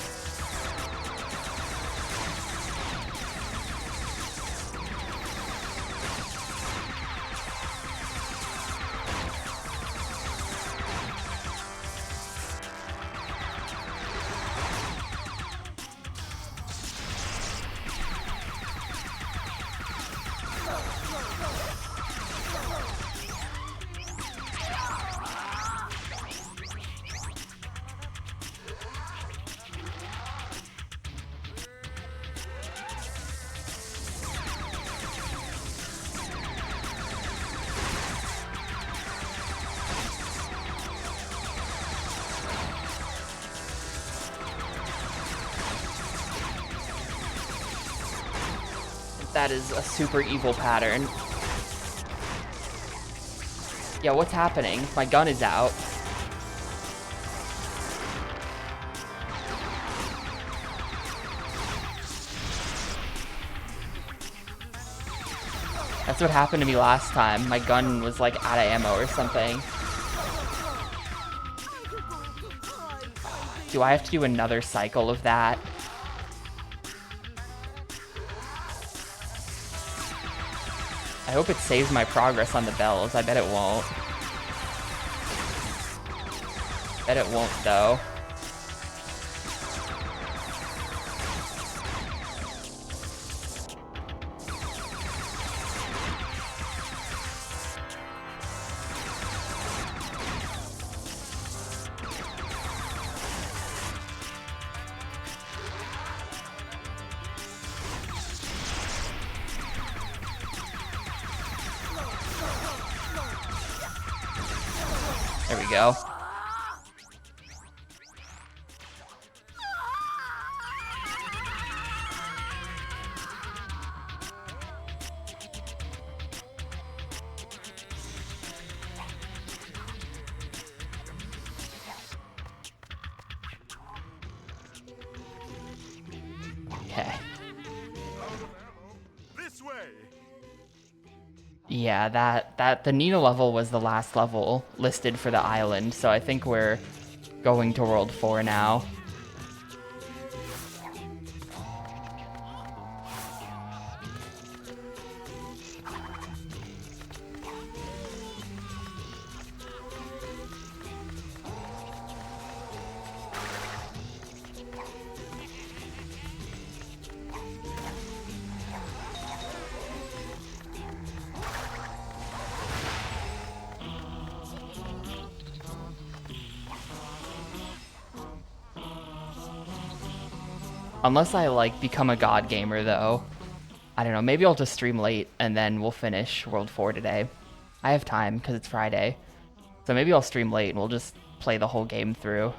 That is a super evil pattern. Yeah, what's happening? My gun is out. That's what happened to me last time. My gun was like out of ammo or something. Do I have to do another cycle of that? hope it saves my progress on the bells. I bet it won't. Bet it won't, though. There we go. Okay. This way. Yeah, the Nina level was the last level listed for the island, so I think we're going to World 4 now. Unless I, like, become a god gamer, though. I don't know, maybe I'll just stream late, and then we'll finish World 4 today. I have time, because it's Friday. So maybe I'll stream late, and we'll just play the whole game through.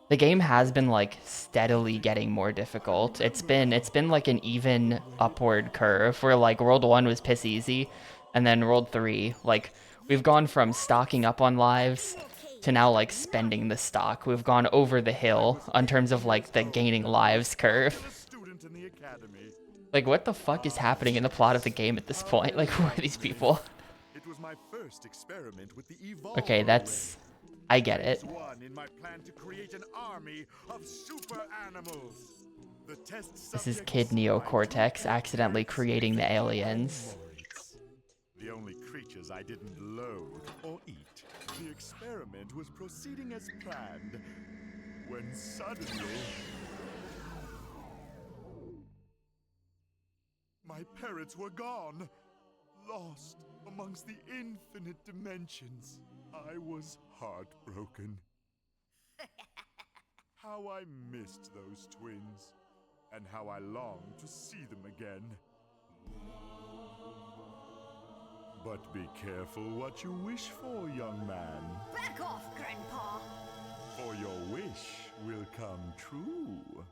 The game has been, like, steadily getting more difficult. It's been like an even upward curve, where, like, World 1 was piss easy, and then World 3, like, we've gone from stocking up on lives to now, like, spending the stock. We've gone over the hill in terms of, like, the gaining lives curve. Like, what the fuck is happening in the plot of the game at this point? Like, who are these people? It was my first experiment with the Okay, that's... I get it. in my plan to create an army of super animals. The test This is subjects Kid are my Neocortex two accidentally cats creating the and aliens. favorites. The only creatures I didn't loathe or eat. The experiment was proceeding as planned when suddenly my parrots were gone, lost amongst the infinite dimensions. I was heartbroken. How I missed those twins, and how I longed to see them again. But be careful what you wish for, young man. Back off, Grandpa! For your wish will come true.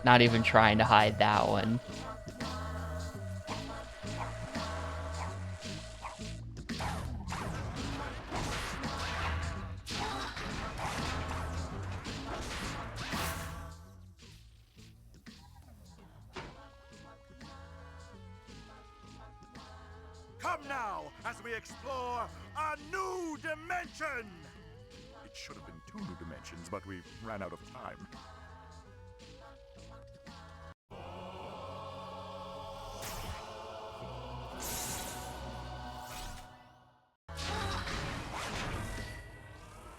Not even trying to hide that one. Come now, as we explore a new dimension! It should have been 2 new dimensions, but we ran out of time.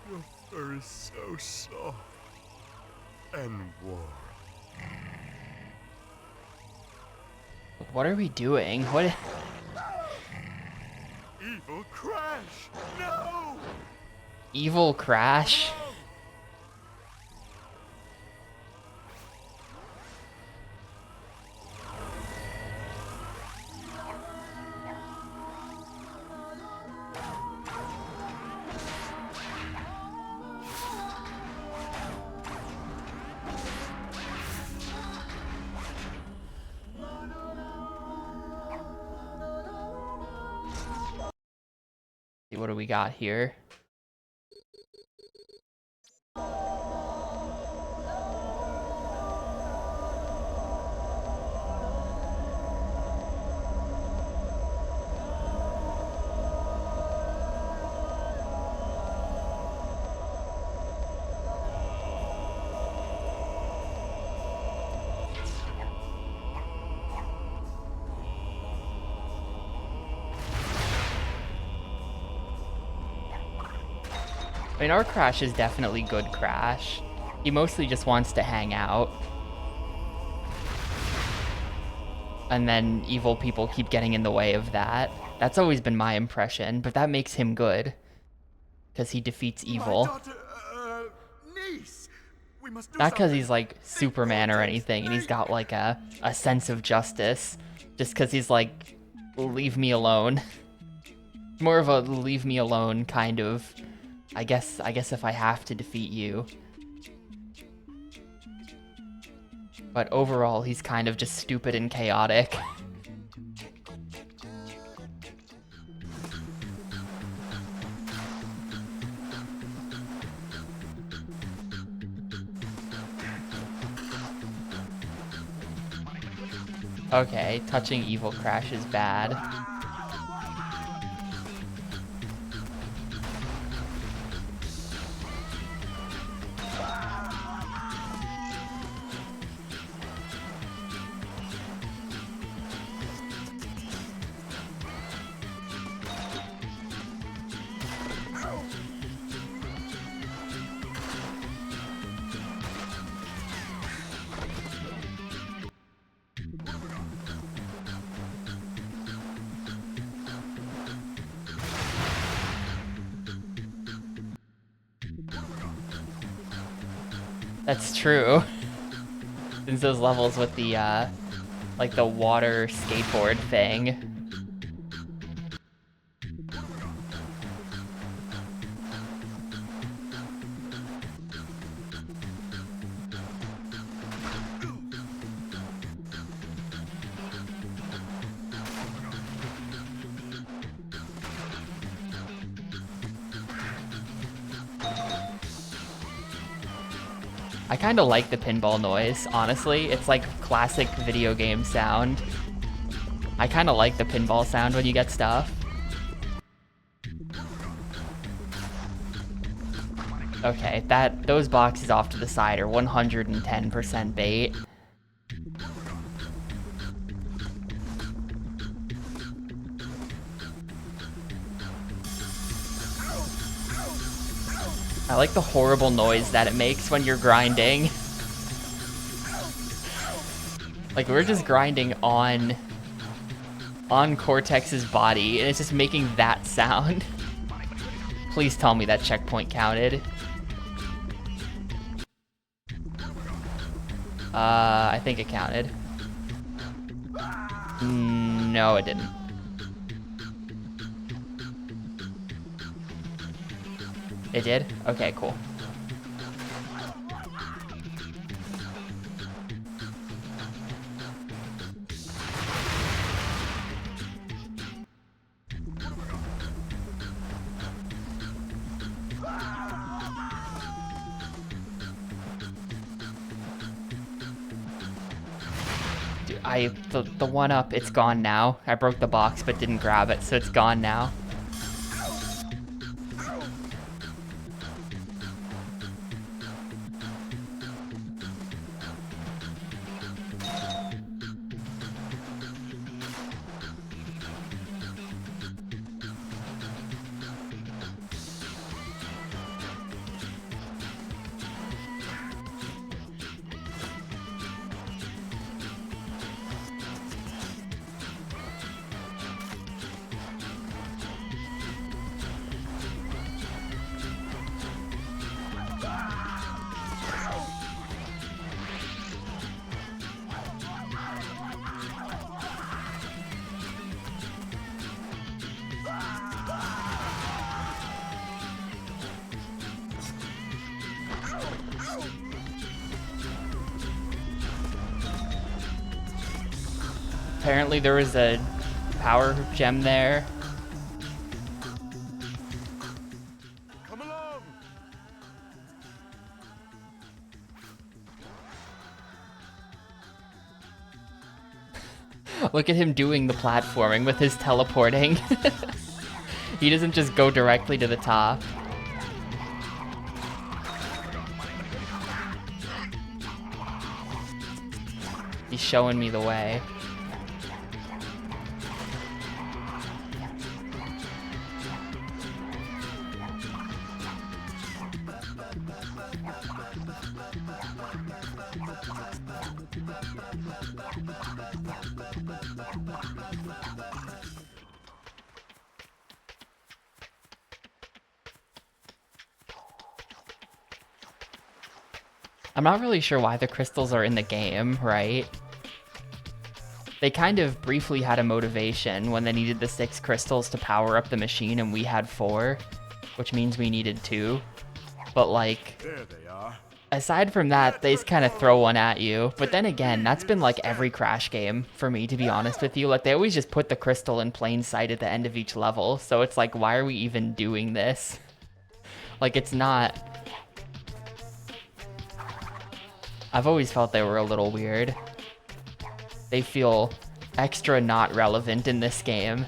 Your fur is so soft and warm. What are we doing? What? Evil Crash! No! Evil Crash? What do we got here? I mean, our Crash is definitely good Crash. He mostly just wants to hang out. And then evil people keep getting in the way of that. That's always been my impression, but that makes him good. Because he defeats evil. My daughter, niece. We must do Not because something. he's like Superman or anything, and he's got like a sense of justice. Just because he's like, leave me alone. More of a leave me alone kind of, I guess if I have to defeat you. But overall, he's kind of just stupid and chaotic. Okay, touching evil Crash is bad. That's true. Since those levels with the, like the water skateboard thing. I kind of like the pinball noise, honestly. It's like classic video game sound. I kind of like the pinball sound when you get stuff. Okay, those boxes off to the side are 110% bait. I like the horrible noise that it makes when you're grinding. Like, we're just grinding on Cortex's body, and it's just making that sound. Please tell me that checkpoint counted. I think it counted. No, it didn't. It did? Okay, cool. Dude, the one up, it's gone now. I broke the box but didn't grab it, so it's gone now. Apparently there was a power gem there. Come along. Look at him doing the platforming with his teleporting. He doesn't just go directly to the top. He's showing me the way. I'm not really sure why the crystals are in the game, right? They kind of briefly had a motivation when they needed the 6 crystals to power up the machine and we had 4, which means we needed 2. But like, There they are. aside from that, they just kind of throw one at you. But then again, that's been like every Crash game for me, to be honest with you. Like, they always just put the crystal in plain sight at the end of each level. So it's like, why are we even doing this? Like, it's not... I've always felt they were a little weird. They feel extra not relevant in this game.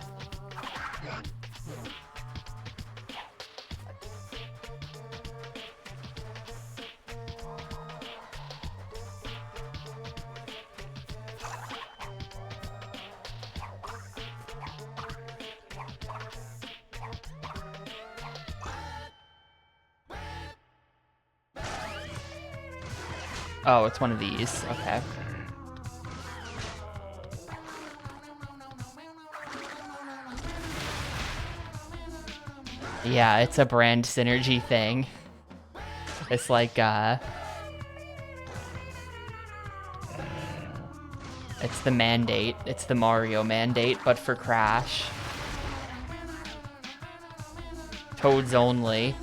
Oh, it's one of these. Okay. Yeah, it's a brand synergy thing. It's like, it's the mandate. It's the Mario mandate, but for Crash. Toads only.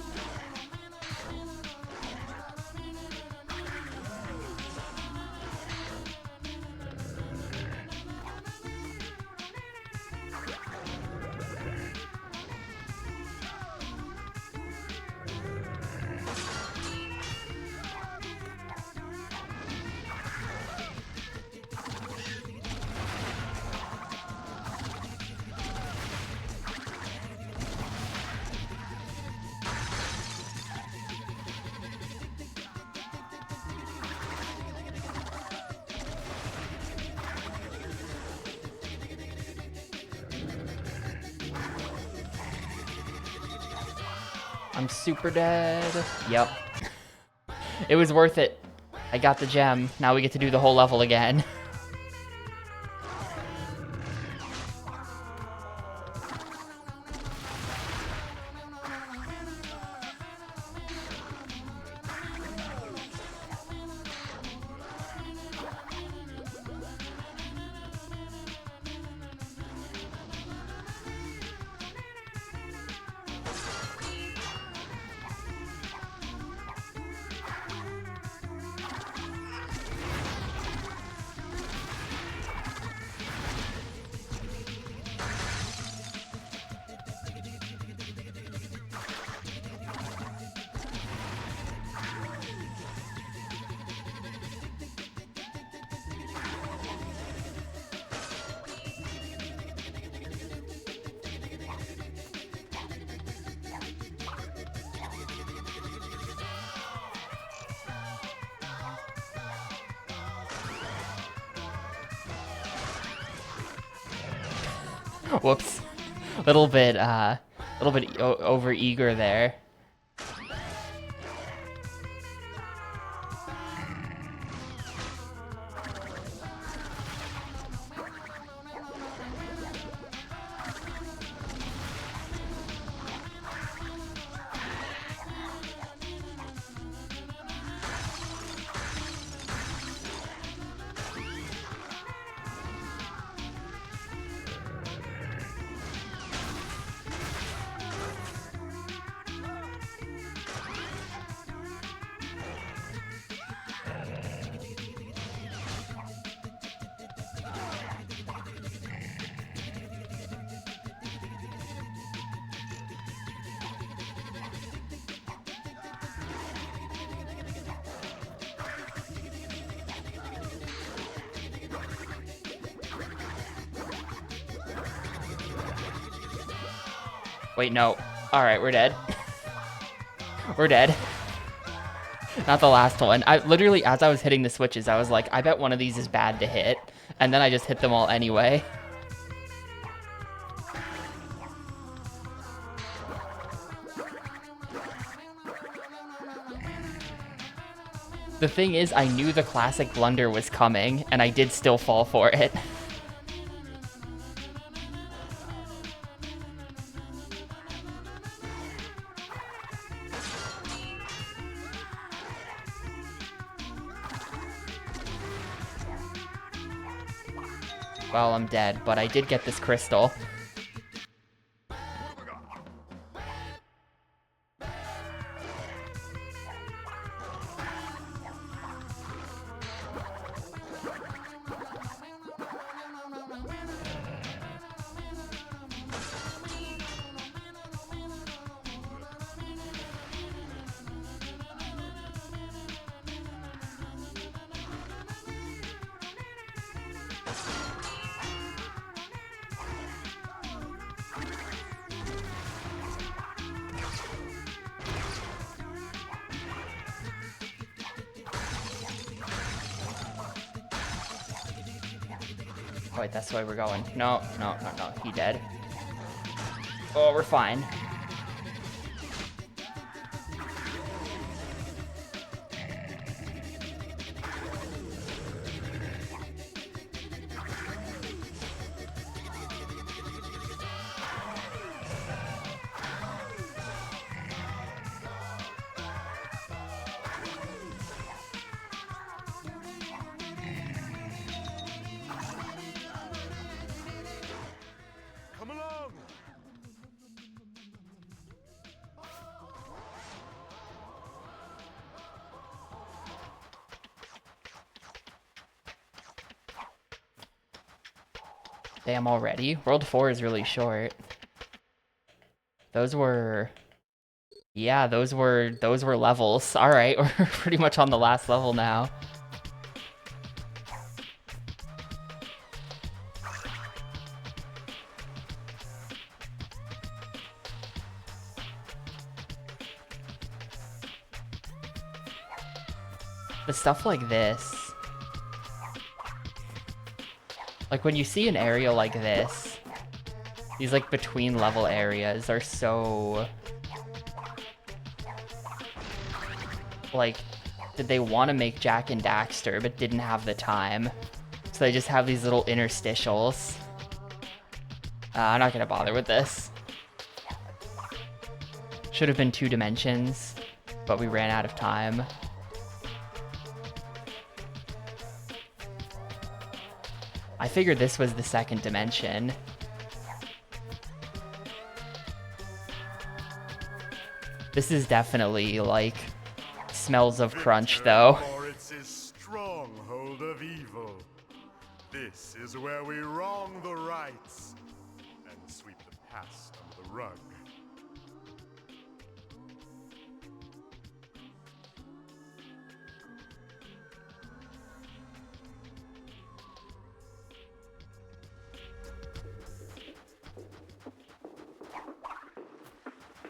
I'm super dead. Yep. It was worth it. I got the gem. Now we get to do the whole level again. Whoops. Little bit over eager there. Wait, no. Alright, we're dead. We're dead. Not the last one. I literally, as I was hitting the switches, I was like, I bet one of these is bad to hit. And then I just hit them all anyway. The thing is, I knew the classic blunder was coming, and I did still fall for it. Well, I'm dead, but I did get this crystal. Wait, that's the way we're going. No, no, no, no. He dead. Oh, we're fine. Come along! Damn, already? World 4 is really short. Those were... Yeah, those were levels. Alright, we're pretty much on the last level now. But stuff like this... Like, when you see an area like this, these, like, between level areas are so... Like, did they want to make Jak and Daxter, but didn't have the time? So they just have these little interstitials. I'm not gonna bother with this. Should have been 2 dimensions, but we ran out of time. I figured this was the 2nd dimension. This is definitely, like, smells of crunch, though. For it's his stronghold of evil. This is where we wrong the rights and sweep the past under the rug.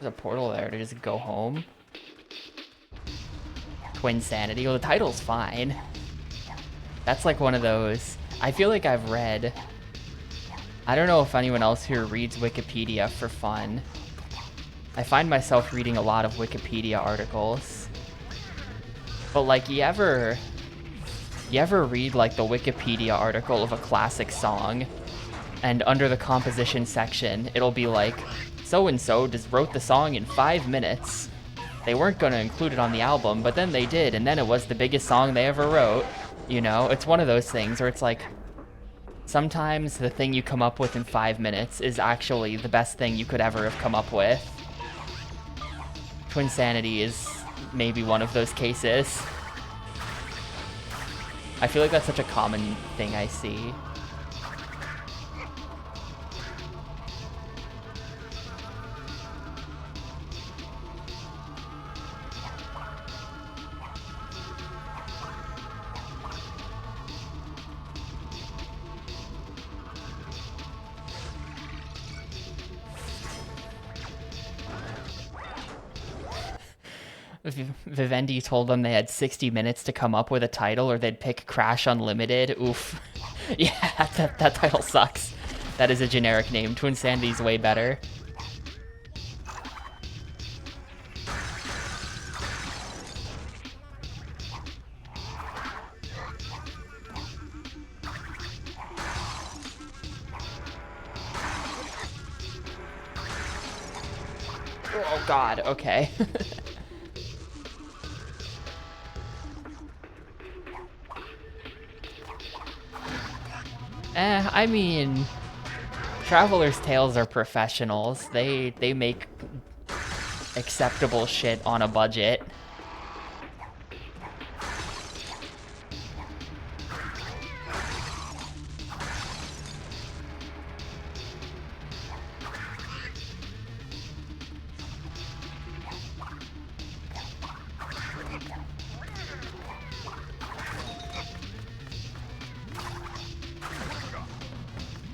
There's a portal there to just go home. Twinsanity. Well, the title's fine. That's like one of those... I feel like I've read... I don't know if anyone else here reads Wikipedia for fun. I find myself reading a lot of Wikipedia articles. But like, you ever read like the Wikipedia article of a classic song, and under the composition section, it'll be like, so-and-so just wrote the song in 5 minutes. They weren't gonna include it on the album, but then they did, and then it was the biggest song they ever wrote. You know, it's one of those things where it's like, sometimes the thing you come up with in 5 minutes is actually the best thing you could ever have come up with. Twinsanity is maybe one of those cases. I feel like that's such a common thing I see. Vivendi told them they had 60 minutes to come up with a title or they'd pick Crash Unlimited. Oof. Yeah, that title sucks. That is a generic name. Twinsanity's way better. Oh god, okay. I mean, Traveler's Tales are professionals. They make acceptable shit on a budget.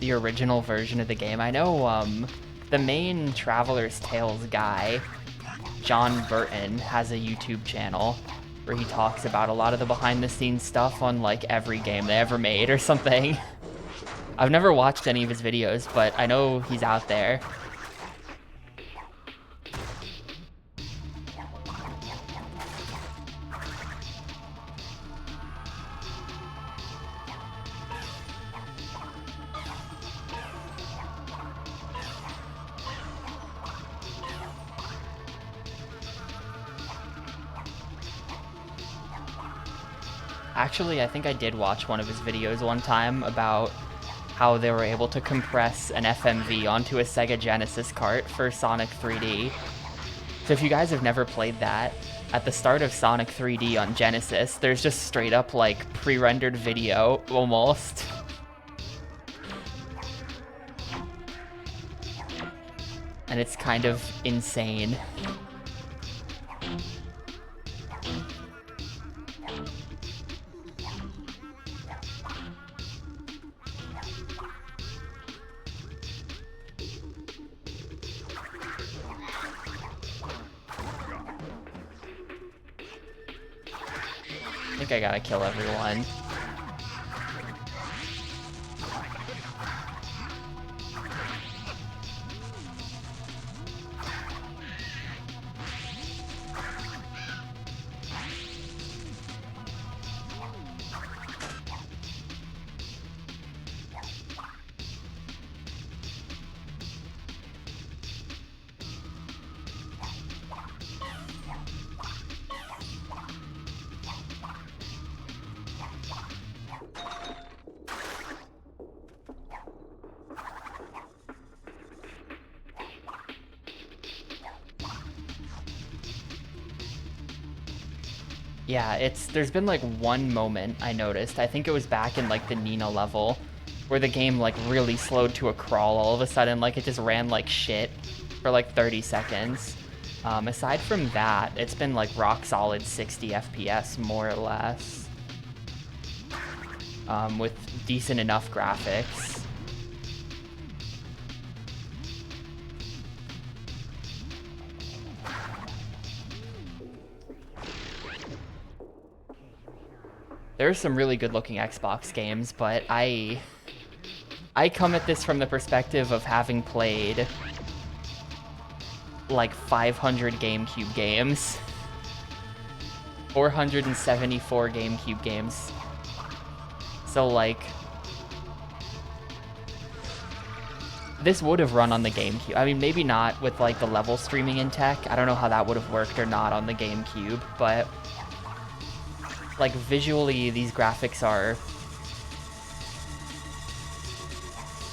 The original version of the game. I know the main Traveler's Tales guy, John Burton, has a YouTube channel where he talks about a lot of the behind the scenes stuff on like every game they ever made or something. I've never watched any of his videos, but I know he's out there. Actually, I think I did watch one of his videos one time about how they were able to compress an FMV onto a Sega Genesis cart for Sonic 3D. So if you guys have never played that, at the start of Sonic 3D on Genesis, there's just straight up like pre-rendered video, almost. And it's kind of insane. I think I gotta kill everyone. Yeah, there's been like one moment I noticed. I think it was back in like the Nina level where the game like really slowed to a crawl all of a sudden. Like it just ran like shit for like 30 seconds. Aside from that, it's been like rock solid 60 FPS more or less. With decent enough graphics. There's some really good looking Xbox games, but I come at this from the perspective of having played like 500 GameCube games. 474 GameCube games. So like, this would have run on the GameCube. I mean, maybe not with like the level streaming in tech. I don't know how that would have worked or not on the GameCube, but like visually these graphics are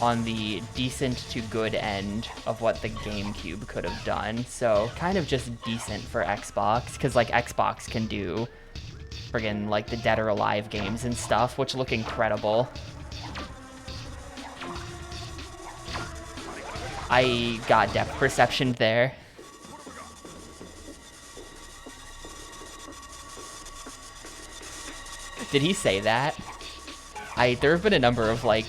on the decent to good end of what the GameCube could have done. So kind of just decent for Xbox, because like Xbox can do friggin' like the Dead or Alive games and stuff, which look incredible. I got depth perception there. Did he say that? There have been a number of like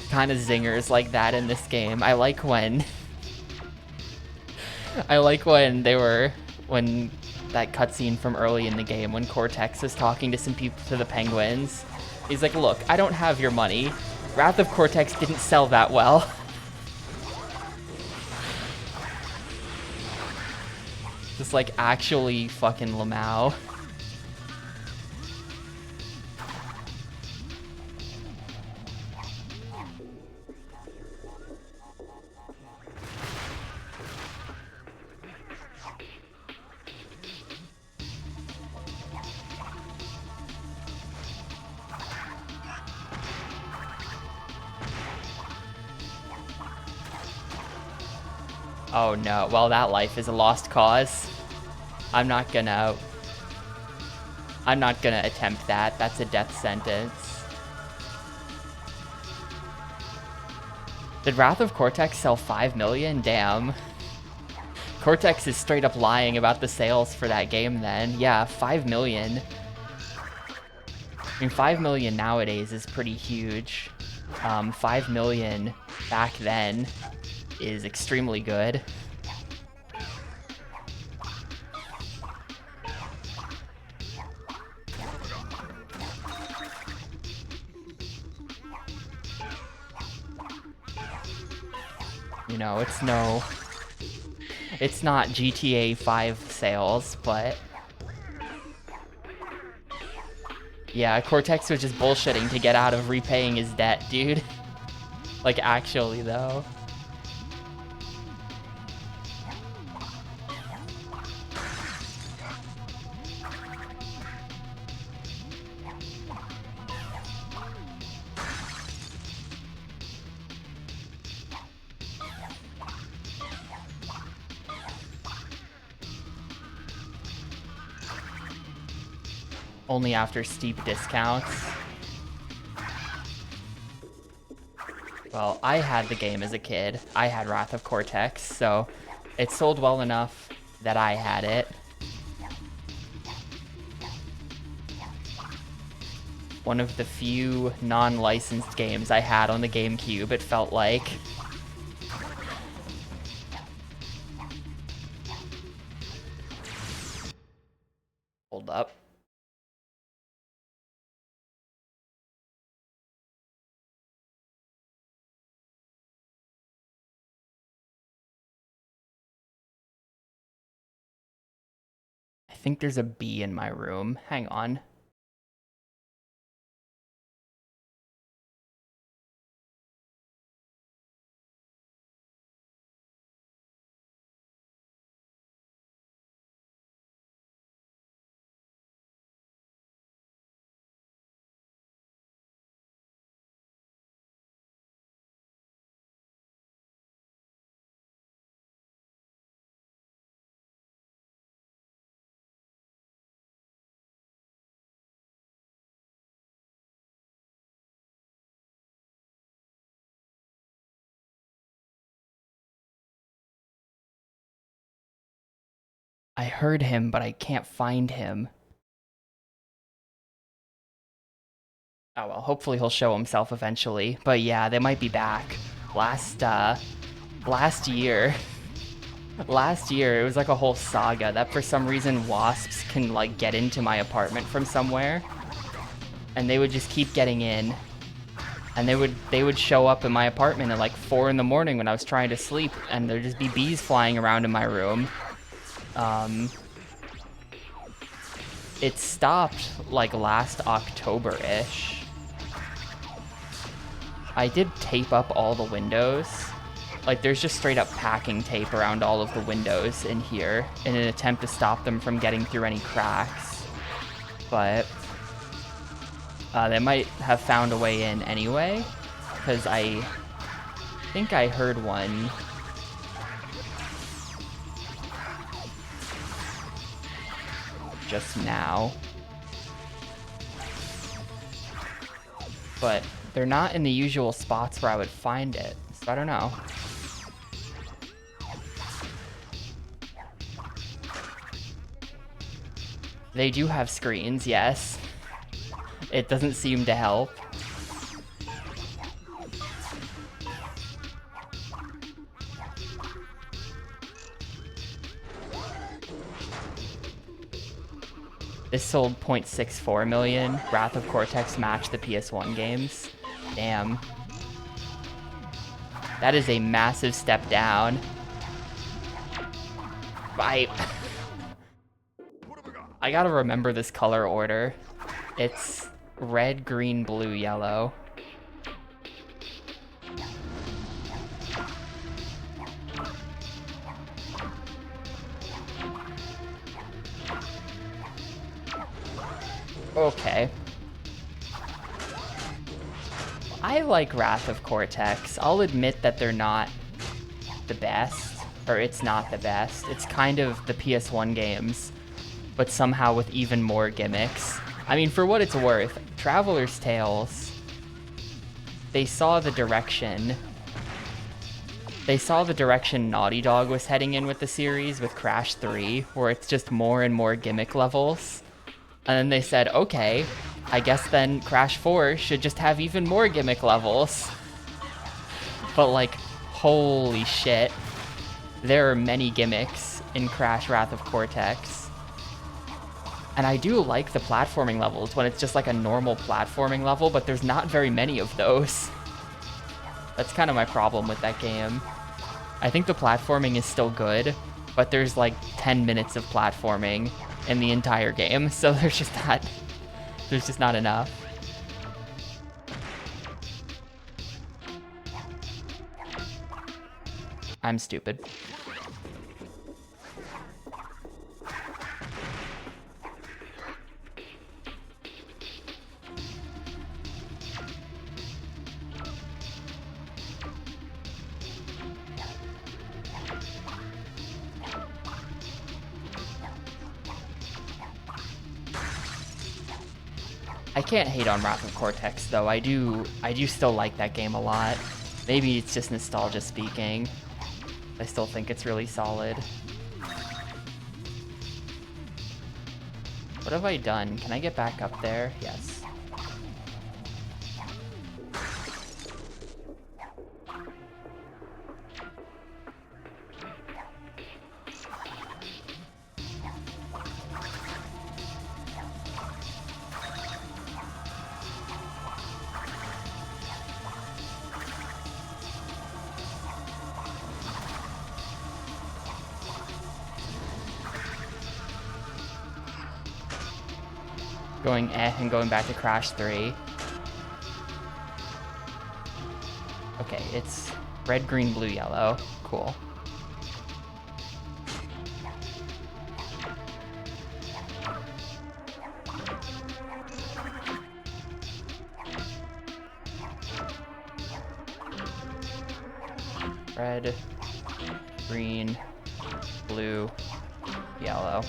kind of zingers like that in this game. I like when when that cutscene from early in the game when Cortex was talking to some people, to the penguins. He's like, look, I don't have your money. Wrath of Cortex didn't sell that well. Just like actually fucking Lamau. Oh no, well that life is a lost cause. I'm not gonna attempt that. That's a death sentence. Did Wrath of Cortex sell 5 million? Damn. Cortex is straight up lying about the sales for that game then. Yeah, 5 million. I mean, 5 million nowadays is pretty huge. 5 million back then is extremely good. You know, it's not GTA 5 sales, but yeah, Cortex was just bullshitting to get out of repaying his debt, dude. Like, actually, though. Only after steep discounts. Well, I had the game as a kid. I had Wrath of Cortex, so it sold well enough that I had it. One of the few non-licensed games I had on the GameCube, it felt like. Hold up. I think there's a bee in my room. Hang on. I heard him, but I can't find him. Oh well, hopefully he'll show himself eventually. But yeah, they might be back. Last year, it was like a whole saga that for some reason wasps can like get into my apartment from somewhere. And they would just keep getting in. And they would show up in my apartment at like 4 in the morning when I was trying to sleep, and there'd just be bees flying around in my room. It stopped like last October-ish. I did tape up all the windows. Like there's just straight up packing tape around all of the windows in here in an attempt to stop them from getting through any cracks. But they might have found a way in anyway, because I think I heard one. Just now. But they're not in the usual spots where I would find it, so I don't know. They do have screens, yes. It doesn't seem to help. This sold 0.64 million. Wrath of Cortex matched the PS1 games. Damn. That is a massive step down. I gotta remember this color order. It's red, green, blue, yellow. Okay. I like Wrath of Cortex. I'll admit that they're not the best. or it's not the best. It's kind of the PS1 games, but somehow with even more gimmicks. I mean, for what it's worth, Traveler's Tales, they saw the direction Naughty Dog was heading in with the series with Crash 3, where it's just more and more gimmick levels. And then they said, okay, I guess then Crash 4 should just have even more gimmick levels. But like, holy shit. There are many gimmicks in Crash Wrath of Cortex. And I do like the platforming levels when it's just like a normal platforming level, but there's not very many of those. That's kind of my problem with that game. I think the platforming is still good, but there's like 10 minutes of platforming in the entire game, so there's just not enough. I'm stupid. I can't hate on Wrath of Cortex though. I do still like that game a lot. Maybe it's just nostalgia speaking. I still think it's really solid. What have I done? Can I get back up there? Yes. Going and going back to Crash 3. Okay, it's red, green, blue, yellow. Cool. Red, green, blue, yellow.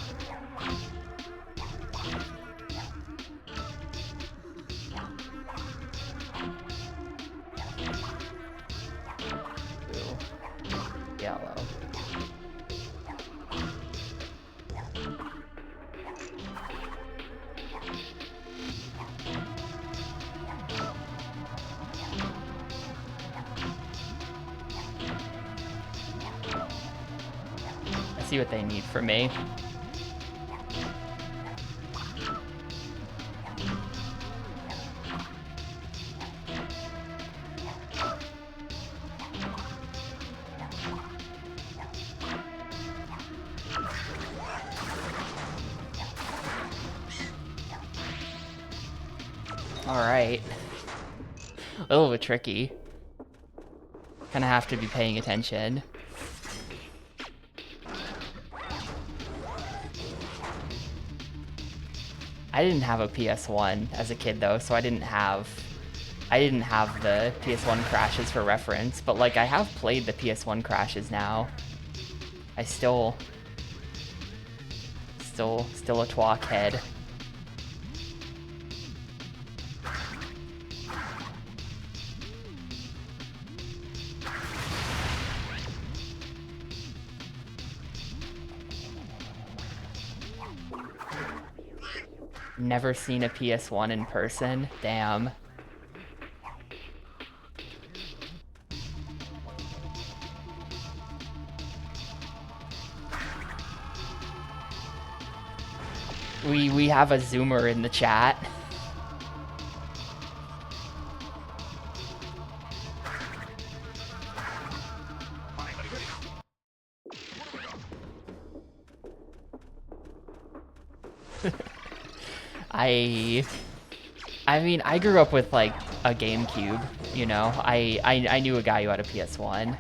Yellow. I see what they need from me. Alright. A little bit tricky. Kinda have to be paying attention. I didn't have a PS1 as a kid though, so I didn't have the PS1 crashes for reference, but like I have played the PS1 crashes now. I still a twalk head. Never seen a PS1 in person. Damn. We have a Zoomer in the chat. I mean, I grew up with like a GameCube, you know. I knew a guy who had a PS1.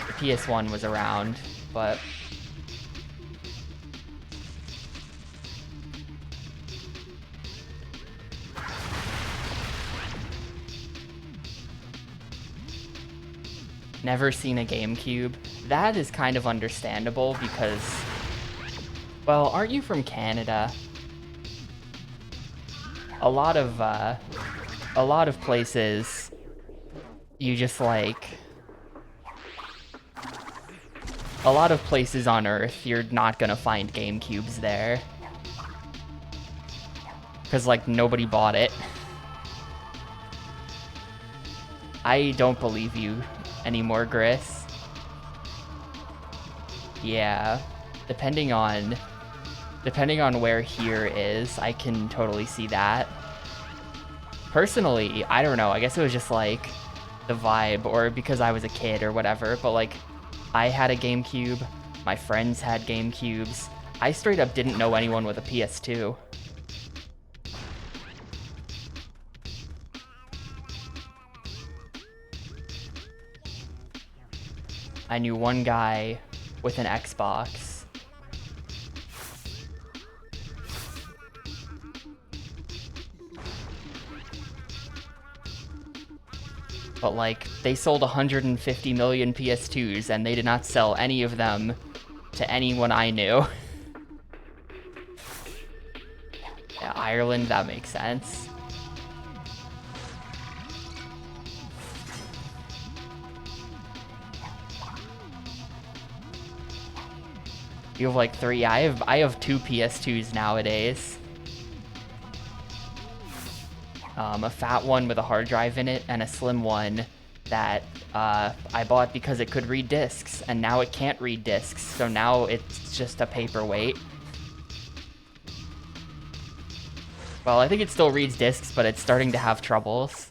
The PS1 was around, but never seen a GameCube. that is kind of understandable because, well, aren't you from Canada? A lot of places, you just like, a lot of places on Earth, you're not gonna find GameCubes there. Because, like, nobody bought it. I don't believe you anymore, Gris. Yeah, depending on where here is, I can totally see that. Personally, I don't know, I guess it was just like the vibe, or because I was a kid or whatever, but like I had a GameCube, my friends had GameCubes. I straight up didn't know anyone with a PS2. I knew one guy with an Xbox. But like, they sold 150 million PS2s and they did not sell any of them to anyone I knew. Yeah, Ireland, that makes sense. You have like 3. I have 2 PS2s nowadays. A fat one with a hard drive in it, and a slim one that I bought because it could read discs, and now it can't read discs, so now it's just a paperweight. Well, I think it still reads discs, but it's starting to have troubles.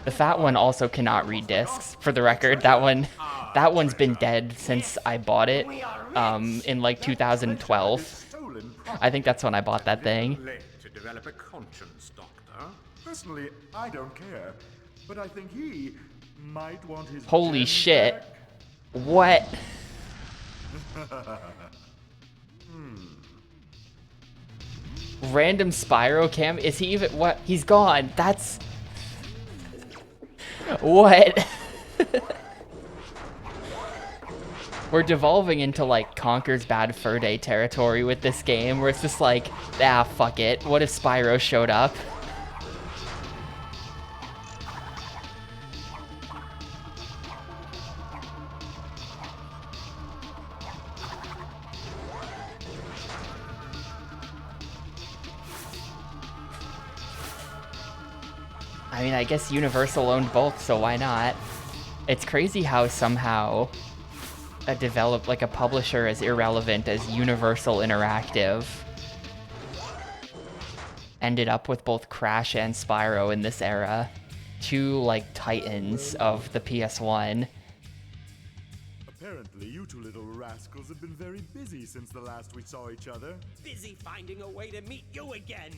The fat one also cannot read discs, for the record. That one's been dead since I bought it, in like 2012. I think that's when I bought that thing. Late to develop a conscience, Doctor. Personally, I don't care, but I think he might want his Holy gems shit. back. What? Random Spyro cam? Is he even, what? He's gone. That's... What? We're devolving into like Conker's Bad Fur Day territory with this game, where it's just like, ah, fuck it. What if Spyro showed up? I mean, I guess Universal owned both, so why not? It's crazy how somehow a publisher as irrelevant as Universal Interactive ended up with both Crash and Spyro in this era. Two, like, titans of the PS1. Apparently, you two little rascals have been very busy since the last we saw each other. Busy finding a way to meet you again.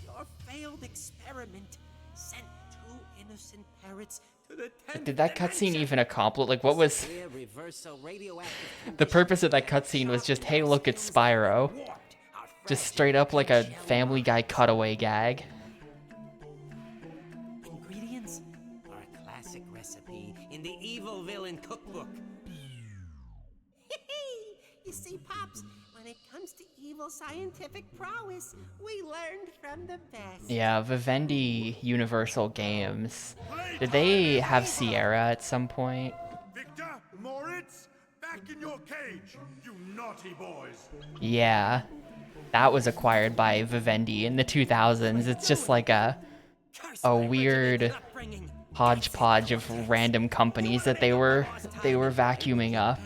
Your failed experiment sent 2 innocent parrots to the 10th Did that cutscene dimension. even accomplish? Like, what was... The purpose of that cutscene was just, hey, look, it's Spyro. Just straight up like a Family Guy cutaway gag. Ingredients are a classic recipe in the Evil Villain cookbook. You see, Pops, when it comes to evil scientific prowess, we learned from the best. Yeah, Vivendi Universal Games. Did they have Sierra at some point? Victor, Moritz, back in your cage, you naughty boys. Yeah. That was acquired by Vivendi in the 2000s. It's just like a weird hodgepodge of random companies that they were vacuuming up.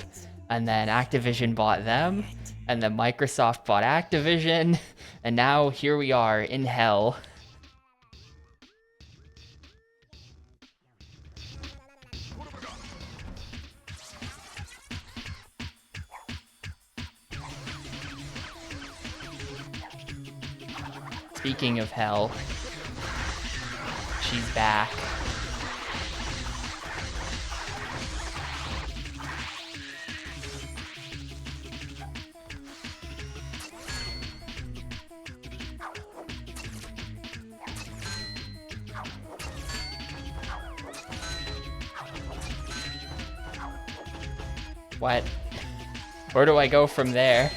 And then Activision bought them, and then Microsoft bought Activision, and now here we are in hell. Speaking of hell, she's back. What? Where do I go from there?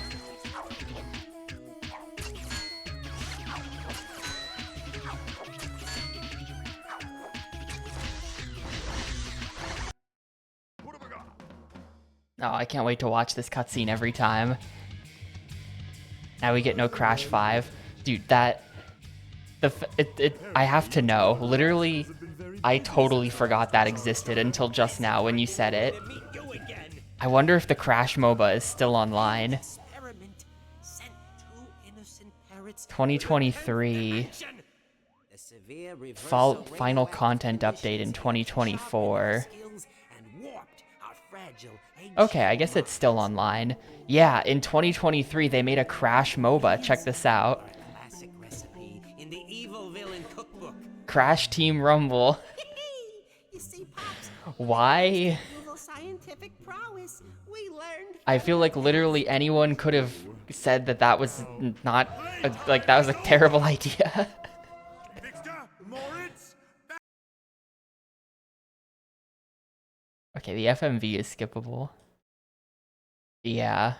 Oh, I can't wait to watch this cutscene every time. Now we get no Crash 5. Dude, that... I have to know. Literally, I totally forgot that existed until just now when you said it. I wonder if the Crash MOBA is still online. 2023. Final content update in 2024. Okay, I guess it's still online. Yeah, in 2023 they made a Crash MOBA. Check this out. Crash Team Rumble. Why? I feel like literally anyone could have said that that was not like that was a terrible idea. Okay, the FMV is skippable. Yeah.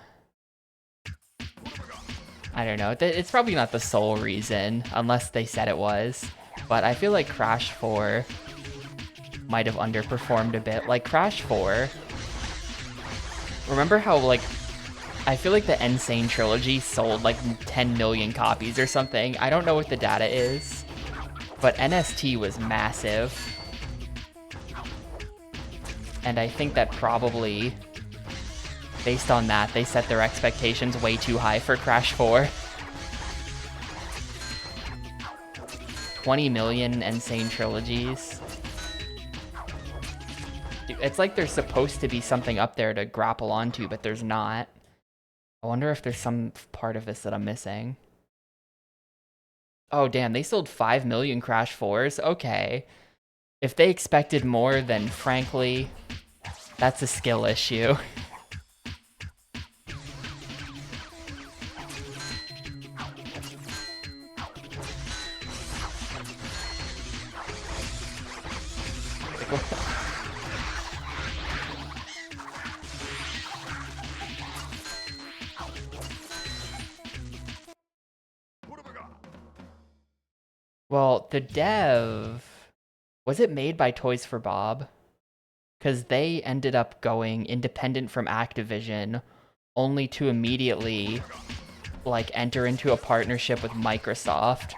I don't know. It's probably not the sole reason, unless they said it was. But I feel like Crash 4 might have underperformed a bit. Like, Crash 4... Remember how, like... I feel like the Insane Trilogy sold, like, 10 million copies or something. I don't know what the data is. But NST was massive. And I think that probably, based on that, they set their expectations way too high for Crash 4. 20 million Insane Trilogies. It's like there's supposed to be something up there to grapple onto, but there's not. I wonder if there's some part of this that I'm missing. Oh, damn, they sold 5 million Crash 4s? Okay. If they expected more, then frankly, that's a skill issue. Well, the dev... Was it made by Toys for Bob? Because they ended up going independent from Activision, only to immediately, like, enter into a partnership with Microsoft,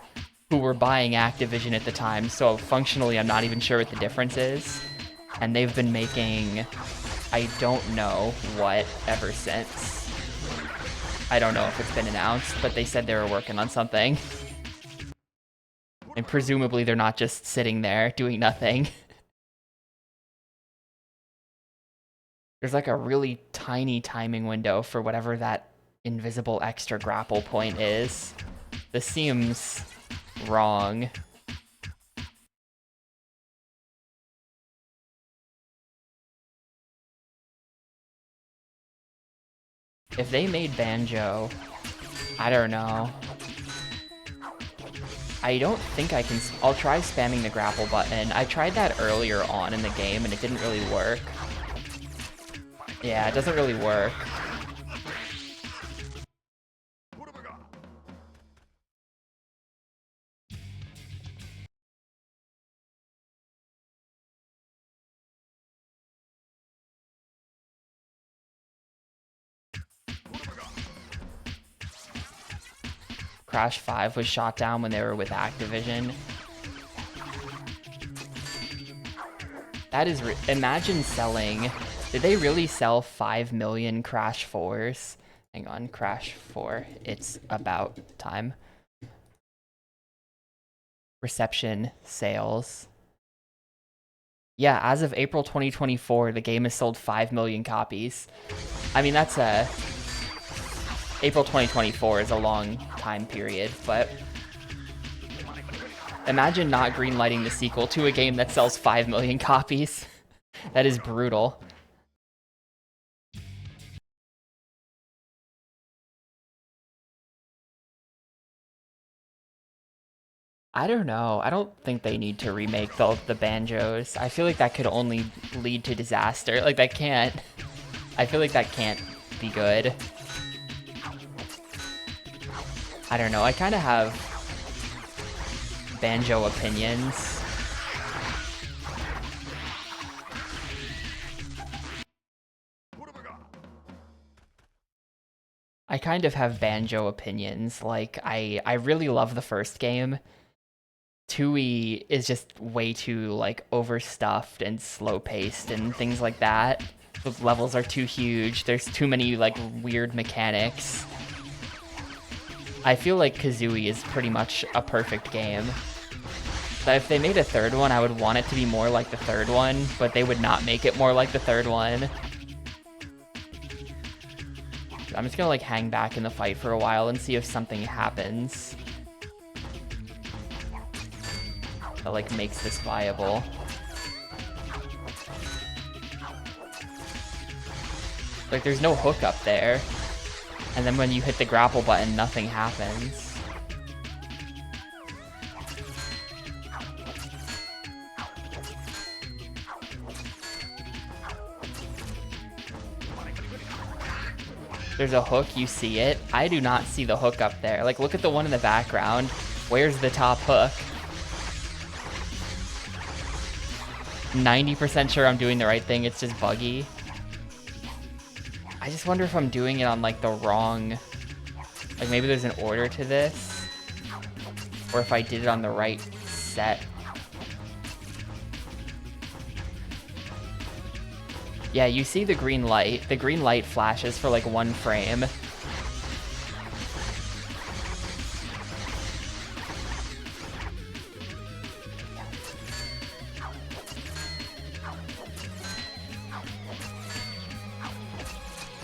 who were buying Activision at the time, so functionally I'm not even sure what the difference is. And they've been making... I don't know what ever since. I don't know if it's been announced, but they said they were working on something. And presumably they're not just sitting there doing nothing. There's like a really tiny timing window for whatever that invisible extra grapple point is. This seems wrong. If they made Banjo, I don't know. I don't think I can... I'll try spamming the grapple button. I tried that earlier on in the game and it didn't really work. Yeah, it doesn't really work. Crash 5 was shot down when they were with Activision. That is... Imagine selling... Did they really sell 5 million Crash 4s? Hang on, Crash 4. It's about time. Reception, sales. Yeah, as of April 2024, the game has sold 5 million copies. I mean, that's a... April 2024 is a long time period, but... Imagine not greenlighting the sequel to a game that sells 5 million copies. That is brutal. I don't know. I don't think they need to remake the banjos. I feel like that could only lead to disaster. Like, that can't... I feel like that can't be good. I don't know, I kind of have banjo opinions. I kind of have banjo opinions. Like, I really love the first game. 2E is just way too, like, overstuffed and slow-paced and things like that. The levels are too huge. There's too many, like, weird mechanics. I feel like Kazooie is pretty much a perfect game. But if they made a third one, I would want it to be more like the third one, but they would not make it more like the third one. I'm just gonna like hang back in the fight for a while and see if something happens that like makes this viable. Like there's no hook up there, and then when you hit the grapple button, nothing happens. There's a hook, you see it. I do not see the hook up there. Like, look at the one in the background. Where's the top hook? 90% sure I'm doing the right thing, it's just buggy. I just wonder if I'm doing it on, like, the wrong... Like, maybe there's an order to this? Or if I did it on the right set. Yeah, you see the green light. The green light flashes for like 1 frame.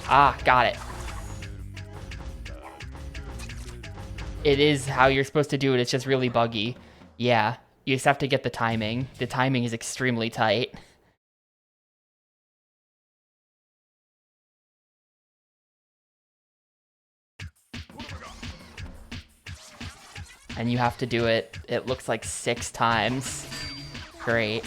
Ah, got it. It is how you're supposed to do it. It's just really buggy. Yeah, you just have to get the timing. The timing is extremely tight. And you have to do it, it looks like 6 times. Great.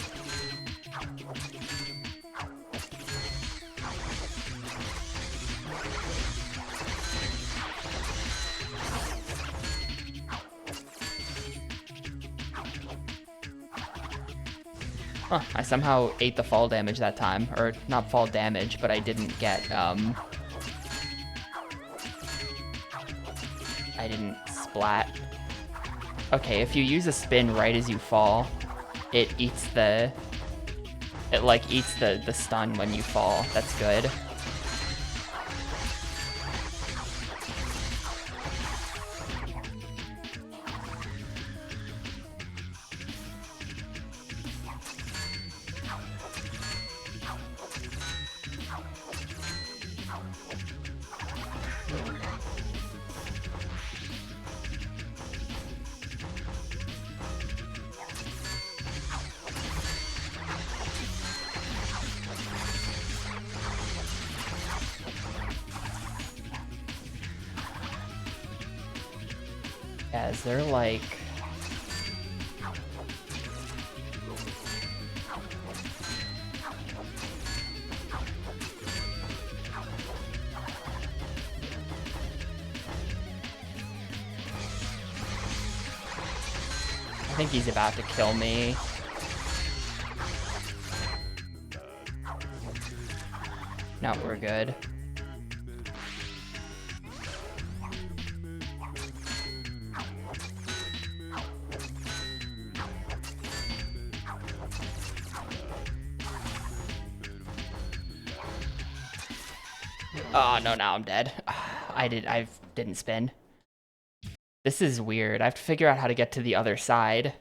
Huh, I somehow ate the fall damage that time. Or, not fall damage, but I didn't get, I didn't splat. Okay, if you use a spin right as you fall, it eats the... It, like, eats the stun when you fall. That's good. Yeah, is there like... I think he's about to kill me. No, we're good. Oh, no, now I'm dead. I didn't spin. This is weird. I have to figure out how to get to the other side.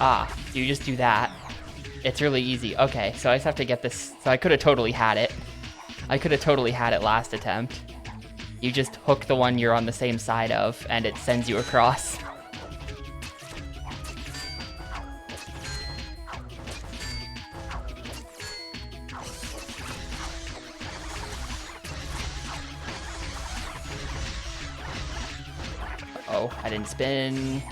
Ah, you just do that. It's really easy. Okay, so I just have to get this. So I could have totally had it. I could have totally had it last attempt. You just hook the one you're on the same side of, and it sends you across. Uh-oh, I didn't spin.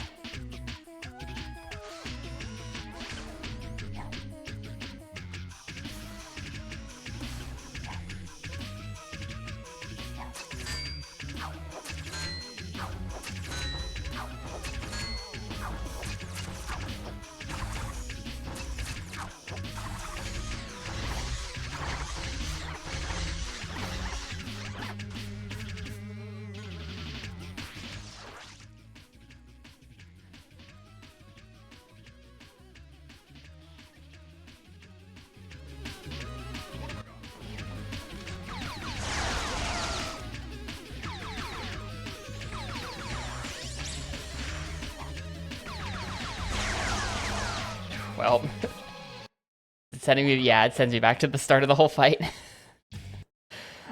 Well, it's sending me, yeah, it sends me back to the start of the whole fight.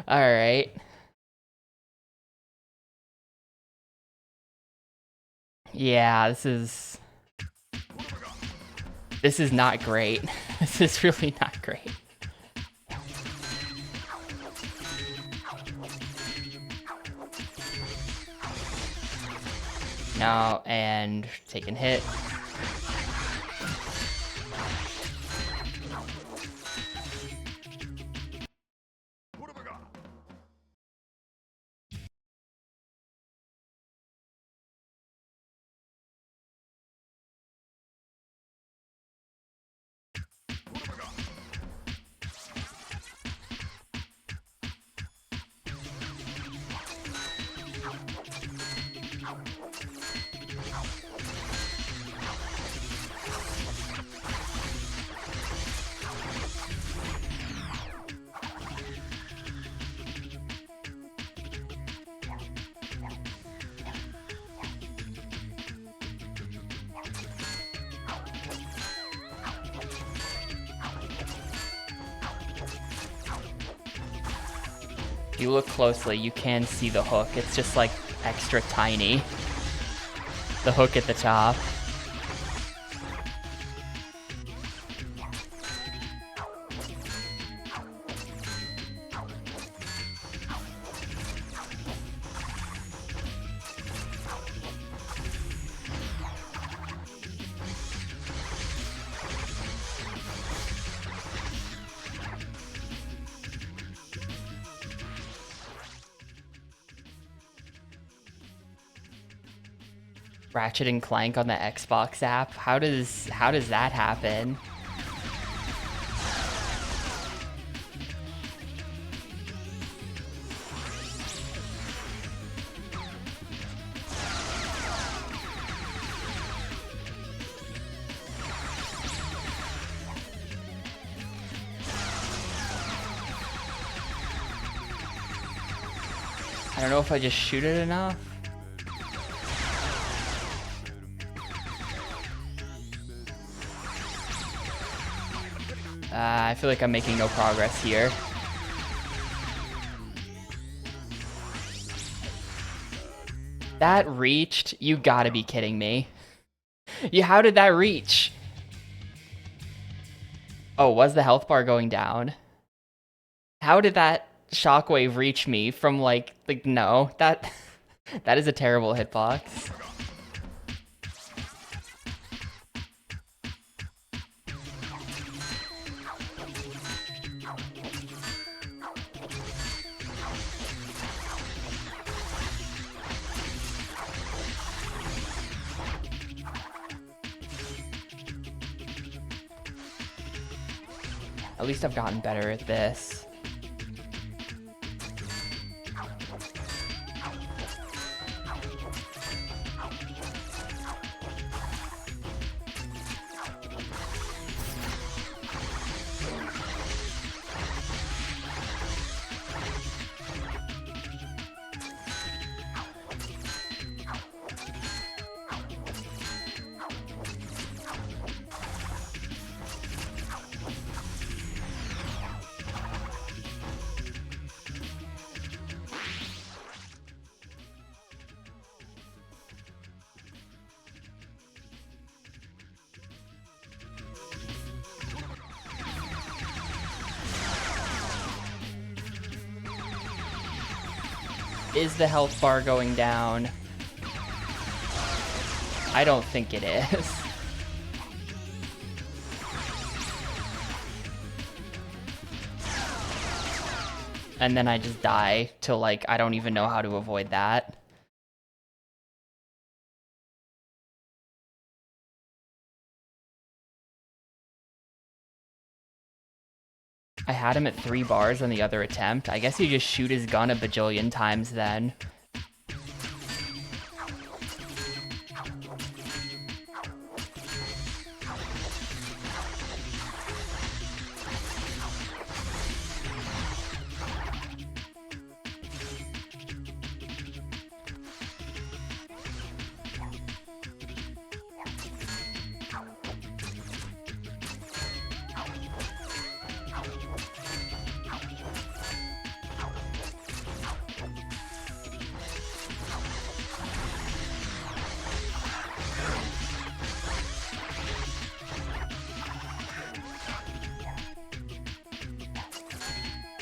All right. Yeah, this is not great. This is really not great. No, and taking hit. If you look closely, you can see the hook. It's just like extra tiny. The hook at the top. Ratchet and Clank on the Xbox app. How does that happen? I don't know if I just shoot it enough. I feel like I'm making no progress here. That reached? You gotta be kidding me. How did that reach? Oh, was the health bar going down? How did that shockwave reach me from like no, that is a terrible hitbox. At least I've gotten better at this. Is the health bar going down? I don't think it is. And then I just die till, like, I don't even know how to avoid that. I had him at 3 bars on the other attempt. I guess you just shoot his gun a bajillion times then.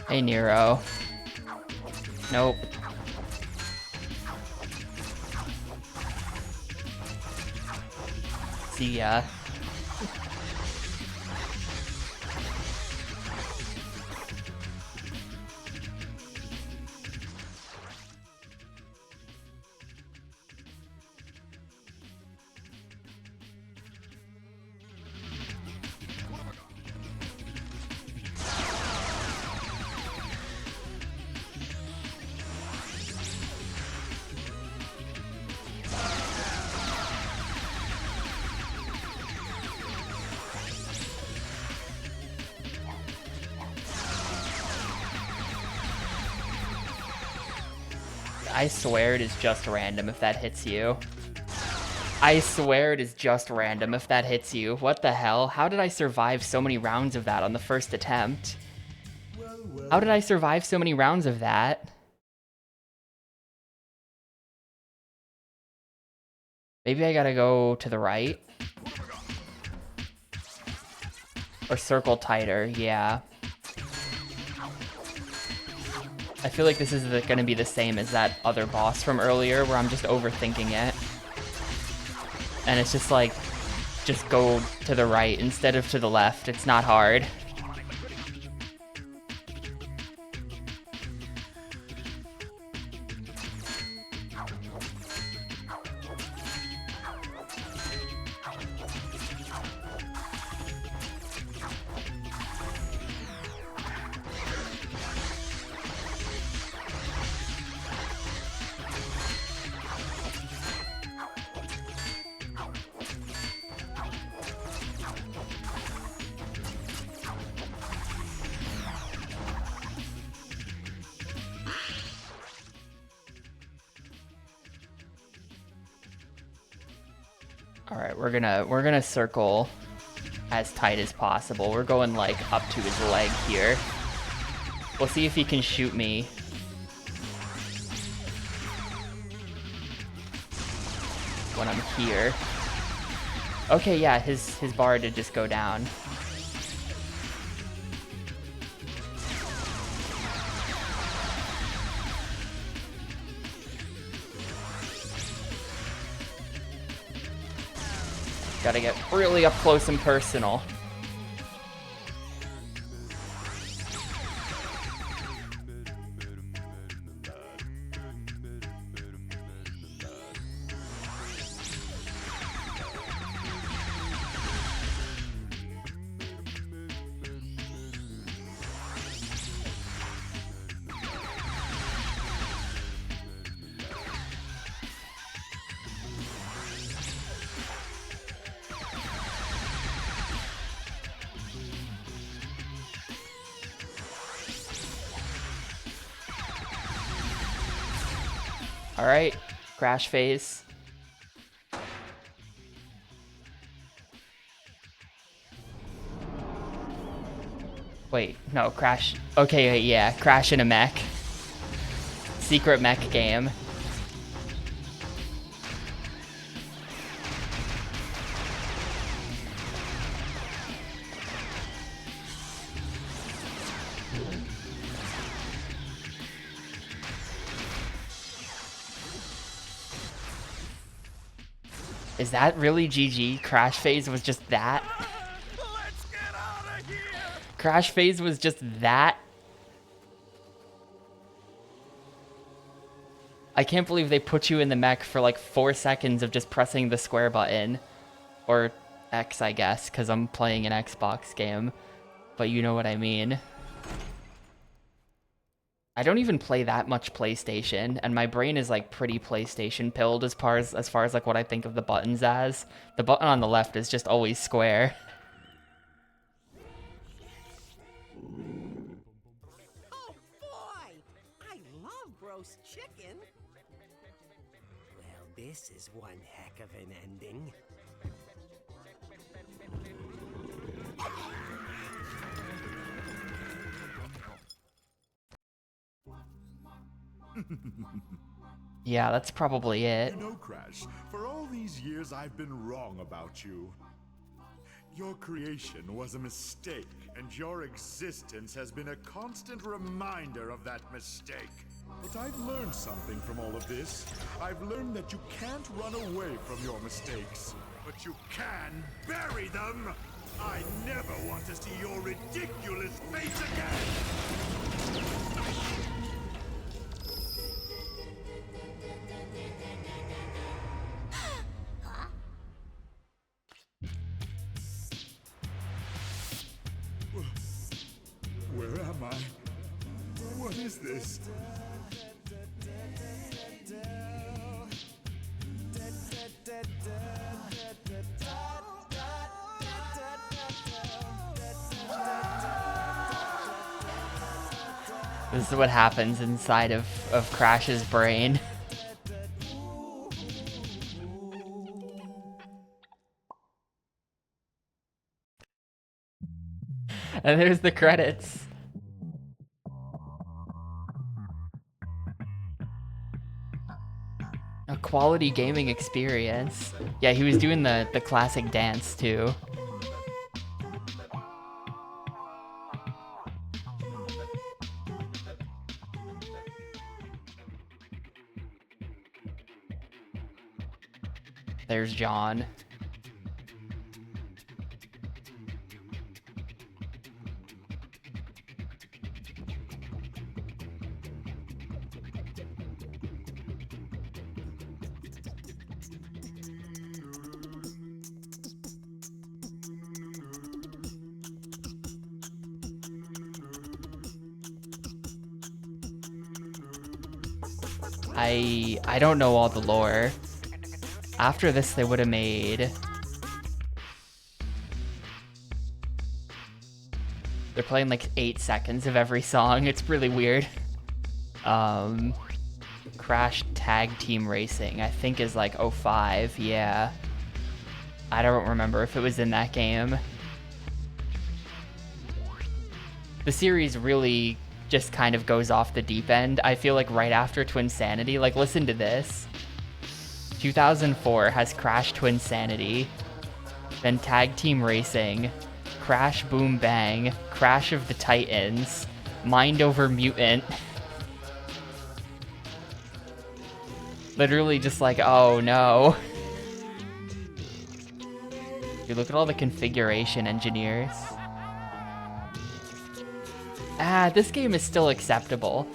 Hey, Nero. Nope. See ya. I swear it is just random if that hits you. I swear it is just random if that hits you. What the hell? How did I survive so many rounds of that on the first attempt? How did I survive so many rounds of that? Maybe I gotta go to the right? Or circle tighter, yeah. I feel like this is gonna be the same as that other boss from earlier where I'm just overthinking it. And it's just like, just go to the right instead of to the left. It's not hard. Alright, we're gonna circle as tight as possible. We're going like up to his leg here. We'll see if he can shoot me. When I'm here. Okay, yeah, his bar did just go down. Gotta get really up close and personal. Alright, crash phase. Wait, no, crash. Okay, yeah, crash in a mech. Secret mech game. Is that really GG? Crash phase was just that? Let's get out of here! Crash phase was just that? I can't believe they put you in the mech for like 4 seconds of just pressing the square button. Or X, I guess, because I'm playing an Xbox game. But you know what I mean. I don't even play that much PlayStation, and my brain is like pretty PlayStation pilled as far as like what I think of the buttons as. The button on the left is just always square. Oh boy! I love roast chicken. Well, this is one heck of an ending. Yeah, that's probably it. You know, Crash, for all these years I've been wrong about you. Your creation was a mistake, and your existence has been a constant reminder of that mistake. But I've learned something from all of this. I've learned that you can't run away from your mistakes, but you can bury them! I never want to see your ridiculous face again! Where am I? What is this? This is what happens inside of Crash's brain. And there's the credits. A quality gaming experience. Yeah, he was doing the classic dance too. There's John. I don't know all the lore. After this, they would have made... They're playing like 8 seconds of every song. It's really weird. Crash Tag Team Racing, I think is like 05, yeah. I don't remember if it was in that game. The series really just kind of goes off the deep end. I feel like right after Twinsanity, like listen to this. 2004 has Crash Twinsanity, then Tag Team Racing, Crash Boom Bang, Crash of the Titans, Mind Over Mutant. Literally just like, oh no. Dude, look at all the configuration engineers. This game is still acceptable.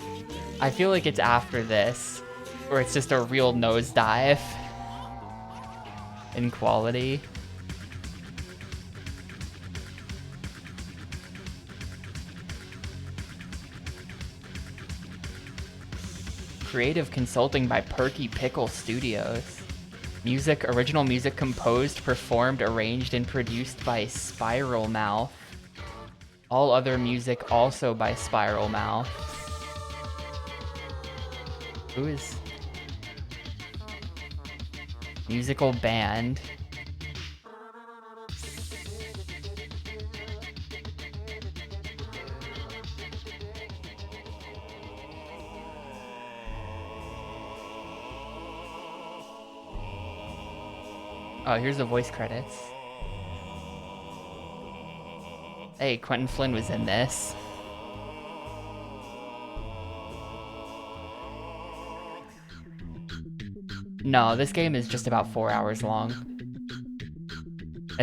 I feel like it's after this, where it's just a real nosedive in quality. Creative consulting by Perky Pickle Studios. Original music composed, performed, arranged, and produced by Spiral Mouth. All other music also by Spiral Mouth. Who is... Musical band. Oh, here's the voice credits. Hey, Quentin Flynn was in this. No, this game is just about 4 hours long.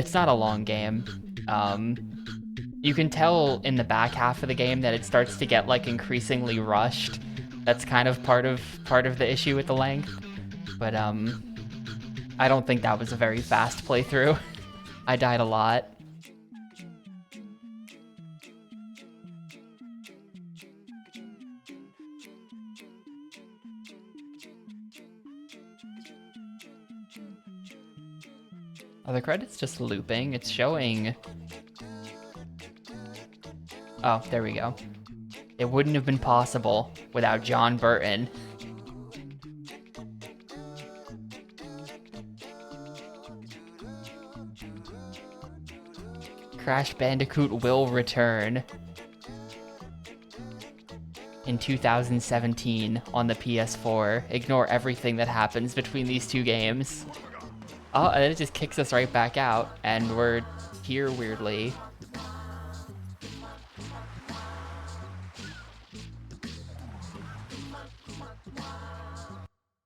It's not a long game. You can tell in the back half of the game that it starts to get like increasingly rushed. That's kind of part of the issue with the length. But I don't think that was a very fast playthrough. I died a lot. Are the credits just looping? It's showing... Oh, there we go. It wouldn't have been possible without John Burton. Crash Bandicoot will return in 2017 on the PS4. Ignore everything that happens between these two games. Oh, and then it just kicks us right back out, and we're here weirdly.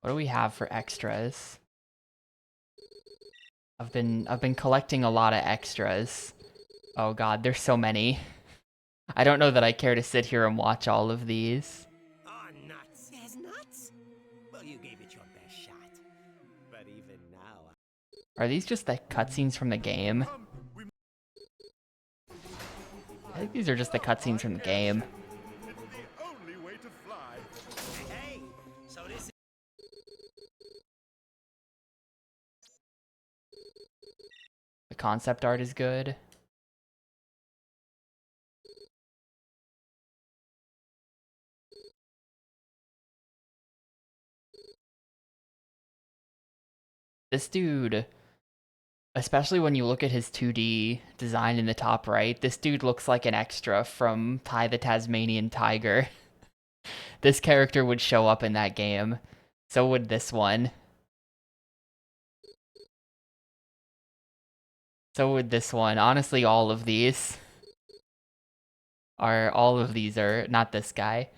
What do we have for extras? I've been collecting a lot of extras. Oh god, there's so many. I don't know that I care to sit here and watch all of these. Oh, nuts. There's nuts? Well, you gave it your best shot. But even now... Are these just the cutscenes from the game? I think these are just the cutscenes from the game. It's the only way to fly. Hey, so this... The concept art is good. This dude, especially when you look at his 2D design in the top right, this dude looks like an extra from Ty the Tasmanian Tiger. This character would show up in that game. So would this one. So would this one. Honestly, all of these are, not this guy.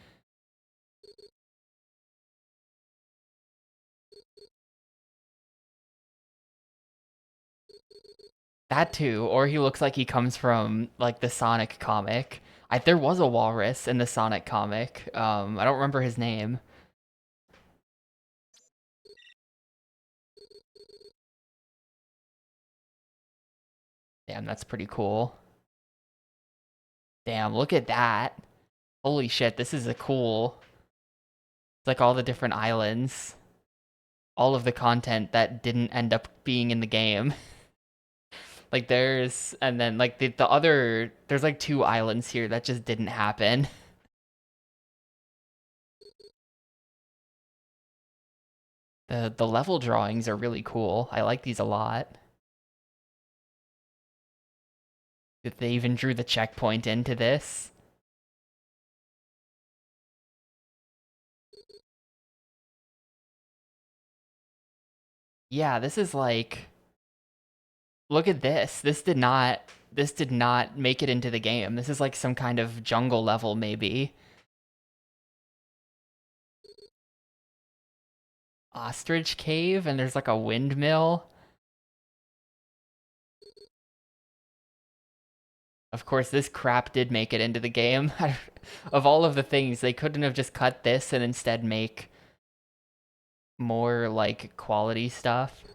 That too, or he looks like he comes from like the Sonic comic. There was a walrus in the Sonic comic. I don't remember his name. Damn, that's pretty cool. Damn, look at that. Holy shit, this is a cool... It's like all the different islands. All of the content that didn't end up being in the game. Like there's, and then like the other, there's like 2 islands here that just didn't happen. The level drawings are really cool. I like these a lot. That they even drew the checkpoint into this. Yeah, this is like... Look at this. This did not make it into the game. This is like some kind of jungle level, maybe. Ostrich cave, and there's like a windmill. Of course, this crap did make it into the game. Of all of the things, they couldn't have just cut this and instead make more, like, quality stuff.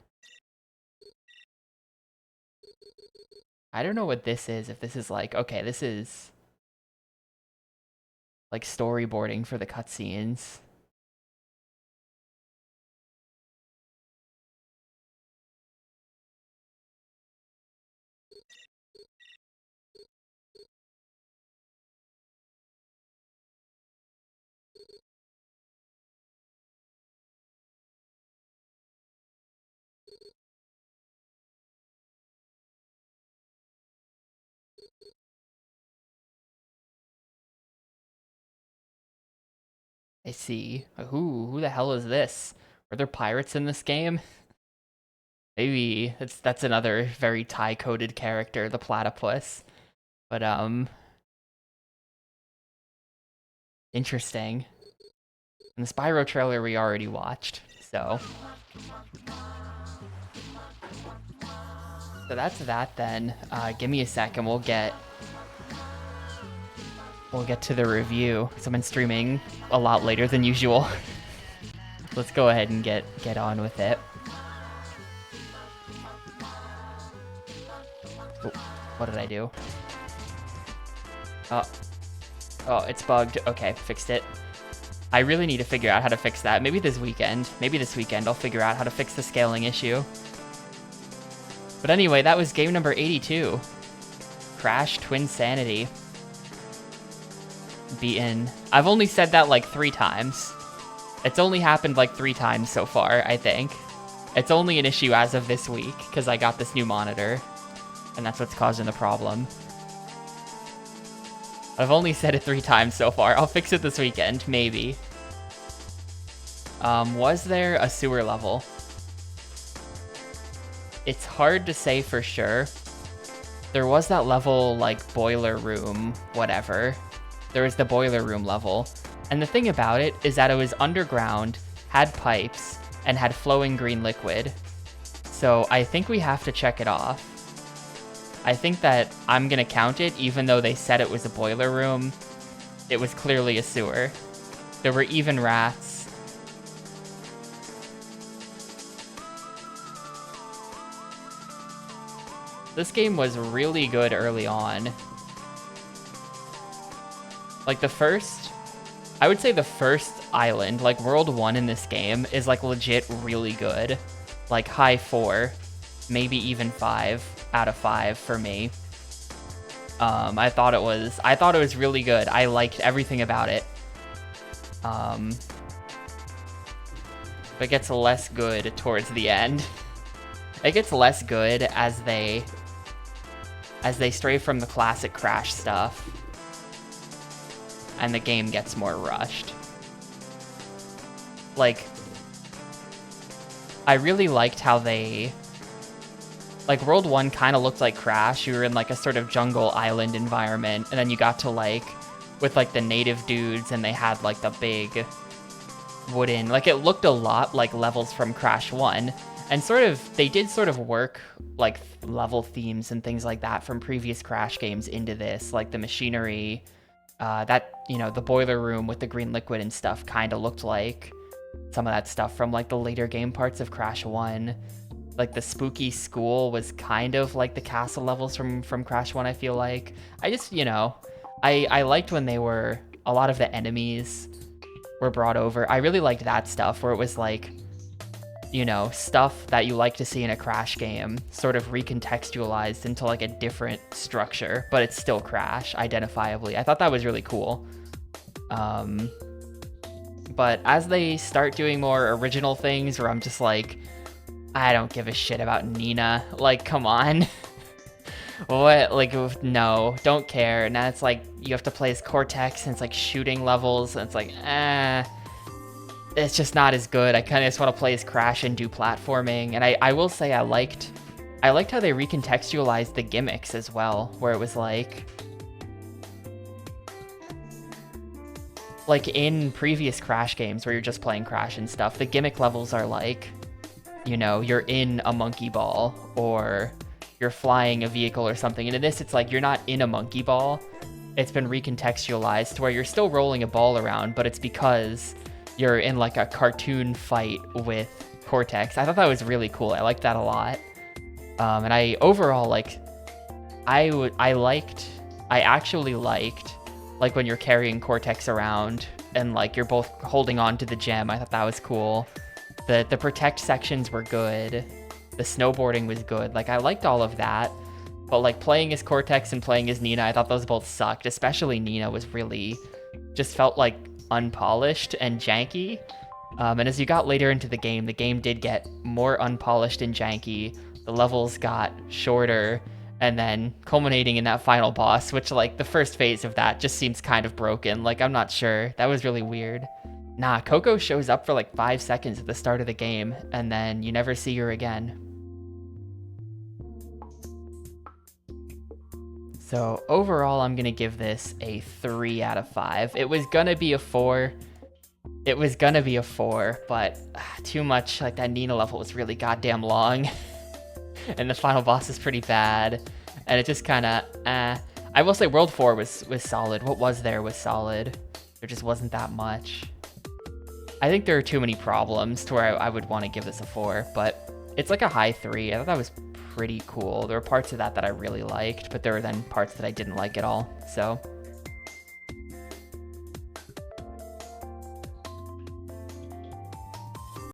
I don't know what this is, if this is like, okay, this is like storyboarding for the cutscenes. I see. Who the hell is this? Are there pirates in this game? Maybe that's another very Thai-coded character, the platypus. But interesting. And the Spyro trailer we already watched, so So that's that then. Give me a sec and we'll get to the review. So I've been streaming a lot later than usual. Let's go ahead and get on with it. Oh, what did I do? Oh, it's bugged. Okay, fixed it. I really need to figure out how to fix that. Maybe this weekend. Maybe this weekend I'll figure out how to fix the scaling issue. But anyway, that was game number 82. Crash Twinsanity. Beaten. I've only said that like 3 times. It's only happened like 3 times so far, I think. It's only an issue as of this week, because I got this new monitor. And that's what's causing the problem. I've only said it 3 times so far. I'll fix it this weekend, maybe. Was there a sewer level? It's hard to say for sure. There was that level, like, boiler room, whatever. There was the boiler room level. And the thing about it is that it was underground, had pipes, and had flowing green liquid. So I think we have to check it off. I think that I'm gonna count it, even though they said it was a boiler room. It was clearly a sewer. There were even rats. This game was really good early on. Like I would say the first island, like World 1 in this game, is like legit really good. Like high 4, maybe even 5 out of 5 for me. I thought it was really good. I liked everything about it. But it gets less good towards the end. It gets less good as they stray from the classic Crash stuff. And the game gets more rushed. Like, I really liked how like, World 1 kind of looked like Crash. You were in, like, a sort of jungle island environment, and then you got to, like, with, like, the native dudes, and they had, like, the big wooden... Like, it looked a lot like levels from Crash 1, and they did sort of work, like, level themes and things like that from previous Crash games into this, like the machinery, the boiler room with the green liquid and stuff kind of looked like some of that stuff from, like, the later game parts of Crash 1. Like, the spooky school was kind of like the castle levels from Crash 1, I feel like. I just, I liked when a lot of the enemies were brought over. I really liked that stuff where it was like, stuff that you like to see in a Crash game sort of recontextualized into like a different structure, but it's still Crash identifiably. I thought that was really cool. But as they start doing more original things where I'm just like, I don't give a shit about Nina. Like, come on. What? Like, no, don't care. Now it's like, you have to play as Cortex, and it's like shooting levels, and it's like, it's just not as good. I kind of just want to play as Crash and do platforming. And I will say I liked how they recontextualized the gimmicks as well, where it was like in previous Crash games where you're just playing Crash and stuff, the gimmick levels are like, you're in a monkey ball or you're flying a vehicle or something. And in this, it's like you're not in a monkey ball. It's been recontextualized to where you're still rolling a ball around, but it's because you're in like a cartoon fight with Cortex. I thought that was really cool. I liked that a lot. And I overall, I actually liked like when you're carrying Cortex around and like you're both holding on to the gem. I thought that was cool. The protect sections were good. The snowboarding was good. Like, I liked all of that. But like playing as Cortex and playing as Nina, I thought those both sucked. Especially Nina was really just felt like unpolished and janky. And as you got later into the game did get more unpolished and janky. The levels got shorter, and then culminating in that final boss, which like the first phase of that just seems kind of broken. Like, I'm not sure. That was really weird. Nah, Coco shows up for like 5 seconds at the start of the game, and then you never see her again. So overall, I'm gonna give this a 3 out of 5. It was gonna be a 4. But too much. Like, that Nina level was really goddamn long. and the final boss is pretty bad, and it just kind of, I will say World 4 was solid. What was there was solid. There just wasn't that much. I think there are too many problems to where I would want to give this a 4, but it's like a high 3. I thought that was pretty cool. There were parts of that I really liked, but there were then parts that I didn't like at all. So